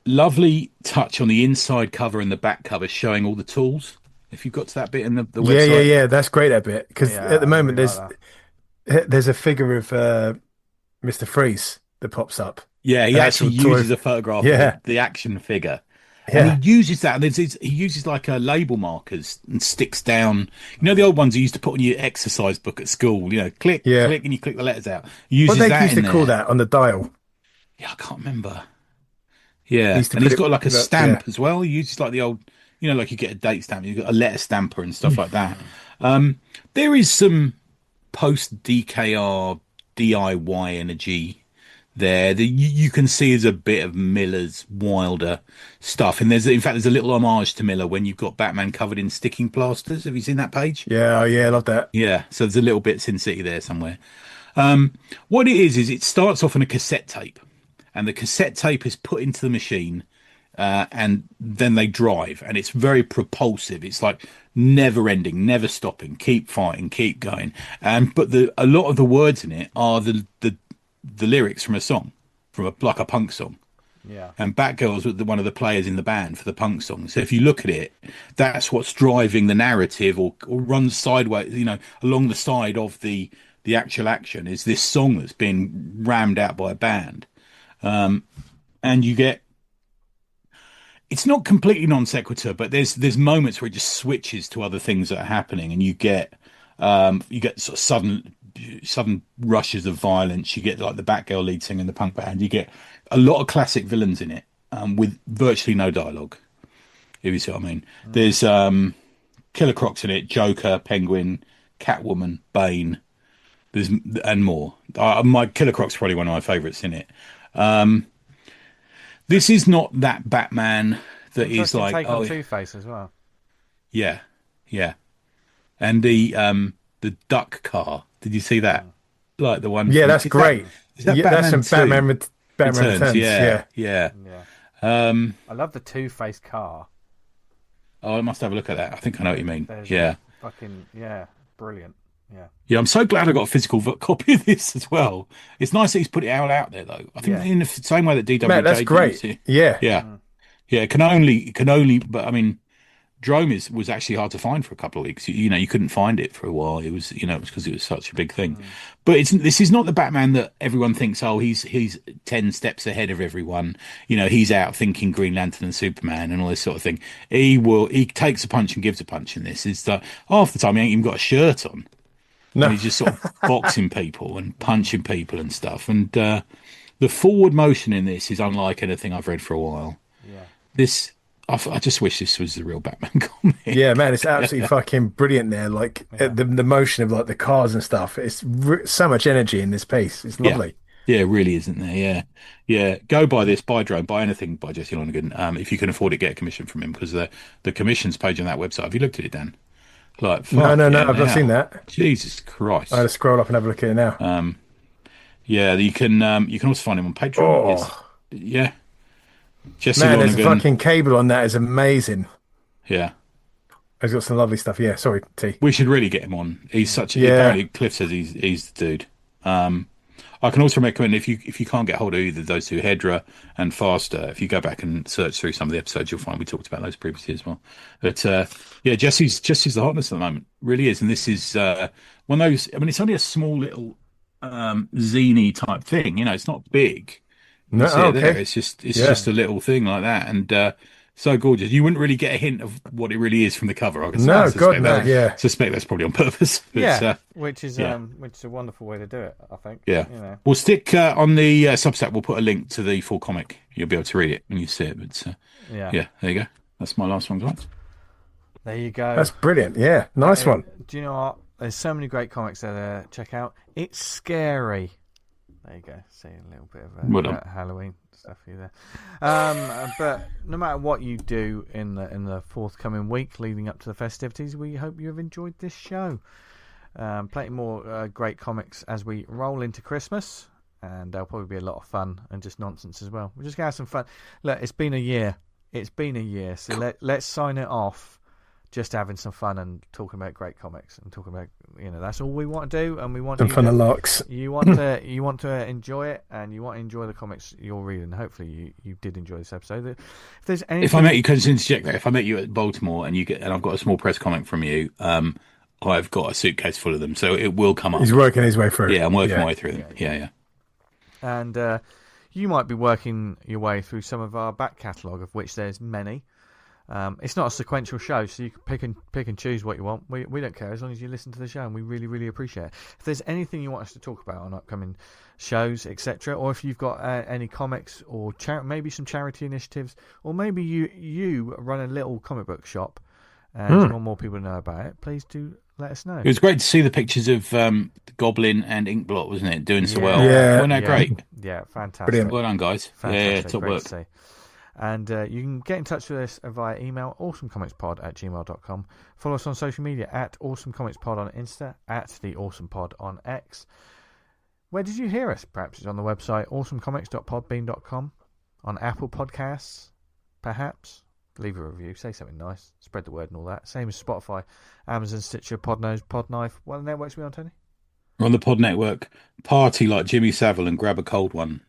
Lovely touch on the inside cover and the back cover showing all the tools. If you've got to that bit in the website. Yeah, that's great, that bit. Because at the moment, there's a figure of Mr. Freeze that pops up. Yeah, he actually uses a photograph of the action figure. Yeah. And he uses that. He uses like label markers and sticks down. You know the old ones you used to put on your exercise book at school. You know, click, and you click the letters out. He uses what that they used to call that on the dial? Yeah, I can't remember. Yeah, and he's got like a stamp as well. He uses like the old, you know, like you get a date stamp, you've got a letter stamper and stuff like that. There is some post DKR DIY energy there that you can see as a bit of Miller's wilder stuff. And there's a little homage to Miller when you've got Batman covered in sticking plasters. Have you seen that page? Yeah, I love that. Yeah, so there's a little bit Sin City there somewhere. What it is it starts off on a cassette tape, and the cassette tape is put into the machine, and then they drive, and it's very propulsive. It's like never ending, never stopping, keep fighting, keep going. But a lot of the words in it are the lyrics from a song, from a punk song. Yeah. And Batgirl's one of the players in the band for the punk song. So if you look at it, that's what's driving the narrative, or runs sideways, you know, along the side of the actual action, is this song that's been rammed out by a band. And you get, it's not completely non sequitur, but there's moments where it just switches to other things that are happening, and you get sort of sudden rushes of violence. You get like the Batgirl lead singer in the punk band. You get a lot of classic villains in it, with virtually no dialogue, if you see what I mean. There's Killer Croc's in it, Joker, Penguin, Catwoman, Bane, and more. My Killer Croc's probably one of my favourites in it. This is not that Batman that is like take on Two-Face as well. Yeah, and the duck car. Did you see that? Like the one? Yeah, that's great. That's some Batman Returns. Yeah. I love the Two-Face car. Oh, I must have a look at that. I think I know what you mean. Brilliant. Yeah, I'm so glad I got a physical copy of this as well. It's nice that he's put it out there, though. I think in the same way that DWJ. Matt, that's great. Yeah. Yeah, it can only. But I mean, Drome was actually hard to find for a couple of weeks. You couldn't find it for a while. It was, it was because it was such a big thing. But this is not the Batman that everyone thinks. Oh, he's 10 steps ahead of everyone. He's out thinking Green Lantern and Superman and all this sort of thing. He takes a punch and gives a punch in this. It's that half the time he ain't even got a shirt on. No, he's just sort of boxing people and punching people and stuff. And the forward motion in this is unlike anything I've read for a while. Yeah, I just wish this was the real Batman comic. Yeah, man, it's absolutely fucking brilliant there. Like the motion of like the cars and stuff. It's so much energy in this piece. It's lovely. Yeah, it really isn't there. Yeah. Go buy this, buy Drone, buy anything by Jesse Lonergan. If you can afford it, get a commission from him because the commissions page on that website. Have you looked at it, Dan? Like, no, I've not seen that. Jesus Christ! I'll scroll up and have a look at it now. Yeah, you can also find him on Patreon. Yeah. Jesse Man, Lonergan. there's a fucking cable on that. Is amazing. Yeah. He's got some lovely stuff. Yeah, sorry, T. We should really get him on. He's such a... Apparently, Cliff says he's the dude. I can also recommend, if you can't get hold of either of those two, Hedra and Faster, if you go back and search through some of the episodes, you'll find we talked about those previously as well. But, Jesse's the hotness at the moment. Really is. And this is one of those... I mean, it's only a small little zine type thing. It's not big. No, okay. It's just a little thing like that, and so gorgeous. You wouldn't really get a hint of what it really is from the cover. I suspect that's probably on purpose. But, which is a wonderful way to do it, I think. Yeah, we'll stick on the Substack. We'll put a link to the full comic. You'll be able to read it when you see it. But there you go. That's my last one, guys. There you go. That's brilliant. Yeah, nice one. Do you know what? There's so many great comics there to check out. It's scary. There you go. See a little bit of Halloween stuff for you there. But no matter what you do in the forthcoming week leading up to the festivities, we hope you have enjoyed this show. Plenty more great comics as we roll into Christmas, and there'll probably be a lot of fun and just nonsense as well. We're just gonna have some fun. Look, it's been a year. So let's sign it off. Just having some fun and talking about great comics and talking about, that's all we want to do, and we want some fun and larks. You want to enjoy it, and you want to enjoy the comics you're reading. Hopefully, you did enjoy this episode. If there's anything... if I met you, can I interject there? If I met you at Baltimore and I've got a small press comic from you, I've got a suitcase full of them, so it will come up. He's working his way through. Yeah, I'm working my way through them. Yeah. And you might be working your way through some of our back catalogue, of which there's many. It's not a sequential show, so you can pick and choose what you want. We don't care as long as you listen to the show, and we really, really appreciate it. If there's anything you want us to talk about on upcoming shows, etc., or if you've got any comics or maybe some charity initiatives, or maybe you run a little comic book shop and you want more people to know about it, please do let us know. It was great to see the pictures of Goblin and Inkblot, wasn't it? Doing so well. Great? Yeah, fantastic. Brilliant. Well done, guys. Fantastic. Top work. And you can get in touch with us via email, awesomecomicspod@gmail.com. Follow us on social media at awesomecomicspod on Insta, at theawesomepod on X. Where did you hear us? Perhaps it's on the website awesomecomics.podbean.com, on Apple Podcasts, perhaps. Leave a review, say something nice, spread the word and all that. Same as Spotify, Amazon, Stitcher, Podnose, Podknife. What networks are we on, Tony? We're on the Pod Network. Party like Jimmy Savile and grab a cold one.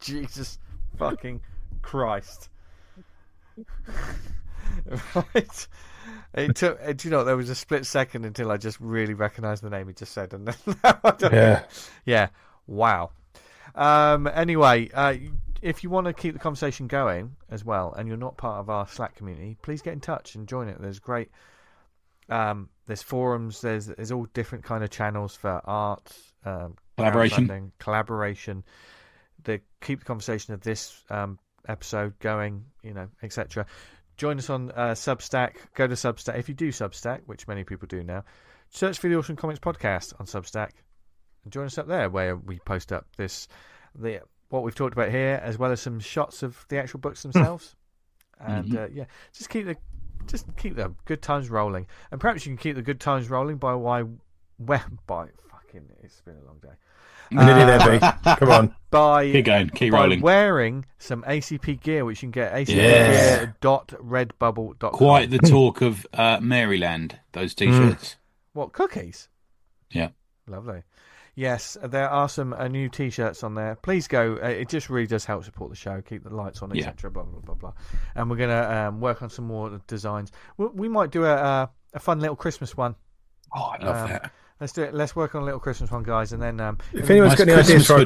Jesus fucking Christ. Right. It took, do you know, there was a split second until I just really recognised the name he just said, and then yeah, wow. Anyway, if you want to keep the conversation going as well, and you're not part of our Slack community, please get in touch and join it. There's great, there's forums, there's all different kind of channels for art, collaboration. They keep the conversation of this episode going, etc. Join us on Substack. Go to Substack. If you do Substack, which many people do now, search for the Awesome Comics Podcast on Substack and join us up there, where we post up what we've talked about here, as well as some shots of the actual books themselves. And just keep the good times rolling. And perhaps you can keep the good times rolling by fucking, it's been a long day. Come on. Keep rolling. Wearing some ACP gear, which you can get acpgear.redbubble.com. Quite the talk of Maryland, those t-shirts. What, cookies? Yeah. Lovely. Yes, there are some new T-shirts on there. Please go. It just really does help support the show, keep the lights on, etc. Blah blah blah blah. And we're gonna work on some more designs. We might do a fun little Christmas one. Oh, I love that. Let's do it. Let's work on a little Christmas one, guys, and then if anyone's got any ideas for our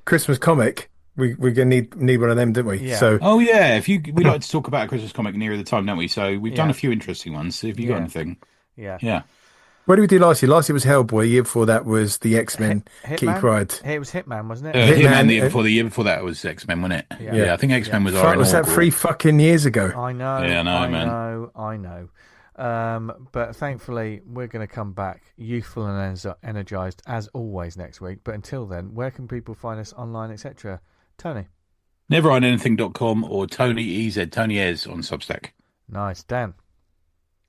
Christmas comic, we're gonna need one of them, don't we? Yeah. So we like to talk about a Christmas comic nearer the time, don't we? So we've done a few interesting ones. So if you got anything, yeah. What did we do last year? Last year was Hellboy. The year before that was the X-Men. Kitty Pryde. It was Hitman, wasn't it? Hitman. The year before that was X-Men, wasn't it? Yeah, I think X-Men was our. Was that 3 fucking years ago? I know. Yeah, I know. But thankfully, we're going to come back youthful and energized as always next week. But until then, where can people find us online, etc.? Tony? Neverhidanything.com or Tony Ez on Substack. Nice. Dan?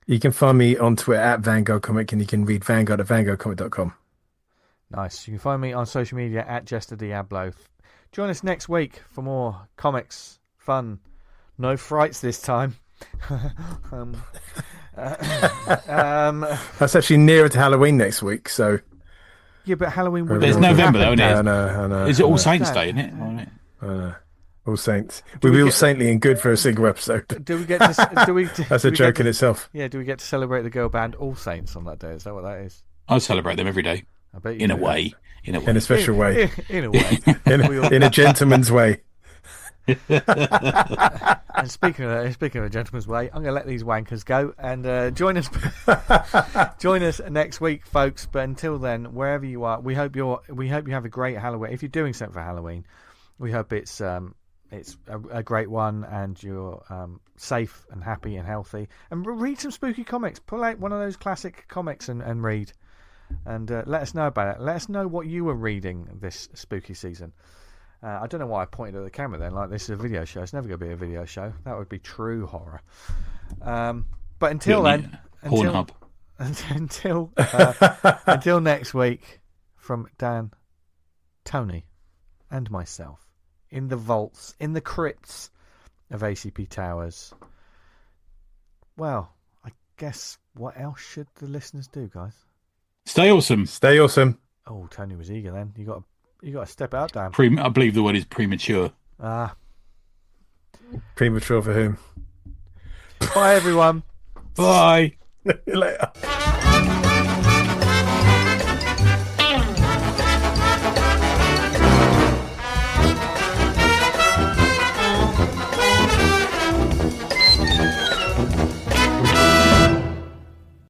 You can find me on Twitter at Vanguard Comic, and you can read Vanguard at vanguardcomic.com. Nice. You can find me on social media at Jester Diablo. Join us next week for more comics, fun, no frights this time. That's actually nearer to Halloween next week, so yeah, but Halloween there's November though, isn't it? I know. Is it All Saints Day, isn't it? All Saints. We'll be all saintly and good for a single episode. Do we get to? That's a joke in itself. Yeah. Do we get to celebrate the girl band All Saints on that day? Is that what that is? I celebrate them every day. I bet you in do. a way. In a special way. In a way. in a gentleman's way. And speaking of a gentleman's way, I'm going to let these wankers go and join us next week, folks. But until then, wherever you are, we hope you have a great Halloween. If you're doing something for Halloween, we hope it's a great one and you're safe and happy and healthy. And read some spooky comics. Pull out one of those classic comics and read. And let us know about it. Let us know what you were reading this spooky season. I don't know why I pointed at the camera then, like this is a video show. It's never going to be a video show. That would be true horror. But until then, until next week, from Dan, Tony, and myself, in the vaults, in the crypts of ACP Towers. Well, I guess what else should the listeners do, guys? Stay awesome. Stay awesome. Oh, Tony was eager then. You got to step out, Dan. I believe the word is premature. Premature for whom? Bye, everyone. Bye. See you later.